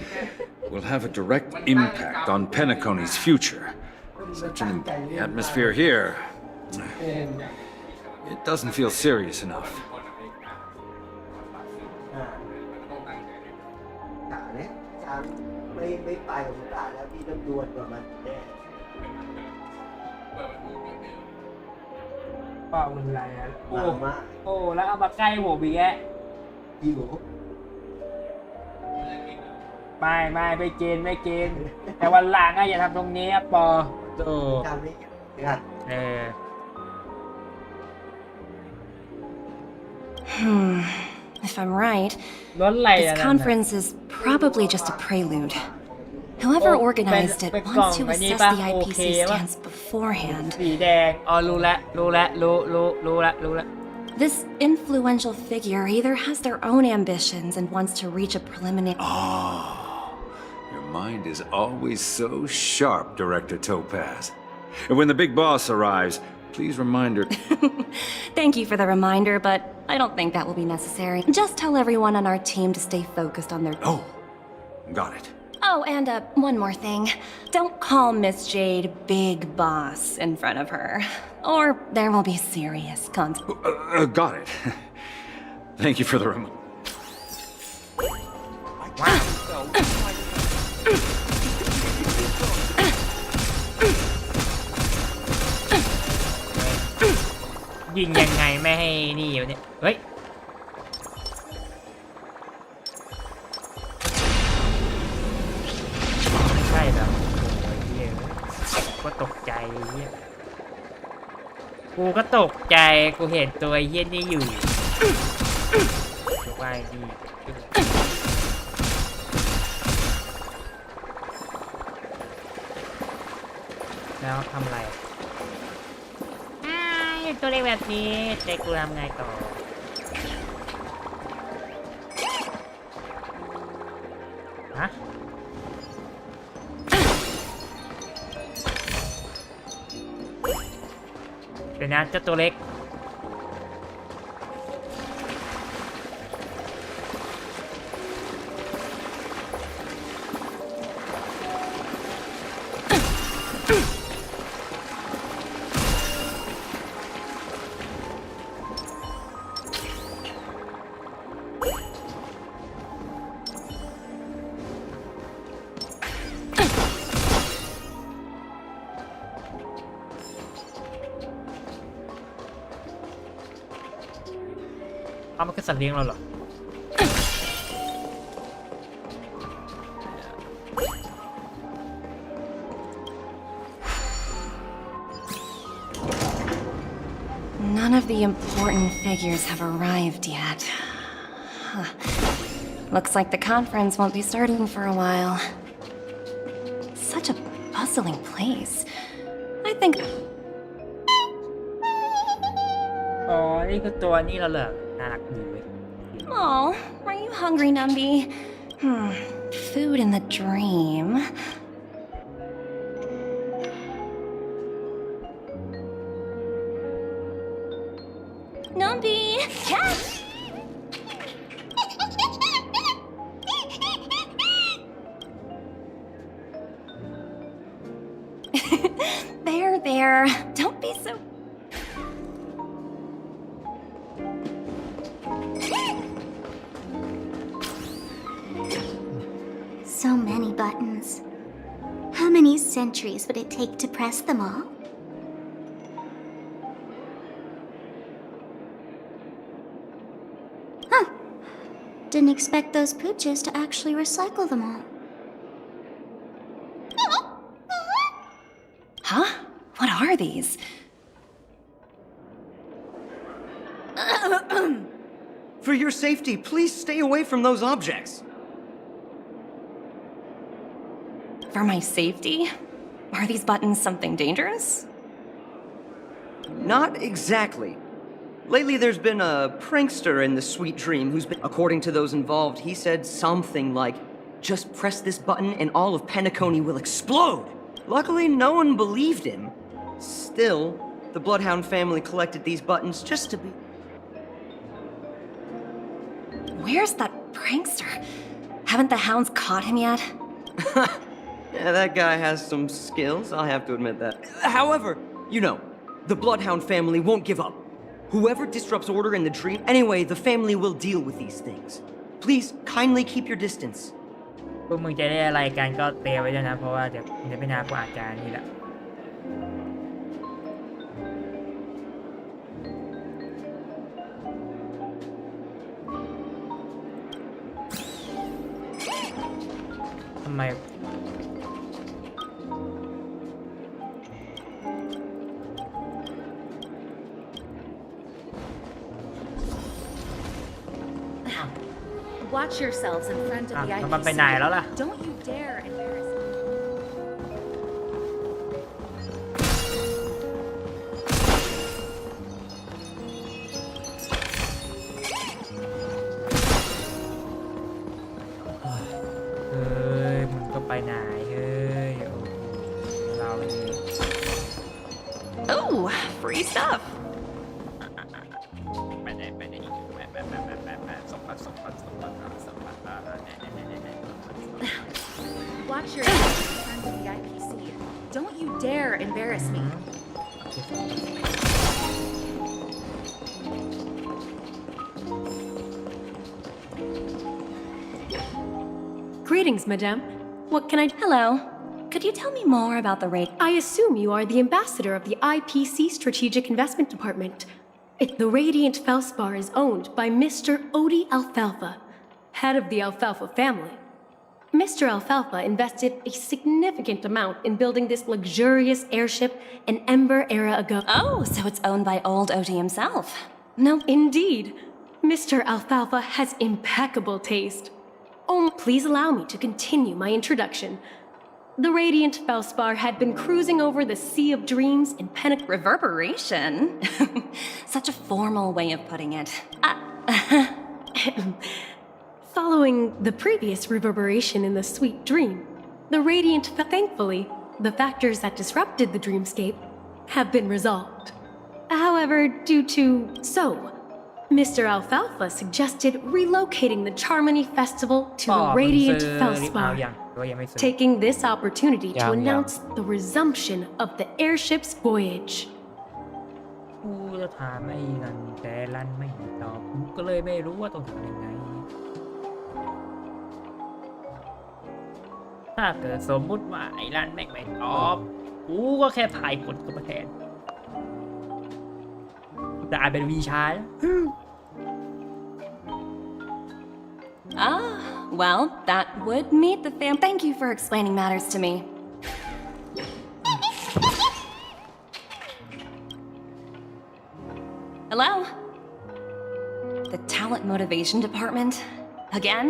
[SPEAKER 23] will have a direct impact on Penacony's future. Such an atmosphere here, it doesn't feel serious enough.
[SPEAKER 5] หิว
[SPEAKER 2] ไม่กินแต่วันหลังอย่าทำตรงนี้ปอโต
[SPEAKER 16] If I'm right, this conference is probably just a prelude. Whoever organized it wants to assess the IPC stance beforehand.
[SPEAKER 2] สีแดงรู้ละ
[SPEAKER 16] This influential figure either has their own ambitions and wants to reach a preliminary.
[SPEAKER 23] Your mind is always so sharp, Director Topaz. And when the big boss arrives, please remind her.
[SPEAKER 16] Thank you for the reminder, but I don't think that will be necessary. Just tell everyone on our team to stay focused on their.
[SPEAKER 23] Oh, got it.
[SPEAKER 16] Oh, and one more thing. Don't call Miss Jade Big Boss in front of her, or there will be serious consequences.
[SPEAKER 23] Got it. Thank you for the reminder.
[SPEAKER 2] Wow. ยิงยังไงไม่ให้นี่อยู่เนี่ยเฮ้ยไม่ใช่เหรอโอ้ยเหี้ยก็ตกใจเหี้ยกูก็ตกใจกูเห็นตัวเหี้ยนี่อยู่ว่าดีแล้วทำอะไรตัวเล็กแบบนี้เด็กกูทำไงต่อฮะเดี๋ยวนะเจ้าตัวเล็กมันคือสัตว์เลี้ยงเราเหรอ
[SPEAKER 16] None of the important figures have arrived yet. Looks like the conference won't be starting for a while. Such a bustling place. I think.
[SPEAKER 2] อ๋อ นี่คือตัวนี้เราเหรอน่ารักดีเว้ย
[SPEAKER 16] Oh, are you hungry, Numby? Food in the dream. Numby! Yes! There. Don't be so.
[SPEAKER 17] So many buttons. How many centuries would it take to press them all? Huh. Didn't expect those pooches to actually recycle them all.
[SPEAKER 16] Huh? What are these?
[SPEAKER 11] For your safety, please stay away from those objects.
[SPEAKER 16] For my safety? Are these buttons something dangerous?
[SPEAKER 11] Not exactly. Lately, there's been a prankster in the Sweet Dream who's been, according to those involved, he said something like, just press this button and all of Penacony will explode. Luckily, no one believed him. Still, the Bloodhound family collected these buttons just to be...
[SPEAKER 16] Where's that prankster? Haven't the hounds caught him yet?
[SPEAKER 11] Yeah, that guy has some skills, I'll have to admit that. However, you know, the Bloodhound family won't give up. Whoever disrupts order in the dream, anyway, the family will deal with these things. Please, kindly keep your distance.
[SPEAKER 2] พวกมึงจะได้อะไรกันก็เตรียมไว้ด้วยนะเพราะว่าเดี๋ยวไม่นานกว่าอาจารย์นี่แหละ ไม
[SPEAKER 5] Watch yourselves in front of the
[SPEAKER 2] มันไปไหนแล้วล่ะ
[SPEAKER 5] Don't you dare embarrass me.
[SPEAKER 2] เฮ้ยมันก็ไปไหนเฮ้ยเราเลย
[SPEAKER 16] Oh, free stuff.
[SPEAKER 5] Watch your hands in front of the IPC. Don't you dare embarrass me.
[SPEAKER 18] Greetings, madame. What can I...
[SPEAKER 16] Hello. Could you tell me more about the raid?
[SPEAKER 18] I assume you are the ambassador of the IPC Strategic Investment Department. The Radiant Felspar is owned by Mr. Odie Alfalfa, head of the Alfalfa family. Mr. Alfalfa invested a significant amount in building this luxurious airship an Ember era ago.
[SPEAKER 16] Oh, so it's owned by old Odie himself.
[SPEAKER 18] No, indeed. Mr. Alfalfa has impeccable taste. Oh, please allow me to continue my introduction. The Radiant Felspar had been cruising over the Sea of Dreams in
[SPEAKER 16] Reverberation? Such a formal way of putting it.
[SPEAKER 18] Following the previous reverberation in the Sweet Dream, the Radiant, thankfully, the factors that disrupted the dreamscape have been resolved. However, due to Mr. Alfalfa suggested relocating the Charmony Festival to the Radiant Felspar, taking this opportunity to announce the resumption of the airship's voyage.
[SPEAKER 2] กูจะถามไอ้นั่นแต่รันไม่ตอบกูก็เลยไม่รู้ว่าต้องทำยังไงถ้าเกิดสมมุติว่าไอ้รันไม่ตอบกูก็แค่ถ่ายผลกับมาแทนแต่อาจเป็นวีชา
[SPEAKER 16] Well, that would meet the fam. Thank you for explaining matters to me. Hello? The Talent Motivation Department? Again?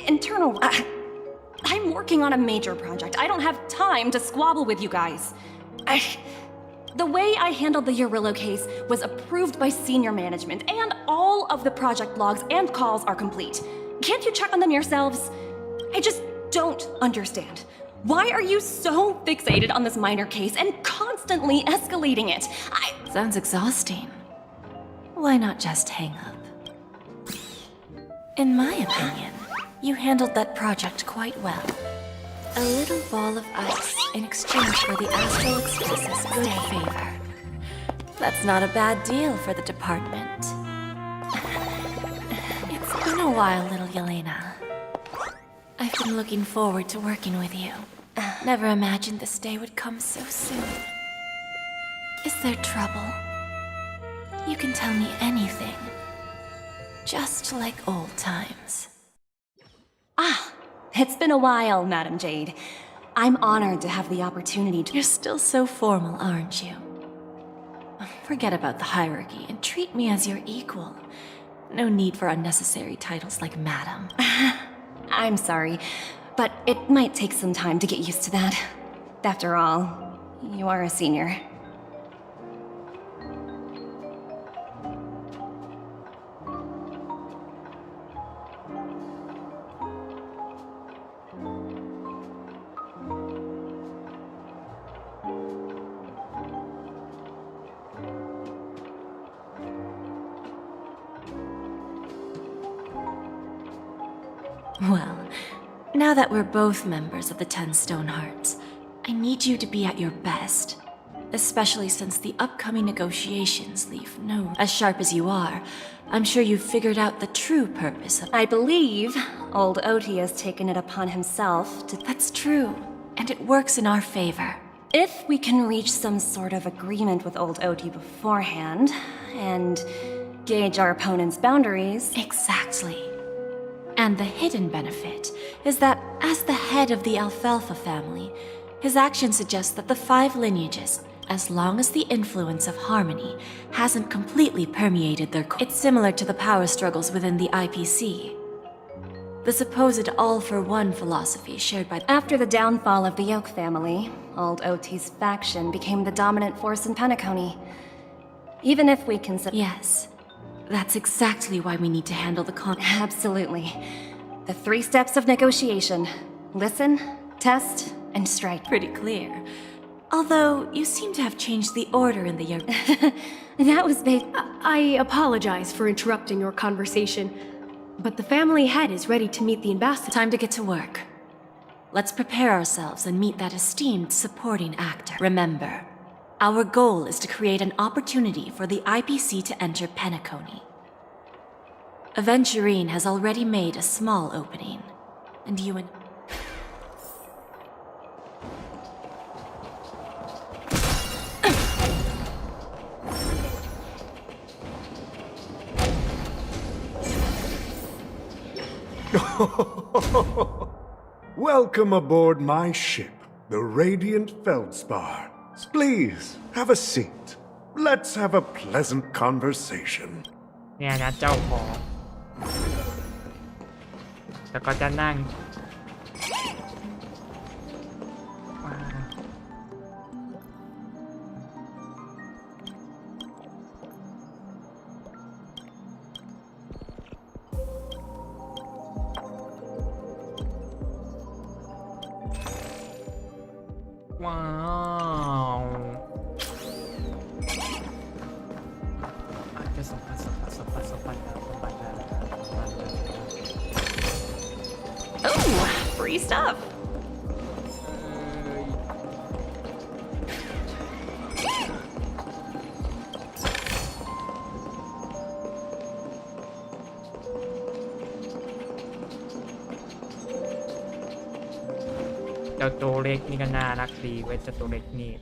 [SPEAKER 16] Internal... I'm working on a major project. I don't have time to squabble with you guys. The way I handled the Urillo case was approved by senior management, and all of the project logs and calls are complete. Can't you check on them yourselves? I just don't understand. Why are you so fixated on this minor case and constantly escalating it?
[SPEAKER 4] Sounds exhausting. Why not just hang up? In my opinion, you handled that project quite well. A little ball of ice in exchange for the Astral Express's good favor. That's not a bad deal for the department. It's been a while, little Yelena. I've been looking forward to working with you. Never imagined this day would come so soon. Is there trouble? You can tell me anything. Just like old times.
[SPEAKER 16] It's been a while, Madam Jade. I'm honored to have the opportunity to...
[SPEAKER 4] You're still so formal, aren't you? Forget about the hierarchy and treat me as your equal. No need for unnecessary titles like Madam.
[SPEAKER 16] I'm sorry, but it might take some time to get used to that. After all, you are a senior.
[SPEAKER 4] Well, now that we're both members of the 10 Stone Hearts, I need you to be at your best. Especially since the upcoming negotiations leave no... As sharp as you are, I'm sure you've figured out the true purpose of...
[SPEAKER 16] I believe old Oti has taken it upon himself to...
[SPEAKER 4] That's true, and it works in our favor.
[SPEAKER 16] If we can reach some sort of agreement with old Oti beforehand, and gauge our opponent's boundaries...
[SPEAKER 4] Exactly.
[SPEAKER 12] And the hidden benefit is that, as the head of the Alfalfa family, his actions suggest that the 5 lineages, as long as the influence of harmony hasn't completely permeated their it's similar to the power struggles within the IPC. The supposed all-for-one philosophy shared by
[SPEAKER 16] After the downfall of the Yoke family, Old OT's faction became the dominant force in Penacony. Even if we consider...
[SPEAKER 12] Yes. That's exactly why we need to handle the
[SPEAKER 16] Absolutely. The 3 steps of negotiation. Listen, test, and strike.
[SPEAKER 12] Pretty clear. Although, you seem to have changed the order in the Yoke.
[SPEAKER 16] That was
[SPEAKER 18] I apologize for interrupting your conversation, but the family head is ready to meet the ambassador.
[SPEAKER 12] Time to get to work. Let's prepare ourselves and meet that esteemed supporting actor. Remember, our goal is to create an opportunity for the IPC to enter Penacony. Aventurine has already made a small opening, and you and...
[SPEAKER 14] Welcome aboard my ship, the Radiant Feldspar. Please, have a seat. Let's have a pleasant conversation.
[SPEAKER 2] เนี่ยนะเจ้าของแล้วก็จะนั่งว้าวอาจจะสมบัติ
[SPEAKER 16] Oh, free stuff.
[SPEAKER 2] เจ้าตัวเล็กนี่ก็น่ารักดีเว้ยเจ้าตัวเล็กนี่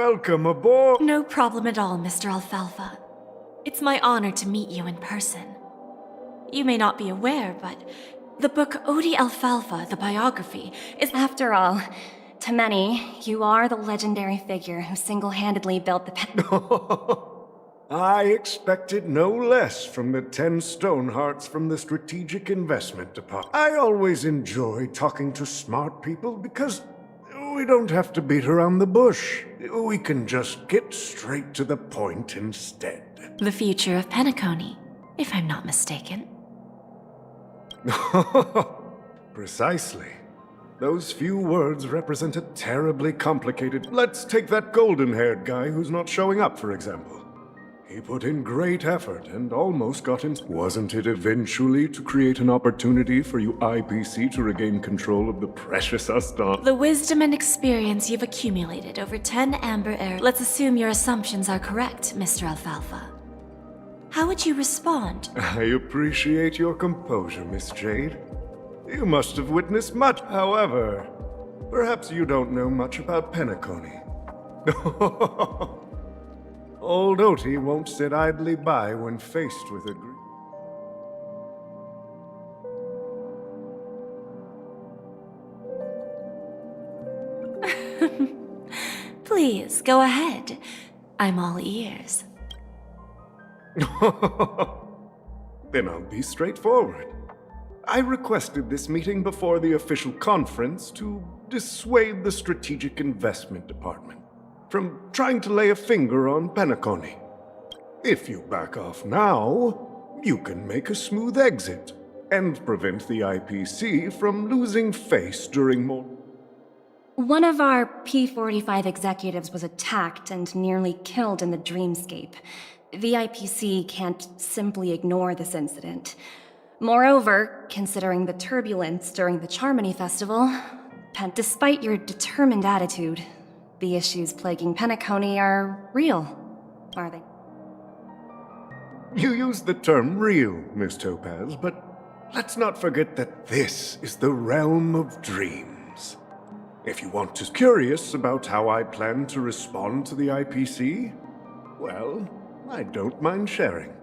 [SPEAKER 14] Welcome aboard.
[SPEAKER 12] No problem at all, Mr. Alfalfa. It's my honor to meet you in person. You may not be aware, but the book Odi Alfalfa, the biography, is...
[SPEAKER 16] After all, to many, you are the legendary figure who single-handedly built the...
[SPEAKER 14] I expected no less from the 10 Stonehearts from the Strategic Investment Department. I always enjoy talking to smart people because we don't have to beat around the bush. We can just get straight to the point instead.
[SPEAKER 12] The future of Penacony, if I'm not mistaken.
[SPEAKER 14] Precisely. Those few words represent a terribly complicated... Let's take that golden-haired guy who's not showing up, for example. He put in great effort and almost got in... Wasn't it eventually to create an opportunity for you IPC to regain control of the precious Aston?
[SPEAKER 12] The wisdom and experience you've accumulated over 10 Amber Era... Let's assume your assumptions are correct, Mr. Alfalfa. How would you respond?
[SPEAKER 14] I appreciate your composure, Miss Jade. You must have witnessed much. However, perhaps you don't know much about Penacony. Old Oti won't sit idly by when faced with a...
[SPEAKER 12] Please, go ahead. I'm all ears.
[SPEAKER 14] Then I'll be straightforward. I requested this meeting before the official conference to dissuade the Strategic Investment Department from trying to lay a finger on Penacony. If you back off now, you can make a smooth exit and prevent the IPC from losing face during more...
[SPEAKER 16] One of our P-45 executives was attacked and nearly killed in the dreamscape. The IPC can't simply ignore this incident. Moreover, considering the turbulence during the Charmony Festival, despite your determined attitude, the issues plaguing Penacony are real, are they?
[SPEAKER 14] You use the term real, Miss Topaz, but let's not forget that this is the realm of dreams. If you want to be curious about how I plan to respond to the IPC, well, I don't mind sharing.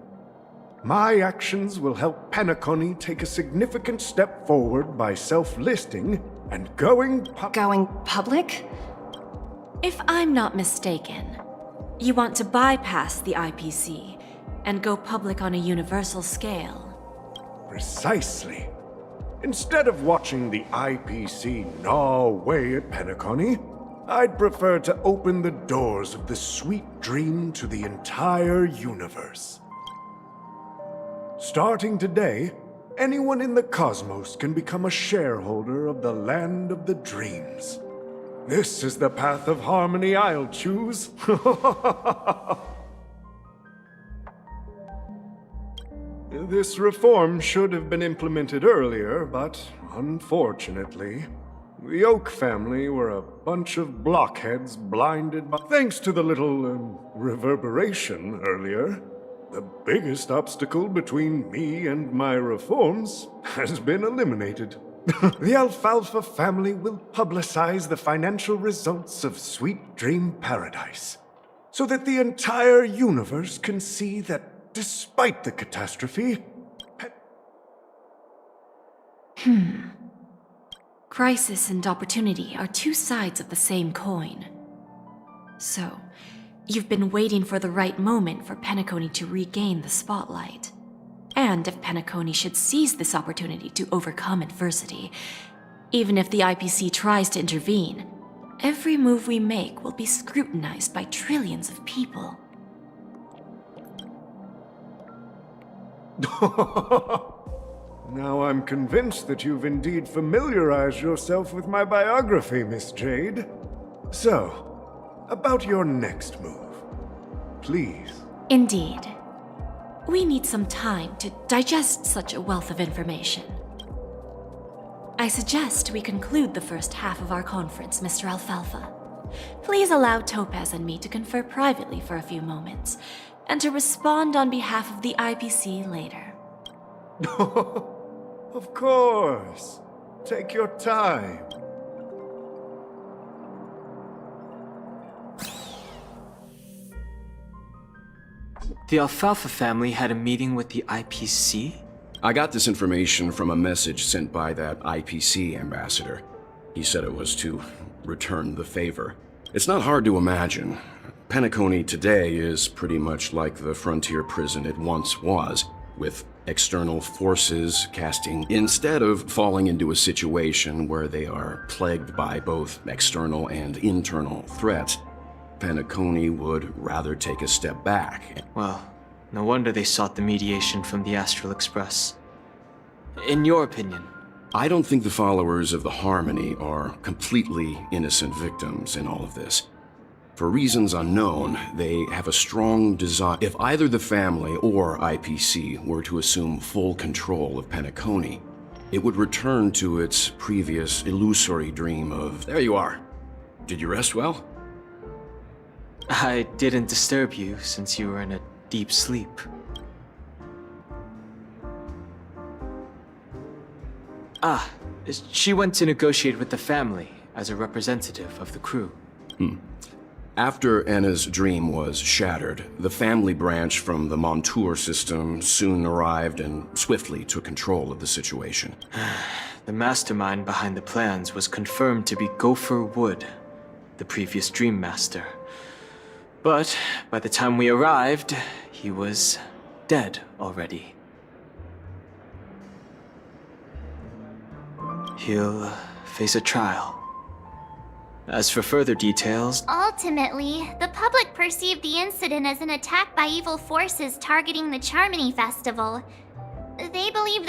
[SPEAKER 14] My actions will help Penacony take a significant step forward by self-listing and going
[SPEAKER 12] public? If I'm not mistaken, you want to bypass the IPC and go public on a universal scale.
[SPEAKER 14] Precisely. Instead of watching the IPC gnaw away at Penacony, I'd prefer to open the doors of the sweet dream to the entire universe. Starting today, anyone in the cosmos can become a shareholder of the land of the dreams. This is the path of harmony I'll choose. This reform should have been implemented earlier, but unfortunately, the Oak family were a bunch of blockheads blinded by... Thanks to the little reverberation earlier, the biggest obstacle between me and my reforms has been eliminated. The Alfalfa family will publicize the financial results of Sweet Dream Paradise, so that the entire universe can see that despite the catastrophe...
[SPEAKER 12] Crisis and opportunity are two sides of the same coin. So, you've been waiting for the right moment for Penacony to regain the spotlight. And if Penacony should seize this opportunity to overcome adversity, even if the IPC tries to intervene, every move we make will be scrutinized by trillions of people.
[SPEAKER 14] Now I'm convinced that you've indeed familiarized yourself with my biography, Miss Jade. So, about your next move, please.
[SPEAKER 12] Indeed. We need some time to digest such a wealth of information. I suggest we conclude the first half of our conference, Mr. Alfalfa. Please allow Topaz and me to confer privately for a few moments, and to respond on behalf of the IPC later.
[SPEAKER 14] Of course. Take your time.
[SPEAKER 8] The Alfalfa family had a meeting with the IPC?
[SPEAKER 13] I got this information from a message sent by that IPC ambassador. He said it was to return the favor. It's not hard to imagine. Penacony today is pretty much like the frontier prison it once was, with external forces casting. Instead of falling into a situation where they are plagued by both external and internal threats, Penacony would rather take a step back.
[SPEAKER 8] Well, no wonder they sought the mediation from the Astral Express. In your opinion?
[SPEAKER 13] I don't think the followers of the Harmony are completely innocent victims in all of this. For reasons unknown, they have a strong desire. If either the family or IPC were to assume full control of Penacony, it would return to its previous illusory dream of... There you are. Did you rest well?
[SPEAKER 8] I didn't disturb you since you were in a deep sleep. Ah, she went to negotiate with the family as a representative of the crew.
[SPEAKER 13] After Anna's dream was shattered, the family branch from the Montour system soon arrived and swiftly took control of the situation.
[SPEAKER 8] The mastermind behind the plans was confirmed to be Gopher Wood, the previous Dream Master. But by the time we arrived, he was dead already. He'll face a trial. As for further details...
[SPEAKER 9] Ultimately, the public perceived the incident as an attack by evil forces targeting the Charmony Festival. They believe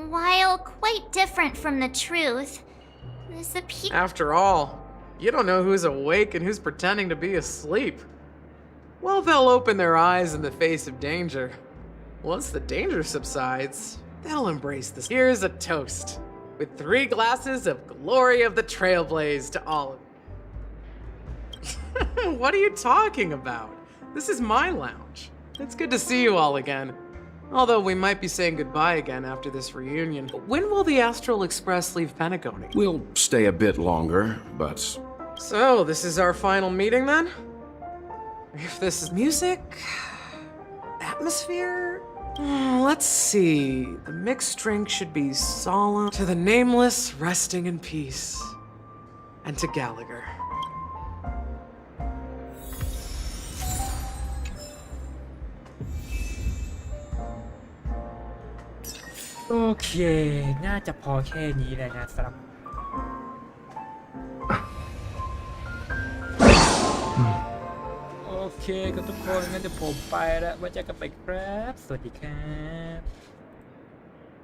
[SPEAKER 9] while quite different from the truth, this appears...
[SPEAKER 19] After all, you don't know who's awake and who's pretending to be asleep. Well, they'll open their eyes in the face of danger. Once the danger subsides, they'll embrace this. Here's a toast, with 3 glasses of glory of the Trailblaze to all of you. What are you talking about? This is my lounge. It's good to see you all again. Although we might be saying goodbye again after this reunion. When will the Astral Express leave Penacony?
[SPEAKER 14] We'll stay a bit longer, but...
[SPEAKER 19] So, this is our final meeting then? If this is music... atmosphere... let's see... The mixed drink should be solemn. To the nameless, resting in peace. And to Gallagher.
[SPEAKER 2] โอเคน่าจะพอแค่นี้แหละนะสำหรับโอเคก็ทุกคนงั้นเดี๋ยวผมไปแล้วไว้เจอกันใหม่ครับสวัสดีครับ